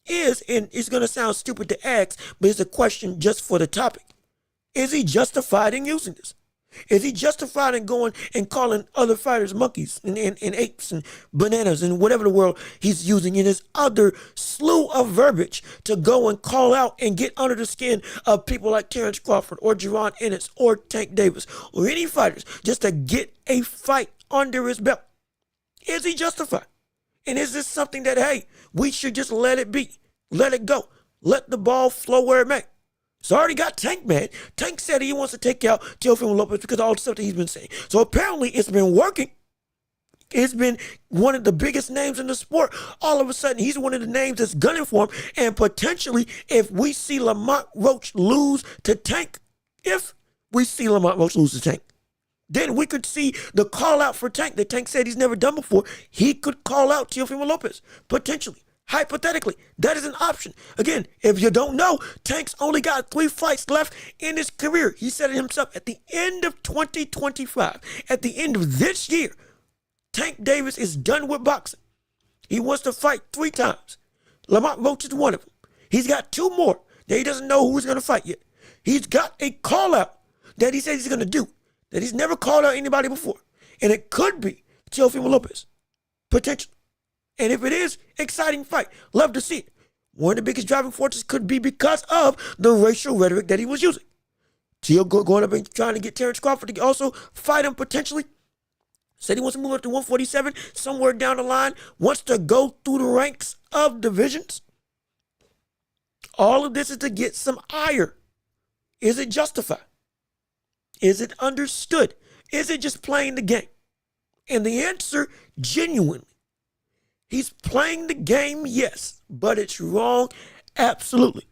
and it's going to sound stupid to ask, but it's a question just for the topic. Is he justified in using this? Is he justified in going and calling other fighters monkeys and apes and bananas and whatever the world he's using in his other slew of verbiage to go and call out and get under the skin of people like Terrence Crawford or Javon Ennis or Tank Davis or any fighters just to get a fight under his belt? Is he justified? And is this something that, hey, we should just let it be, let it go, let the ball flow where it may? It's already got Tank mad. Tank said he wants to take out Teofimo Lopez because of all the stuff that he's been saying. So apparently it's been working. It's been one of the biggest names in the sport. All of a sudden, he's one of the names that's gunning for him. And potentially, if we see Lamont Roach lose to Tank, then we could see the call out for Tank that Tank said he's never done before. He could call out Teofimo Lopez, potentially. Hypothetically, that is an option. Again, if you don't know, Tank's only got 3 fights left in his career. He said it himself at the end of 2025. At the end of this year, Tank Davis is done with boxing. He wants to fight 3 times. Lamont Roach is one of them. He's got 2 more that he doesn't know who he's going to fight yet. He's got a call out that he says he's going to do that he's never called out anybody before. And it could be Teofimo Lopez, potentially. And if it is, exciting fight. Love to see it. One of the biggest driving forces could be because of the racial rhetoric that he was using. Teo going up and trying to get Terrence Crawford to also fight him potentially. Said he wants to move up to 147 somewhere down the line, wants to go through the ranks of divisions. All of this is to get some ire. Is it justified? Is it understood? Is it just playing the game? And the answer, genuinely, he's playing the game, yes, but it's wrong, absolutely.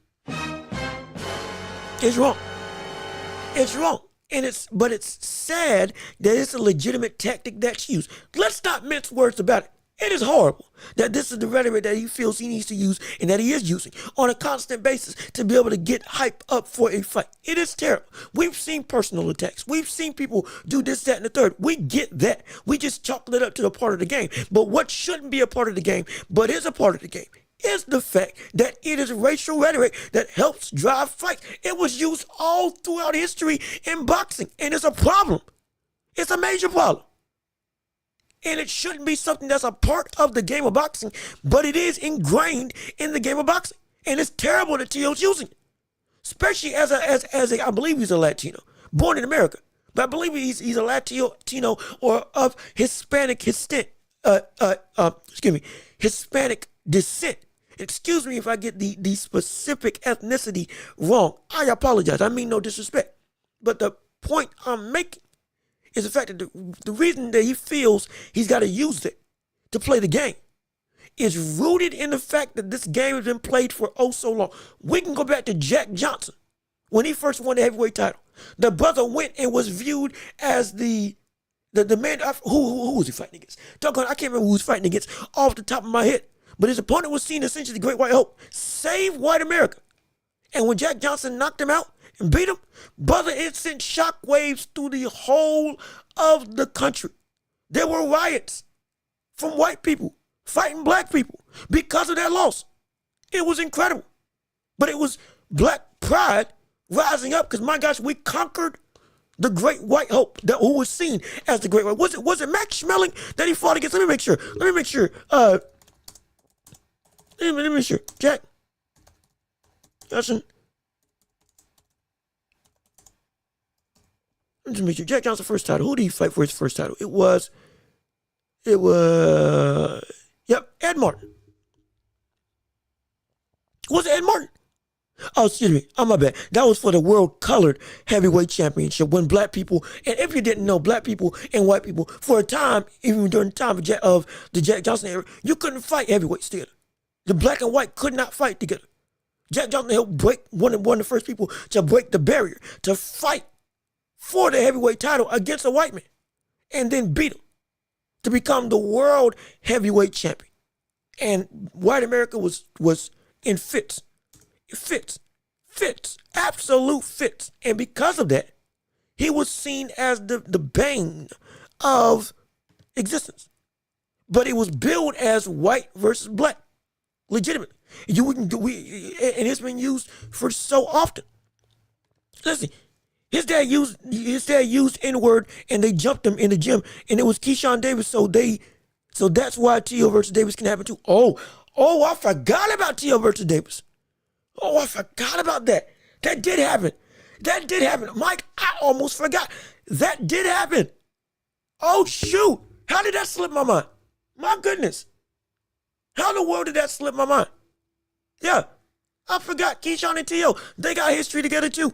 It's wrong. It's wrong. But it's sad that it's a legitimate tactic that's used. Let's not mince words about it. It is horrible that this is the rhetoric that he feels he needs to use and that he is using on a constant basis to be able to get hype up for a fight. It is terrible. We've seen personal attacks. We've seen people do this, that, and the third. We get that. We just chalk it up to the part of the game. But what shouldn't be a part of the game, but is a part of the game, is the fact that it is racial rhetoric that helps drive fights. It was used all throughout history in boxing, and it's a problem. It's a major problem. And it shouldn't be something that's a part of the game of boxing, but it is ingrained in the game of boxing. And it's terrible that Teo's using it, especially as a I believe he's a Latino, born in America, but I believe he's a Latino or of Hispanic Hispanic descent. Excuse me if I get the specific ethnicity wrong. I apologize. I mean no disrespect. But the point I'm making is the fact that the reason that he feels he's got to use it to play the game is rooted in the fact that this game has been played for oh so long. We can go back to Jack Johnson when he first won the heavyweight title. The brother went and was viewed as the man. Who was he fighting against? I can't remember who he was fighting against off the top of my head. But his opponent was seen essentially the Great White Hope. Save white America. And when Jack Johnson knocked him out and beat him, brother, it sent shockwaves through the whole of the country. There were riots from white people fighting black people because of that loss. It was incredible. But it was black pride rising up because, my gosh, we conquered the Great White Hope, who was seen as the Great White. Was it Max Schmeling that he fought against? Let me make sure. Let me make sure. Jack Johnson. Let me just make sure. Jack Johnson's first title. Who did he fight for his first title? It was, Ed Martin. Was it Ed Martin? Oh, excuse me. Oh, my bad. That was for the World Colored Heavyweight Championship when black people, and if you didn't know, black people and white people, for a time, even during the time of the Jack Johnson era, you couldn't fight heavyweights together. The black and white could not fight together. Jack Johnson helped break one of the first people to break the barrier, to fight for the heavyweight title against a white man, and then beat him to become the world heavyweight champion. And white America was in fits. Absolute fits. And because of that, he was seen as the bane of existence. But it was billed as white versus black. Legitimately. And it's been used for so often. Listen, his dad used N-word and they jumped him in the gym, and it was Keyshawn Davis, so that's why Teo versus Davis can happen too. Oh, I forgot about Teo versus Davis. Oh, I forgot about that. That did happen. Mike, I almost forgot. That did happen. Oh, shoot. How did that slip my mind? My goodness. How in the world did that slip my mind? Yeah, I forgot. Keyshawn and Teo, they got history together too.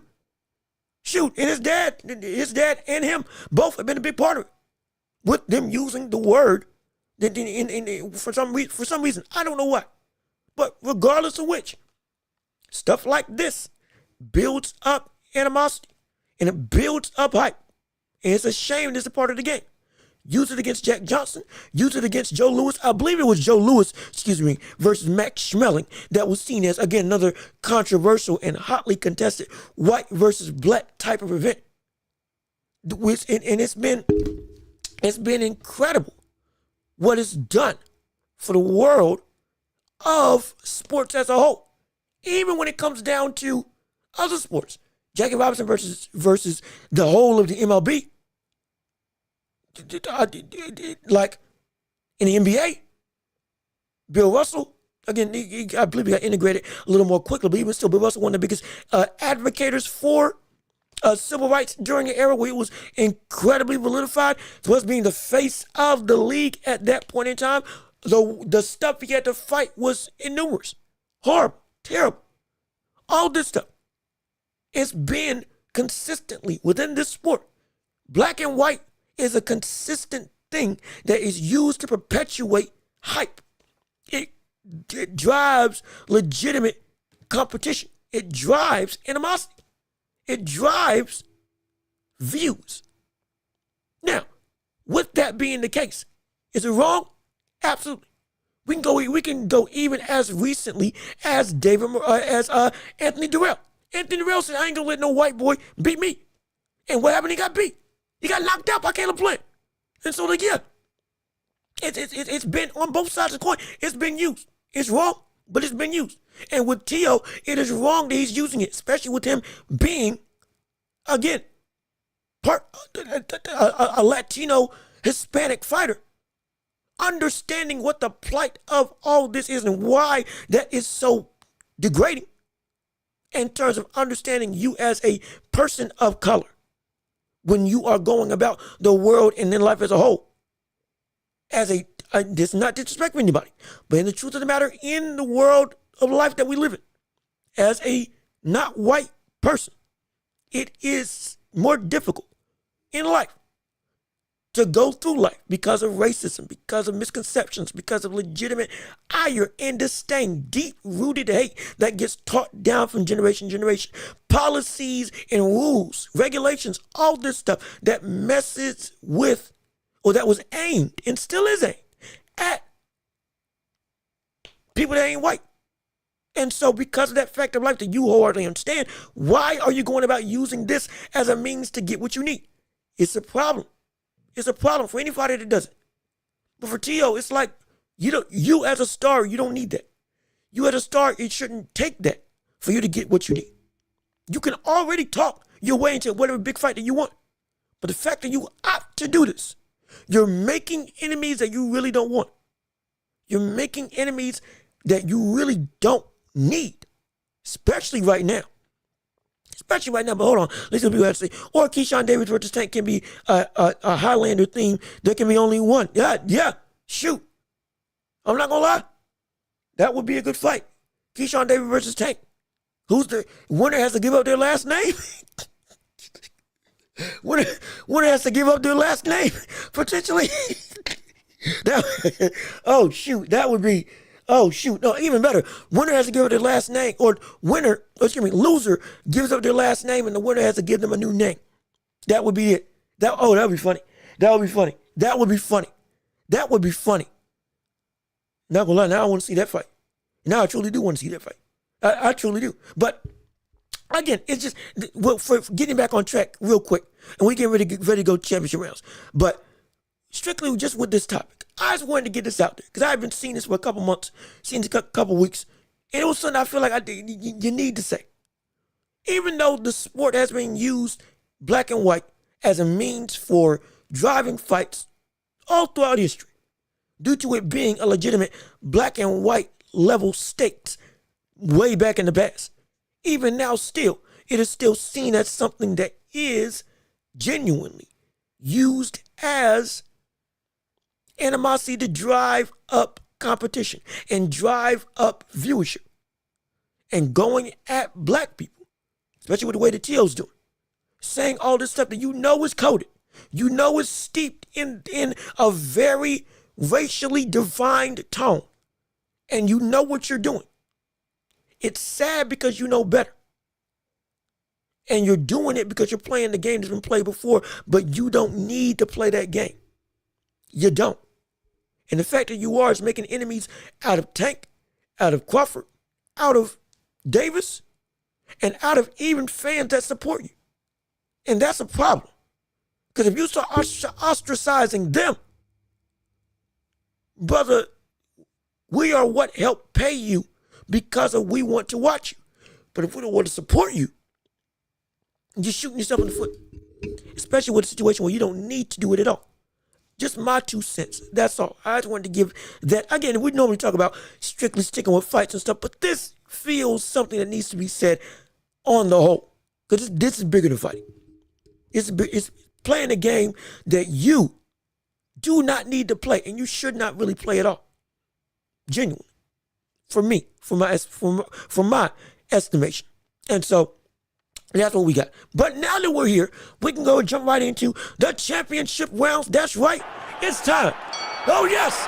Shoot, and his dad and him both have been a big part of it. With them using the word for some reason. I don't know why. But regardless of which, stuff like this builds up animosity and it builds up hype. And it's a shame this is a part of the game. Use it against Jack Johnson. Use it against Joe Louis. I believe it was Joe Louis, versus Max Schmeling that was seen as, again, another controversial and hotly contested white versus black type of event. And it's been incredible what it's done for the world of sports as a whole. Even when it comes down to other sports. Jackie Robinson versus the whole of the MLB. Like in the NBA, Bill Russell, again, I believe he got integrated a little more quickly, but even still, Bill Russell, one of the biggest advocates for civil rights during an era where it was incredibly validified, to us being the face of the league at that point in time, the stuff he had to fight was innumerous, horrible, terrible. All this stuff. It's been consistently within this sport. Black and white is a consistent thing that is used to perpetuate hype. It drives legitimate competition. It drives animosity. It drives views. Now, with that being the case, is it wrong? Absolutely. We can go even as recently as Anthony Durrell. Anthony Durrell said, "I ain't gonna let no white boy beat me." And what happened? He got beat. He got knocked out by Caleb Plant. And so, yeah, it's been on both sides of the coin. It's been used. It's wrong, but it's been used. And with Teo, it is wrong that he's using it, especially with him being, again, a Latino Hispanic fighter. Understanding what the plight of all this is and why that is so degrading in terms of understanding you as a person of color when you are going about the world and in life as a whole. This is not disrespect for anybody, but in the truth of the matter, in the world of life that we live in, as a not white person, it is more difficult in life to go through life because of racism, because of misconceptions, because of legitimate ire and disdain, deep-rooted hate that gets taught down from generation to generation. Policies and rules, regulations, all this stuff that messes with, or that was aimed and still is aimed at people that ain't white. And so because of that fact of life that you wholeheartedly understand, why are you going about using this as a means to get what you need? It's a problem for anybody that does it. But for Teo, it's like, you as a star, you don't need that. You as a star, it shouldn't take that for you to get what you need. You can already talk your way into whatever big fight that you want. But the fact that you opt to do this, you're making enemies that you really don't want. You're making enemies that you really don't need, especially right now. But hold on. Listen to people have to say, or Keyshawn Davis versus Tank can be a Highlander theme. There can be only one. Yeah, shoot. I'm not going to lie. That would be a good fight. Keyshawn Davis versus Tank. Who's the winner has to give up their last name? winner has to give up their last name, potentially. Oh, shoot. That would be... Oh, shoot. No, even better. Winner has to give up their last name, or loser gives up their last name and the winner has to give them a new name. That would be it. That would be funny. That would be funny. That would be funny. That would be funny. Not gonna lie, now I want to see that fight. Now I truly do want to see that fight. I truly do. But again, it's just, for getting back on track real quick, and we get ready to go championship rounds. But strictly just with this topic, I just wanted to get this out there because I've been seeing this for a couple months, seen this a couple weeks, and it was something I feel like you need to say. Even though the sport has been used, black and white, as a means for driving fights all throughout history, due to it being a legitimate black and white level stakes way back in the past, even now still, it is still seen as something that is genuinely used as animosity to drive up competition and drive up viewership. And going at black people, especially with the way the Teo's doing, saying all this stuff that you know is coded, you know is steeped in a very racially defined tone, and you know what you're doing. It's sad because you know better. And you're doing it because you're playing the game that's been played before, but you don't need to play that game. You don't. And the fact that you are is making enemies out of Tank, out of Crawford, out of Davis, and out of even fans that support you. And that's a problem. Because if you start ostracizing them, brother, we are what helped pay you because of we want to watch you. But if we don't want to support you, you're shooting yourself in the foot. Especially with a situation where you don't need to do it at all. Just my 2 cents. That's all. I just wanted to give that. Again, we normally talk about strictly sticking with fights and stuff, but this feels something that needs to be said on the whole. Because this is bigger than fighting. It's playing a game that you do not need to play, and you should not really play at all. Genuinely. For me, for my estimation. And so that's what we got. But now that we're here, we can go and jump right into the championship rounds. That's right. It's time. Oh, yes.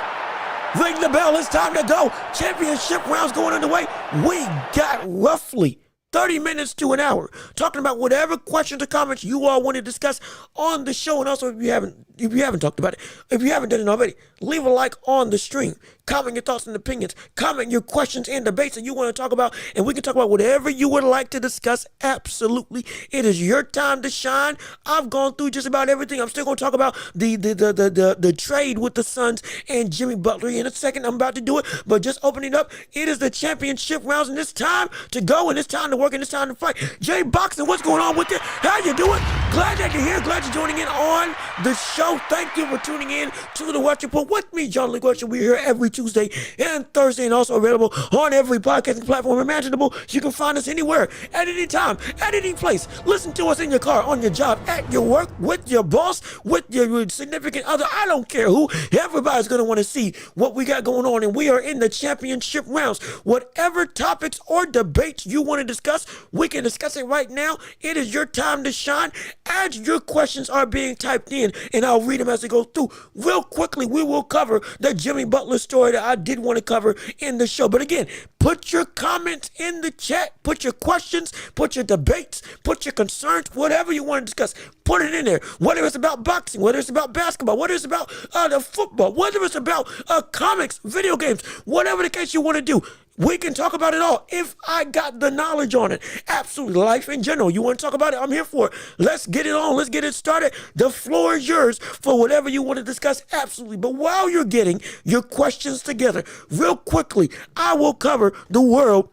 Ring the bell. It's time to go. Championship rounds going underway. We got roughly 30 minutes to an hour talking about whatever questions or comments you all want to discuss on the show. And also, if you haven't talked about it, if you haven't done it already, leave a like on the stream. Comment your thoughts and opinions. Comment your questions and debates that you want to talk about, and we can talk about whatever you would like to discuss. Absolutely. It is your time to shine. I've gone through just about everything. I'm still going to talk about the trade with the Suns and Jimmy Butler in a second. I'm about to do it, but just opening up, it is the championship rounds, and it's time to go, and it's time to work, and it's time to fight. Jay Boxing, what's going on with you? How you doing? Glad that you're here. Glad you're joining in on the show. Thank you for tuning in to the Watch Report with me, John Lee Welch. We're here every Tuesday and Thursday, and also available on every podcasting platform imaginable. You can find us anywhere, at any time, at any place. Listen to us in your car, on your job, at your work, with your boss, with your significant other. I don't care who. Everybody's going to want to see what we got going on, and we are in the championship rounds. Whatever topics or debates you want to discuss, we can discuss it right now. It is your time to shine. As your questions are being typed in, and I'll read them as they go through. Real quickly, we will cover the Jimmy Butler story that I did want to cover in the show. But again, put your comments in the chat. Put your questions, put your debates, put your concerns, whatever you want to discuss. Put it in there. Whether it's about boxing, whether it's about basketball, whether it's about the football, whether it's about comics, video games, whatever the case you want to do. We can talk about it all if I got the knowledge on it. Absolutely. Life in general. You want to talk about it? I'm here for it. Let's get it on. Let's get it started. The floor is yours for whatever you want to discuss. Absolutely. But while you're getting your questions together, real quickly, I will cover the world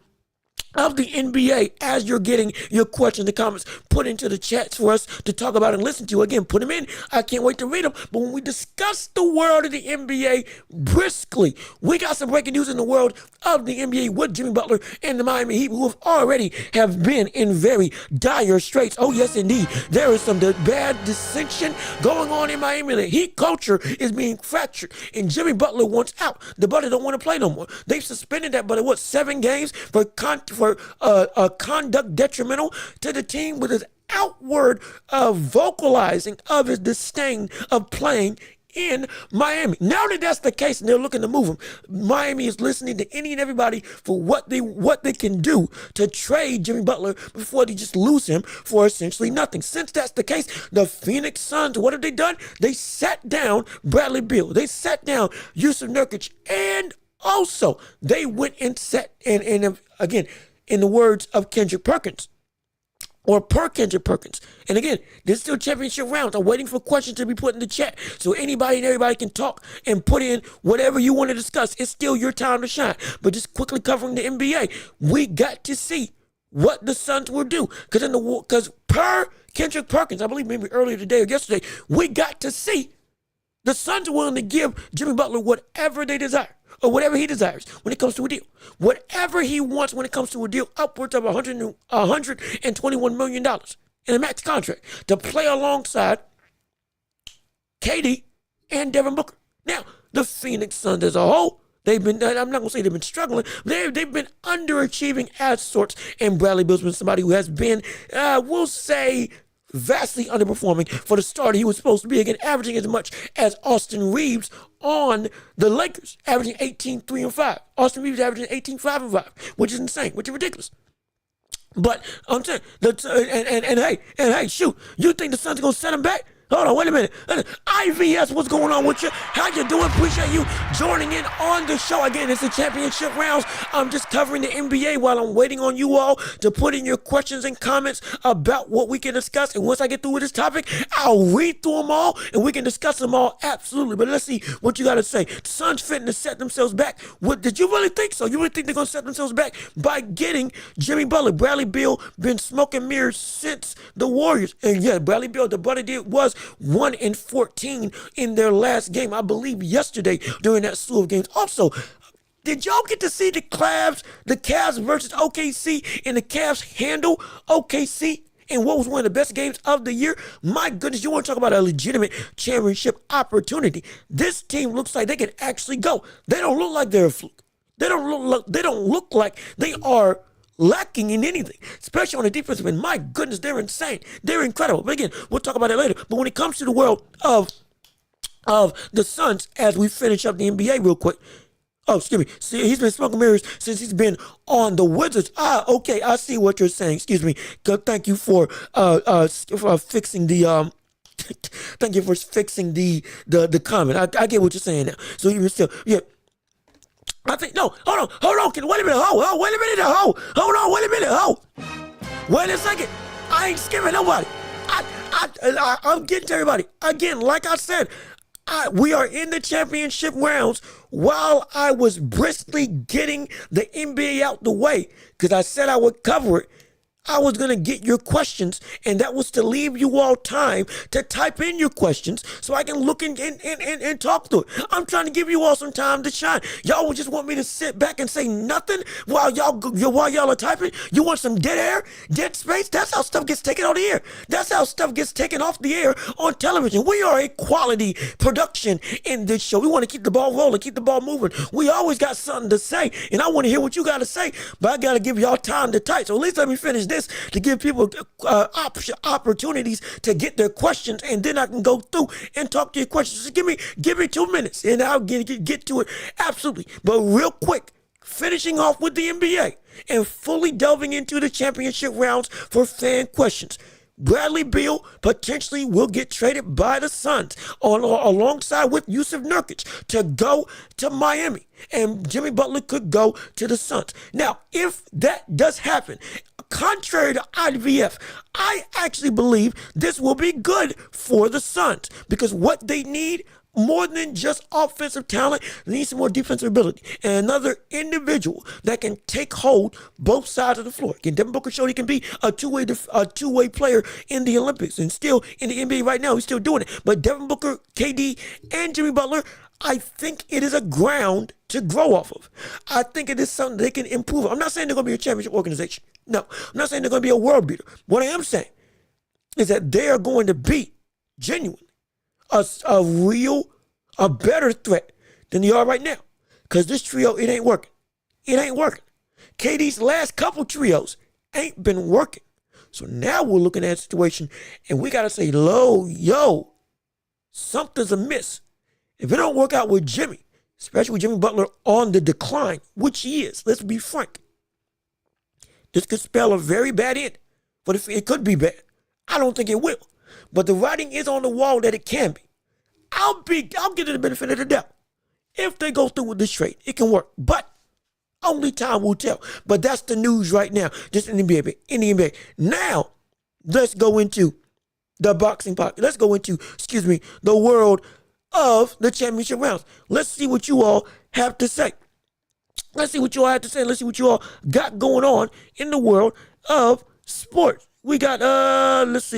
of the NBA as you're getting your questions and comments put into the chats for us to talk about and listen to. Again, put them in. I can't wait to read them. But when we discuss the world of the NBA briskly, we got some breaking news in the world of the NBA with Jimmy Butler and the Miami Heat, who have been in very dire straits. Oh, yes, indeed. There is some bad dissension going on in Miami. The Heat culture is being fractured, and Jimmy Butler wants out. The Butler don't want to play no more. They've suspended that Butler, 7 games for conduct detrimental to the team, with his outward vocalizing of his disdain of playing in Miami. Now that that's the case and they're looking to move him, Miami is listening to any and everybody for what they can do to trade Jimmy Butler before they just lose him for essentially nothing. Since that's the case, the Phoenix Suns, what have they done? They sat down Bradley Beal. They sat down Yusuf Nurkic, and also they went and set, and again, in the words of Kendrick Perkins, or per Kendrick Perkins. And again, there's still championship rounds. I'm waiting for questions to be put in the chat so anybody and everybody can talk and put in whatever you want to discuss. It's still your time to shine. But just quickly covering the NBA, we got to see what the Suns will do. Because per Kendrick Perkins, I believe maybe earlier today or yesterday, we got to see the Suns are willing to give Jimmy Butler whatever they desire, or whatever he desires when it comes to a deal. Whatever he wants when it comes to a deal, upwards of $121 million in a max contract to play alongside KD and Devin Booker. Now, the Phoenix Suns as a whole, I'm not going to say they've been struggling, but they've been underachieving as sorts, and Bradley Beal's been somebody who has been, we'll say, vastly underperforming for the starter he was supposed to be, again, averaging as much as Austin Reeves on the Lakers, averaging 18, 3, and 5. Austin Reeves averaging 18, 5, and 5, which is insane, which is ridiculous. But I'm saying, hey, shoot, you think the Suns are going to set him back? Hold on, wait a minute. IVS, what's going on with you? How you doing? Appreciate you joining in on the show. Again, it's the championship rounds. I'm just covering the NBA while I'm waiting on you all to put in your questions and comments about what we can discuss. And once I get through with this topic, I'll read through them all and we can discuss them all. Absolutely. But let's see what you got to say. The Suns fitting to set themselves back. Did you really think so? You really think they're going to set themselves back by getting Jimmy Butler? Bradley Beal been smoking mirrors since the Warriors. And yeah, Bradley Beal, the brother was 1-14 in their last game, I believe yesterday during that slew of games. Also, did y'all get to see the Cavs versus OKC, and the Cavs handle OKC in what was one of the best games of the year. My goodness, you want to talk about a legitimate championship opportunity. This team looks like they can actually go. They don't look like they're a fluke. They don't look like they are lacking in anything, especially on the defensive end. My goodness, they're insane. They're incredible. But again, we'll talk about it later. But when it comes to the world of the Suns, as we finish up the NBA real quick. Oh, excuse me. See, he's been smoking mirrors since he's been on the Wizards. Okay, I see what you're saying. Excuse me. Thank you for fixing the thank you for fixing the comment. I get what you're saying now. So even still, yeah. I think no. Hold on. Wait a minute. Wait a minute. Hold on. Wait a minute. Wait a second. I ain't skipping nobody. I'm getting to everybody again. Like I said, we are in the championship rounds. While I was briskly getting the NBA out the way, because I said I would cover it, I was going to get your questions, and that was to leave you all time to type in your questions so I can look and talk through it. I'm trying to give you all some time to shine. Y'all would just want me to sit back and say nothing while y'all are typing? You want some dead air, dead space? That's how stuff gets taken off the air. That's how stuff gets taken off the air on television. We are a quality production in this show. We want to keep the ball rolling, keep the ball moving. We always got something to say, and I want to hear what you got to say, but I got to give y'all time to type. So at least let me finish this to give people opportunities to get their questions, and then I can go through and talk to your questions. Just give me 2 minutes, and I'll get to it. Absolutely. But real quick, finishing off with the NBA and fully delving into the championship rounds for fan questions. Bradley Beal potentially will get traded by the Suns alongside with Yusuf Nurkic to go to Miami, and Jimmy Butler could go to the Suns. Now, if that does happen, contrary to IVF, I actually believe this will be good for the Suns, because what they need more than just offensive talent, they need some more defensive ability and another individual that can take hold both sides of the floor. Again, Devin Booker showed he can be a two-way player in the Olympics, and still in the NBA right now, he's still doing it. But Devin Booker, KD, and Jimmy Butler, I think it is a ground to grow off of. I think it is something they can improve. I'm not saying they're going to be a championship organization. No, I'm not saying they're going to be a world beater. What I am saying is that they are going to be genuinely a better threat than they are right now. Because this trio, it ain't working. It ain't working. KD's last couple trios ain't been working. So now we're looking at a situation, and we got to say, yo, something's amiss. If it don't work out with Jimmy, especially with Jimmy Butler on the decline, which he is, let's be frank, this could spell a very bad end. But it could be bad. I don't think it will. But the writing is on the wall that it can be. I'll give it the benefit of the doubt. If they go through with this trade, it can work. But only time will tell. But that's the news right now, just in the NBA. Now, let's go into the boxing pocket. Let's go into, the world of the championship rounds. Let's see what you all have to say. Let's see what you all have to say. Let's see what you all got going on in the world of sports. We got, let's see.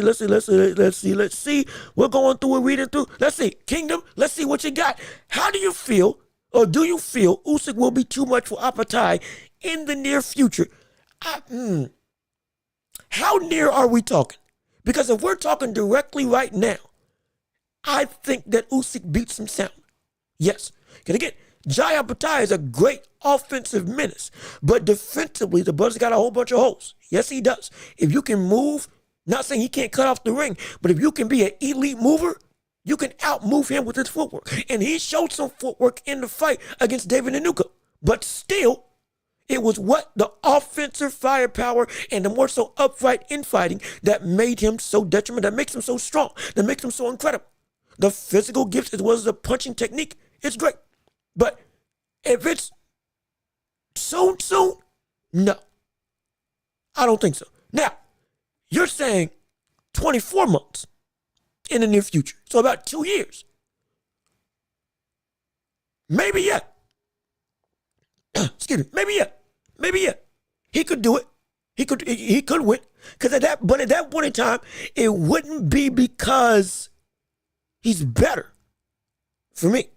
We're going through and reading through. Let's see. Kingdom, let's see what you got. How do you feel, or do you feel Usyk will be too much for Apatai in the near future? How near are we talking? Because if we're talking directly right now, I think that Usyk beats him sound. Yes. Because again, Jai Apatai is a great offensive menace, but defensively, the brother's got a whole bunch of holes. Yes, he does. If you can move, not saying he can't cut off the ring, but if you can be an elite mover, you can out-move him with his footwork. And he showed some footwork in the fight against David Nnuka. But still, it was what the offensive firepower and the more so upright infighting that made him so detrimental, that makes him so strong, that makes him so incredible. The physical gifts as well as the punching technique, it's great. But if it's soon, no. I don't think so. Now, you're saying 24 months in the near future. So about 2 years. Maybe yet. Maybe yet. He could do it. He could win. But at that point in time, it wouldn't be because he's better for me.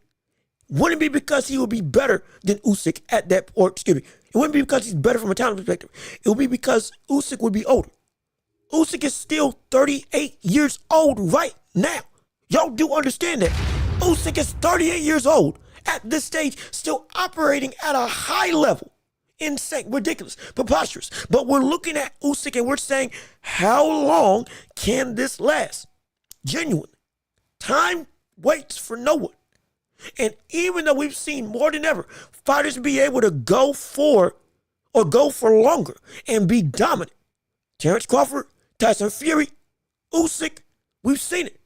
Wouldn't be because he would be better than Usyk at that, It wouldn't be because he's better from a talent perspective. It would be because Usyk would be older. Usyk is still 38 years old right now. Y'all do understand that. Usyk is 38 years old at this stage, still operating at a high level. Insane, ridiculous, preposterous. But we're looking at Usyk and we're saying, how long can this last? Genuinely. Time waits for no one. And even though we've seen more than ever fighters be able to go for longer and be dominant, Terrence Crawford, Tyson Fury, Usyk, we've seen it.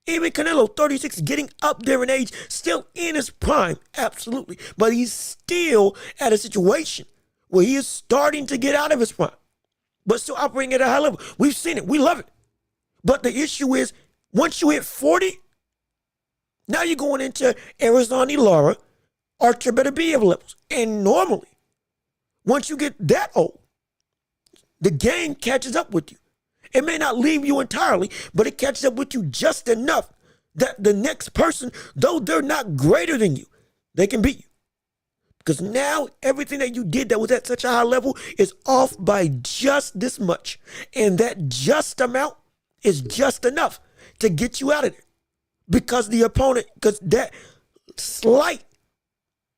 Even Canelo, 36, getting up there in age, still in his prime, absolutely. But he's still at a situation where he is starting to get out of his prime, but still operating at a high level. We've seen it. We love it. But the issue is, once you hit 40, now you're going into Arizona Lara, Archer Beterbiev levels. And normally, once you get that old, the game catches up with you. It may not leave you entirely, but it catches up with you just enough that the next person, though they're not greater than you, they can beat you. Because now everything that you did that was at such a high level is off by just this much. And that just amount is just enough to get you out of there. Because the opponent, because that slight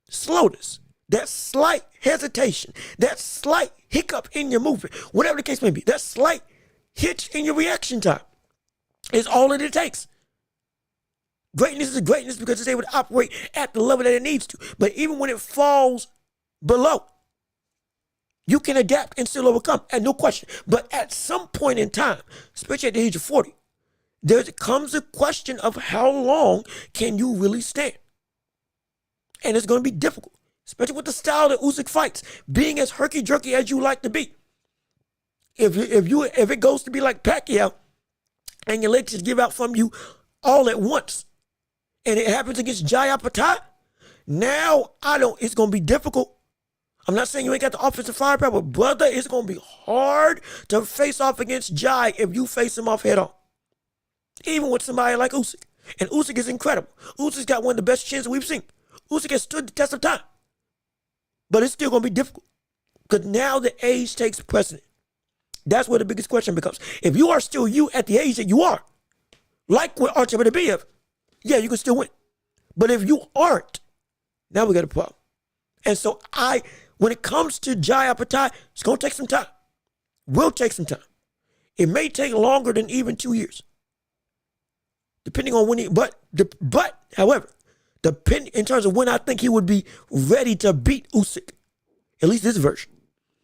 slowness, that slight hesitation, that slight hiccup in your movement, whatever the case may be, that slight hitch in your reaction time is all that it takes. Greatness is greatness because it's able to operate at the level that it needs to. But even when it falls below, you can adapt and still overcome, and no question. But at some point in time, especially at the age of 40, there comes a question of how long can you really stand? And it's going to be difficult, especially with the style that Usyk fights, being as herky-jerky as you like to be. If it goes to be like Pacquiao and your legs just give out from you all at once, and it happens against Jai Apata, now it's going to be difficult. I'm not saying you ain't got the offensive firepower, but brother, it's going to be hard to face off against Jai if you face him off head on. Even with somebody like Usyk. And Usyk is incredible. Usyk's got one of the best chins we've seen. Usyk has stood the test of time. But it's still going to be difficult. Because now the age takes precedent. That's where the biggest question becomes. If you are still you at the age that you are, like with Archer Beterbiev, yeah, you can still win. But if you aren't, now we got a problem. And so when it comes to Jai Apata, it's going to take some time. Will take some time. It may take longer than even 2 years. Depending on when however, in terms of when I think he would be ready to beat Usyk, at least this version.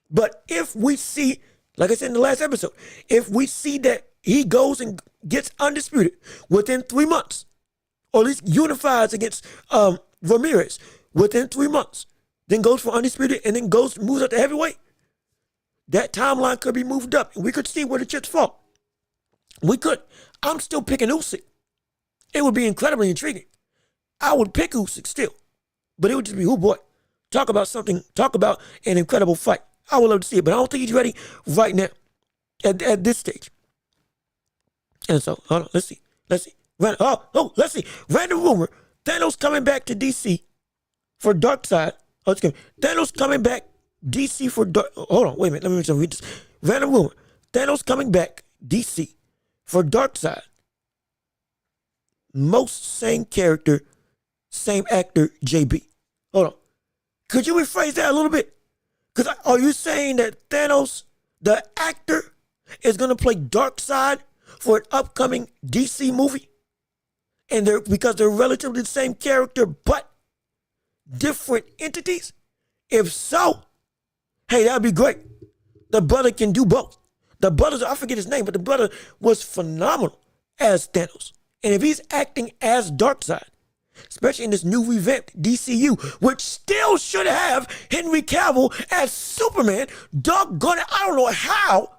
But if we see, like I said in the last episode, if we see that he goes and gets undisputed within 3 months, or at least unifies against Ramirez within 3 months, then goes for undisputed and then moves up to heavyweight, that timeline could be moved up and we could see where the chips fall. We could. I'm still picking Usyk. It would be incredibly intriguing. I would pick Usyk still, but it would just be, oh boy, talk about an incredible fight. I would love to see it, but I don't think he's ready right now at this stage. And so, hold on, let's see. Let's see. Random rumor, Thanos coming back to DC for Darkseid. Thanos coming back DC for Dark. Hold on, wait a minute. Let me read this. Random rumor, Thanos coming back DC for Darkseid. Most same character, same actor, JB. Hold on. Could you rephrase that a little bit? Because are you saying that Thanos, the actor, is going to play Darkseid for an upcoming DC movie? And because they're relatively the same character, but different entities? If so, hey, that'd be great. The brother can do both. The brother, I forget his name, but the brother was phenomenal as Thanos. And if he's acting as Darkseid, especially in this new revamped DCU, which still should have Henry Cavill as Superman, doggone it, I don't know how.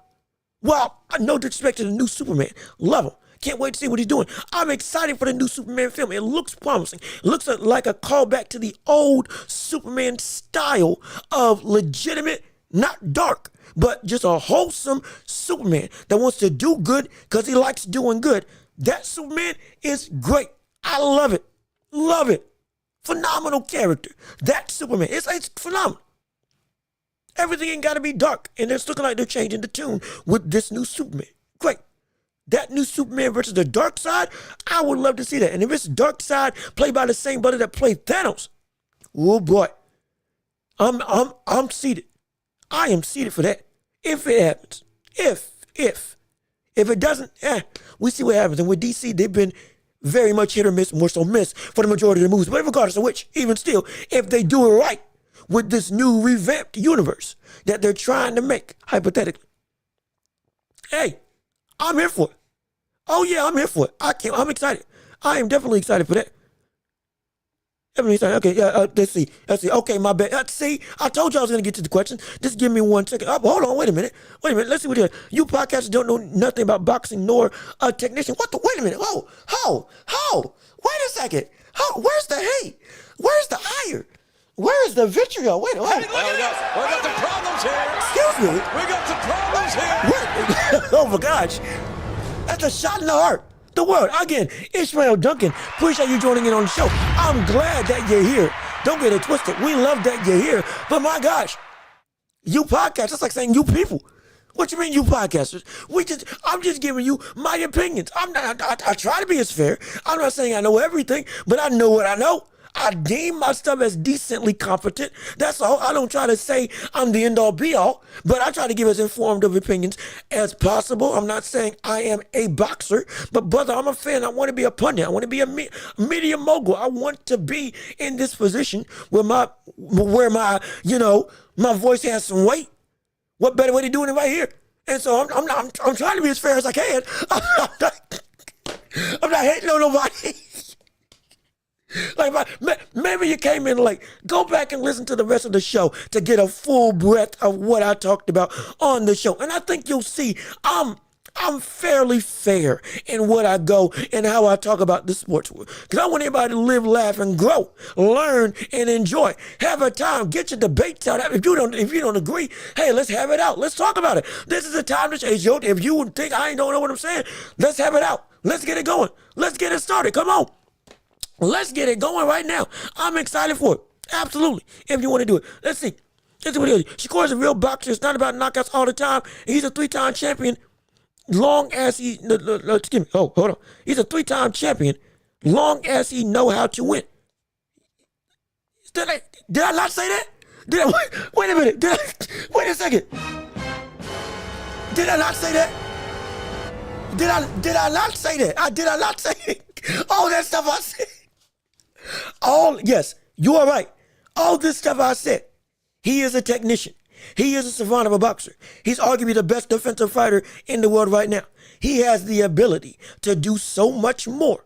Well, no disrespect to the new Superman. Love him. Can't wait to see what he's doing. I'm excited for the new Superman film. It looks promising. It looks like a callback to the old Superman style of legitimate, not dark, but just a wholesome Superman that wants to do good because he likes doing good. That Superman is great. I love it. Love it. Phenomenal character. That Superman. It's phenomenal. Everything ain't got to be dark. And it's looking like they're changing the tune with this new Superman. great. That new Superman versus the Dark Side, I would love to see that. And if it's Dark Side played by the same brother that played Thanos, oh boy, I'm seated. I am seated for that. If it happens, if it doesn't, we see what happens. And with DC, they've been very much hit or miss, more so miss for the majority of the movies. But regardless of which, even still, if they do it right with this new revamped universe that they're trying to make, hypothetically, hey, I'm here for it. Oh yeah, I'm here for it. I'm excited. I am definitely excited for that. Definitely excited. Okay, yeah. Let's see. Okay, my bad. See, I told you I was gonna get to the question. Just give me 1 second. Hold on. Wait a minute. Let's see what it is. You podcasters don't know nothing about boxing nor a technician. Wait a minute. Wait a second. Where's the hate? Where's the ire? Where's the vitriol? Wait. Hey, look at this. We got some problems here. Excuse me. We got some problems here. What? Oh my gosh. That's a shot in the heart. The world. Again, Ishmael Duncan, appreciate you joining in on the show. I'm glad that you're here. Don't get it twisted. We love that you're here. But my gosh, you podcasters, that's like saying you people. What you mean, you podcasters? I'm just giving you my opinions. I try to be as fair. I'm not saying I know everything, but I know what I know. I deem myself as decently competent. That's all. I don't try to say I'm the end all be all, but I try to give as informed of opinions as possible. I'm not saying I am a boxer, but brother, I'm a fan. I want to be a pundit. I want to be a media mogul. I want to be in this position where my voice has some weight. What better way to do it right here? And so I'm trying to be as fair as I can. I'm not hating on nobody. Like maybe you came in late. Go back and listen to the rest of the show to get a full breadth of what I talked about on the show. And I think you'll see I'm fairly fair in what I go and how I talk about the sports world. Because I want everybody to live, laugh, and grow, learn, and enjoy. Have a time. Get your debates out. If you don't agree, hey, let's have it out. Let's talk about it. This is the time to change. If you think I don't know what I'm saying, let's have it out. Let's get it going. Let's get it started. Come on. Let's get it going right now. I'm excited for it. Absolutely. If you want to do it. Let's see. Let's see what it is. Shakur is a real boxer. It's not about knockouts all the time. He's a 3-time champion. Long as he, excuse me. Oh, hold on. He's a 3-time champion. Long as he know how to win. Did I not say that? Wait a minute. Wait a second. Did I not say that? Did I not say that? Did I not say it? All that stuff I said. Yes, you are right. All this stuff I said. He is a technician. He is a savant of a boxer. He's arguably the best defensive fighter in the world right now. He has the ability to do so much more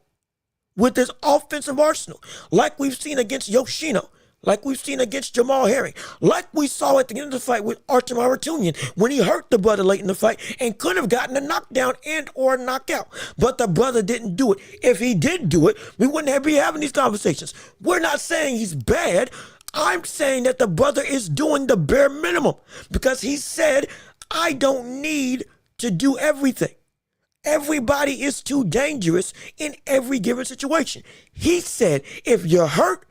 with his offensive arsenal, like we've seen against Yoshino, like we've seen against Jamal Herring, like we saw at the end of the fight with Artem Aratunian when he hurt the brother late in the fight and could have gotten a knockdown and or a knockout. But the brother didn't do it. If he did do it, we wouldn't be having these conversations. We're not saying he's bad. I'm saying that the brother is doing the bare minimum because he said, I don't need to do everything. Everybody is too dangerous in every given situation. He said, if you're hurt,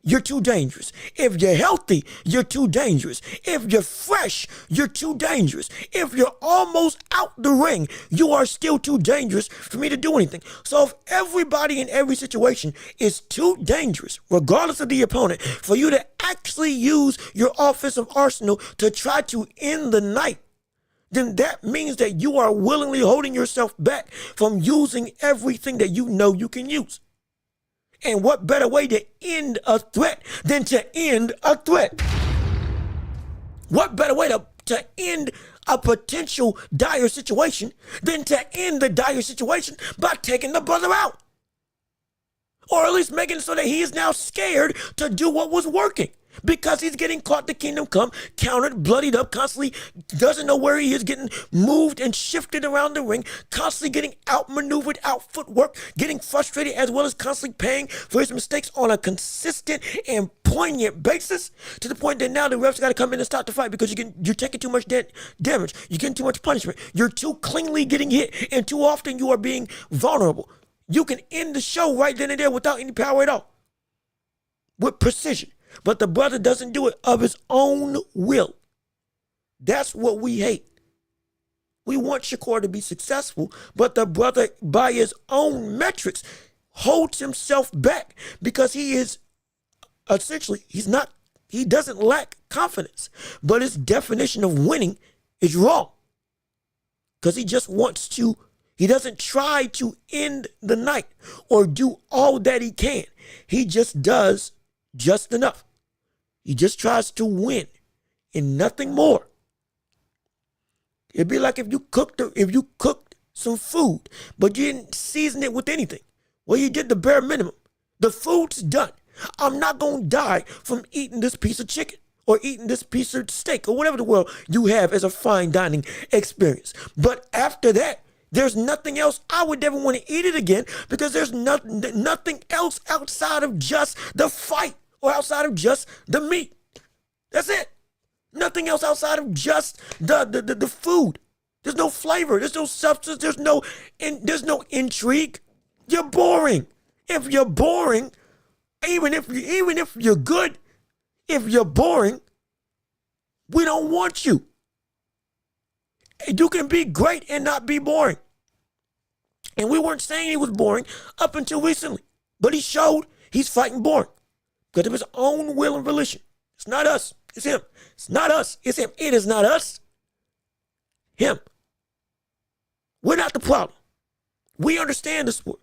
you're too dangerous. If you're healthy, you're too dangerous. If you're fresh, you're too dangerous. If you're almost out the ring, you are still too dangerous for me to do anything. So if everybody in every situation is too dangerous, regardless of the opponent, for you to actually use your offensive arsenal to try to end the night, then that means that you are willingly holding yourself back from using everything that you know you can use. And what better way to end a threat than to end a threat? What better way to end a potential dire situation than to end the dire situation by taking the brother out? Or at least making it so that he is now scared to do what was working. Because he's getting caught the kingdom come, countered, bloodied up, constantly doesn't know where he is, getting moved and shifted around the ring, constantly getting outmaneuvered, out footwork, getting frustrated, as well as constantly paying for his mistakes on a consistent and poignant basis, to the point that now the refs got to come in and stop the fight because you're taking too much damage, you're getting too much punishment, you're too cleanly getting hit, and too often you are being vulnerable. You can end the show right then and there without any power at all, with precision. But the brother doesn't do it of his own will. That's what we hate. We want Shakur to be successful, but the brother, by his own metrics, holds himself back because he is essentially, he doesn't lack confidence, but his definition of winning is wrong because he doesn't try to end the night or do all that he can. He just does just enough. He just tries to win and nothing more. It'd be like if you cooked some food, but you didn't season it with anything. Well, you did the bare minimum. The food's done. I'm not going to die from eating this piece of chicken or eating this piece of steak or whatever the world you have as a fine dining experience. But after that, there's nothing else. I would never want to eat it again because there's nothing else outside of just the fight or outside of just the meat. That's it. Nothing else outside of just the food. There's no flavor. There's no substance. There's no intrigue. You're boring. If you're boring, even if you're good, if you're boring, we don't want you. You can be great and not be boring. And we weren't saying he was boring up until recently. But he showed he's fighting boring because of his own will and volition. It's not us. It's him. It's not us. It's him. It is not us. Him. We're not the problem. We understand the sport.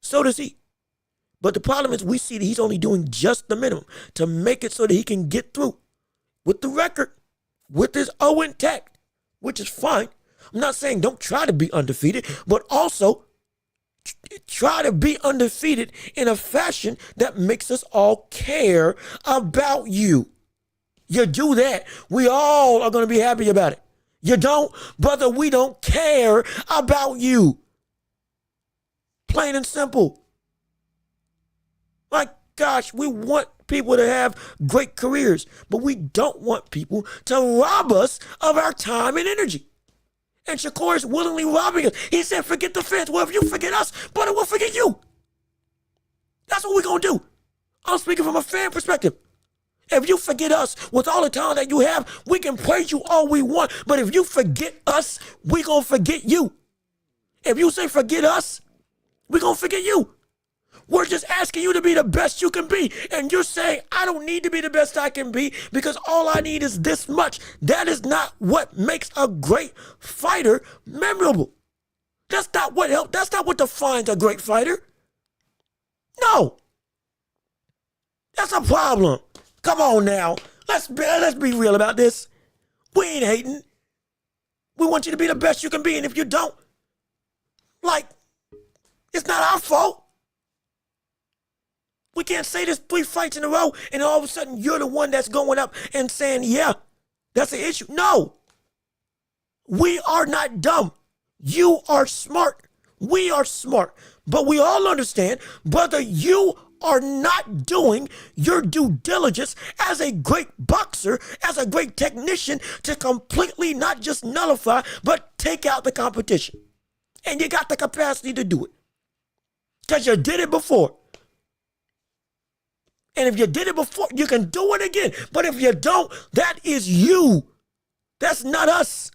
So does he. But the problem is we see that he's only doing just the minimum to make it so that he can get through with the record, with his 0 intact, which is fine. I'm not saying don't try to be undefeated, but also try to be undefeated in a fashion that makes us all care about you. You do that, we all are going to be happy about it. You don't, brother, we don't care about you. Plain and simple. My gosh, we want people to have great careers, but we don't want people to rob us of our time and energy. And Shakur is willingly robbing us. He said, forget the fans. Well, if you forget us, brother, we'll forget you. That's what we're going to do. I'm speaking from a fan perspective. If you forget us with all the talent that you have, we can praise you all we want. But if you forget us, we're going to forget you. If you say forget us, we're going to forget you. We're just asking you to be the best you can be. And you're saying, I don't need to be the best I can be because all I need is this much. That is not what makes a great fighter memorable. That's not what defines a great fighter. No. That's a problem. Come on now. Let's be real about this. We ain't hating. We want you to be the best you can be. And if you don't, it's not our fault. We can't say this 3 fights in a row and all of a sudden you're the one that's going up and saying, yeah, that's an issue. No. We are not dumb. You are smart. We are smart. But we all understand, brother, you are not doing your due diligence as a great boxer, as a great technician to completely not just nullify, but take out the competition. And you got the capacity to do it. Because you did it before. And if you did it before, you can do it again. But if you don't, that is you. That's not us.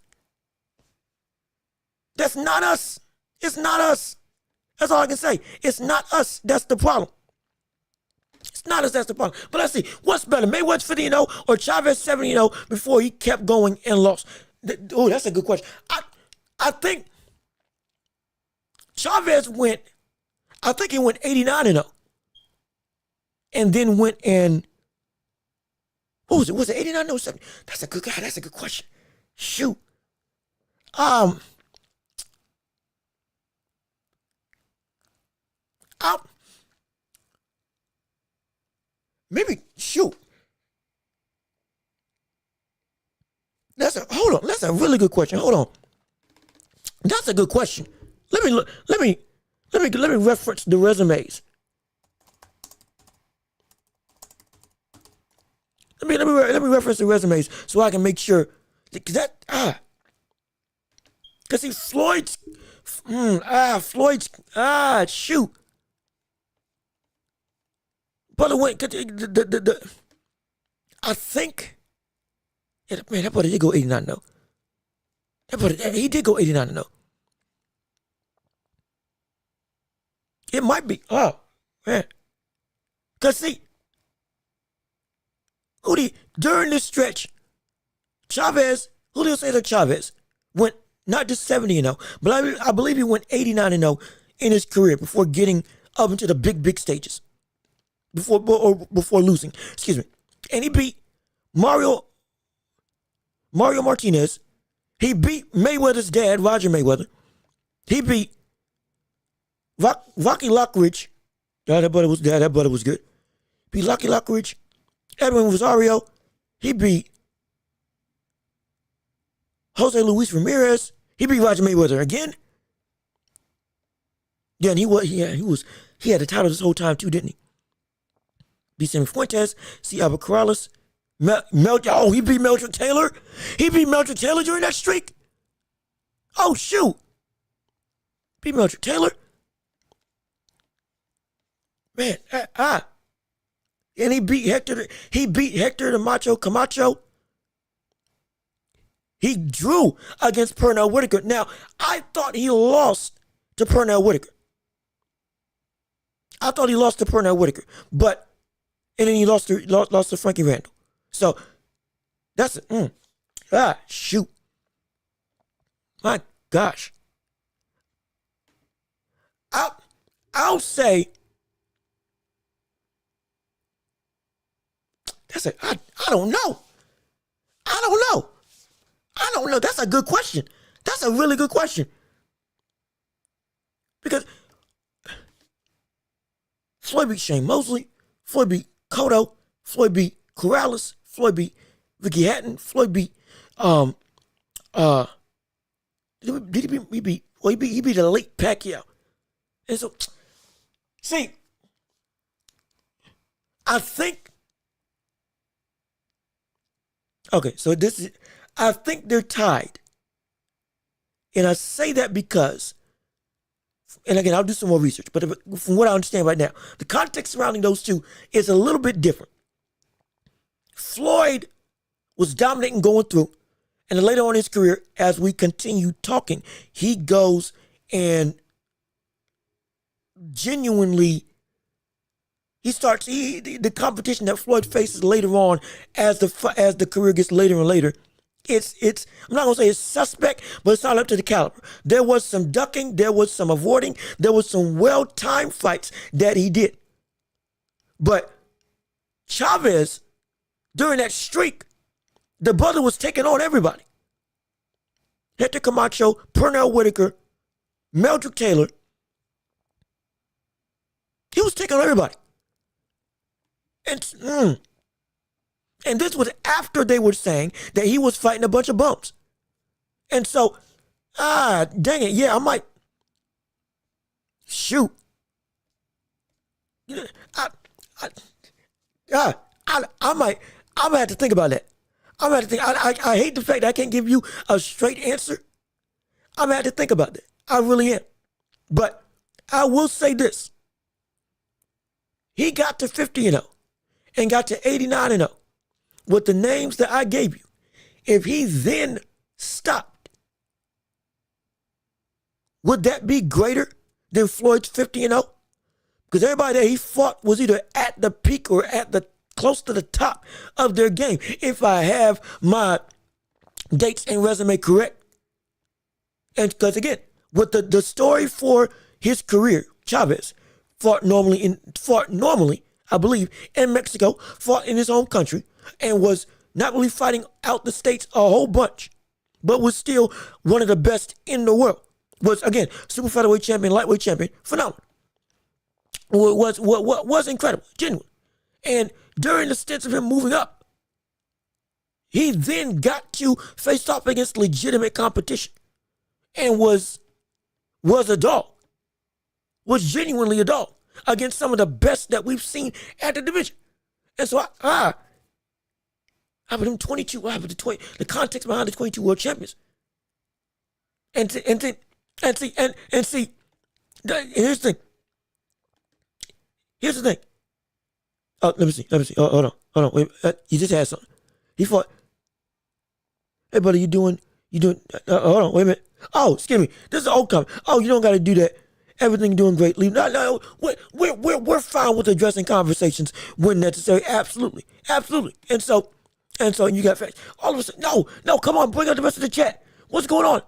That's not us. It's not us. That's all I can say. It's not us. That's the problem. It's not us. That's the problem. But let's see. What's better, Mayweather 50-0 or Chavez 70-0 before he kept going and lost? Oh, that's a good question. I think Chavez went 89-0. And then went and, what was it? Was it 89? No, 70? That's a good guy. That's a good question. Shoot. Maybe, shoot. Hold on. That's a really good question. Hold on. That's a good question. Let me reference the resumes. Let me reference the resumes so I can make sure because see Floyd's shoot. Brother went I think man, that brother did go 89 though. He did go 89-0. It might be. Oh, man. Because, see, during this stretch, Julio Cesar Chavez went not just 70-0, but I believe he went 89-0 in his career before getting up into the big stages. Before losing. Excuse me. And he beat Mario Martinez. He beat Mayweather's dad, Roger Mayweather. He beat Rocky Lockridge. That brother was good. Beat Rocky Lockridge. Edwin Rosario. He beat Jose Luis Ramirez. He beat Roger Mayweather again. Yeah, and he had the title this whole time too, didn't he? Beat Sammy Fuentes. See Albert Corrales. He beat Meldrick Taylor. He beat Meldrick Taylor during that streak. Oh, shoot. Beat Meldrick Taylor. Man, and he beat Hector the Macho Camacho. He drew against Pernell Whitaker. Now, I thought he lost to Pernell Whitaker. But, and then he lost to Frankie Randall. So, that's it. Shoot. My gosh. I'll say, that's it. I don't know. That's a good question. That's a really good question. Because Floyd beat Shane Mosley. Floyd beat Cotto. Floyd beat Corrales. Floyd beat Ricky Hatton. Floyd beat he beat the late Pacquiao. And so, see, I think, okay, so I think they're tied. And I say that because, and again, I'll do some more research, but from what I understand right now, the context surrounding those two is a little bit different. Floyd was dominating going through, and then later on in his career, as we continue talking, he goes and genuinely, the competition that Floyd faces later on as the career gets later and later, it's I'm not gonna say it's suspect, but it's not up to the caliber. There was some ducking, there was some avoiding, there was some well-timed fights that he did. But Chavez, during that streak, the brother was taking on everybody. Hector Camacho, Pernell Whitaker, Meldrick Taylor. He was taking on everybody. And this was after they were saying that he was fighting a bunch of bums. And so, dang it, yeah, I might shoot. I'm gonna have to think about that. I'm gonna have to think. I hate the fact that I can't give you a straight answer. I'm gonna have to think about that. I really am. But I will say this. He got to 50-0 and got to 89-0 with the names that I gave you. If he then stopped, would that be greater than Floyd's 50-0? Because everybody that he fought was either at the peak or at the close to the top of their game. If I have my dates and resume correct. And because again, with the story for his career, Chavez fought normally, I believe, in Mexico, fought in his own country, and was not really fighting out the states a whole bunch, but was still one of the best in the world. Was, again, super featherweight champion, lightweight champion, phenomenal. Was incredible, genuine. And during the stints of him moving up, he then got to face off against legitimate competition and was a dog. Was genuinely a dog against some of the best that we've seen at the division. And so I put him 22, I put the context behind the 22 world champions. And see, here's the thing. Here's the thing. Oh, let me see. Oh, hold on. Wait, you just had something. He fought. Hey, buddy, you doing You doing? Hold on, wait a minute. Oh, excuse me. This is an old comment. Oh, you don't got to do that. Everything doing great. Leave. No. We're fine with addressing conversations when necessary. Absolutely, absolutely. And so you got facts. All of a sudden, no. Come on, bring up the rest of the chat. What's going on?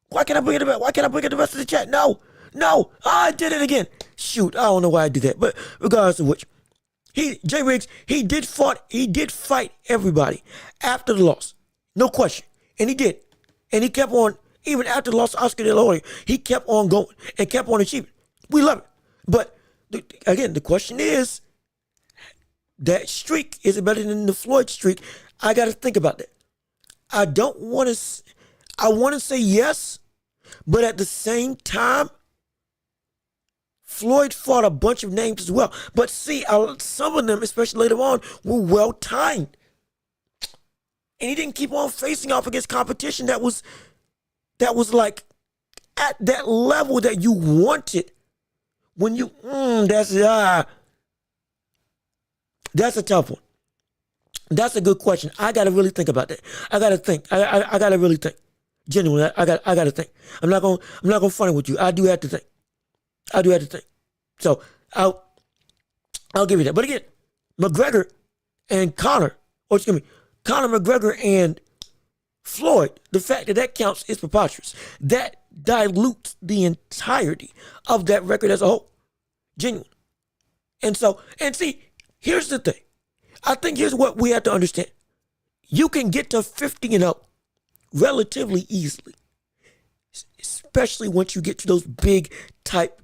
Why can't I bring it? Why can't I bring up the rest of the chat? No. I did it again. Shoot, I don't know why I did that. But regardless of which, Jay Riggs, he did fight everybody after the loss, no question, and he did, and he kept on. Even after the loss to Oscar De La Hoya, he kept on going and kept on achieving. We love it. But, again, the question is, that streak, is it better than the Floyd streak? I got to think about that. I want to say yes, but at the same time, Floyd fought a bunch of names as well. But see, some of them, especially later on, were well timed. And he didn't keep on facing off against competition that was like at that level that you wanted. When you, that's a tough one. That's a good question. I got to really think about that. I got to think. I got to really think. Genuinely, I got to think. I'm not gonna front it with you. I do have to think. So I'll give you that. But again, McGregor and Conor McGregor and Floyd, the fact that counts is preposterous. That dilutes the entirety of that record as a whole. Genuine. And see, here's the thing. I think here's what we have to understand. You can get to 50-0 relatively easily, especially once you get to those big type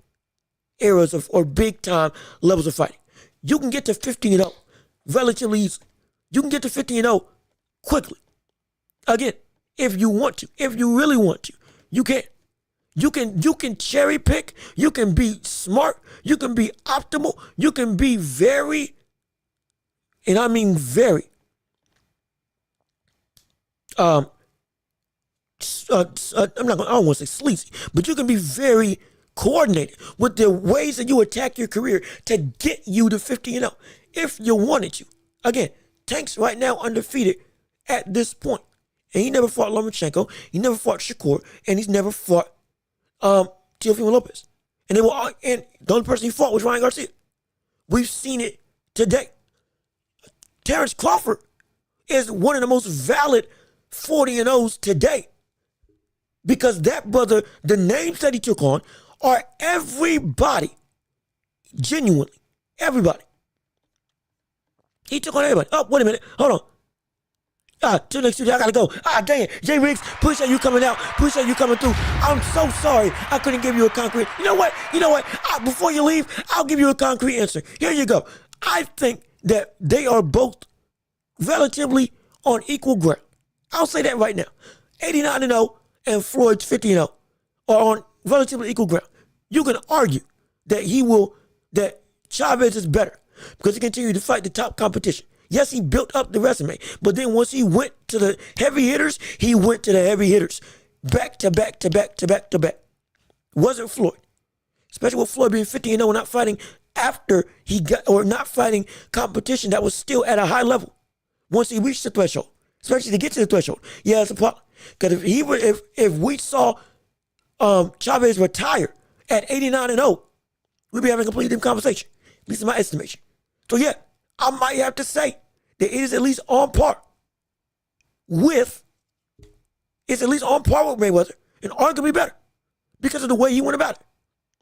eras or big time levels of fighting. You can get to 50-0 relatively easily. You can get to 50-0 quickly. Again, if you want to, if you really want to, you can. You can cherry pick. You can be smart. You can be optimal. You can be very, and I mean very, I don't want to say sleazy, but you can be very coordinated with the ways that you attack your career to get you to 50-0 if you wanted to. Again, Tank's right now undefeated at this point. And he never fought Lomachenko, he never fought Shakur, and he's never fought Teofimo Lopez. And the only person he fought was Ryan Garcia. We've seen it today. Terrence Crawford is one of the most valid 40-0s today. Because that brother, the names that he took on are everybody. Genuinely. Everybody. He took on everybody. Oh, wait a minute. Hold on. Till next Tuesday, I gotta go. Dang it. Jay Riggs, appreciate you coming out. Appreciate you coming through. I'm so sorry I couldn't give you a concrete. You know what? Before you leave, I'll give you a concrete answer. Here you go. I think that they are both relatively on equal ground. I'll say that right now. 89-0 and Floyd's 50-0 are on relatively equal ground. You can argue that that Chavez is better because he continued to fight the top competition. Yes, he built up the resume, but then once he went to the heavy hitters, he went to the heavy hitters back to back to back to back to back. Wasn't Floyd, especially with Floyd being 50-0 and not fighting after not fighting competition that was still at a high level. Once he reached the threshold, especially to get to the threshold, yeah, it's a problem. Because if we saw Chavez retire at 89-0, we'd be having a completely different conversation, at least in my estimation. So yeah, I might have to say that it is at least on par with Mayweather, and arguably better because of the way he went about it.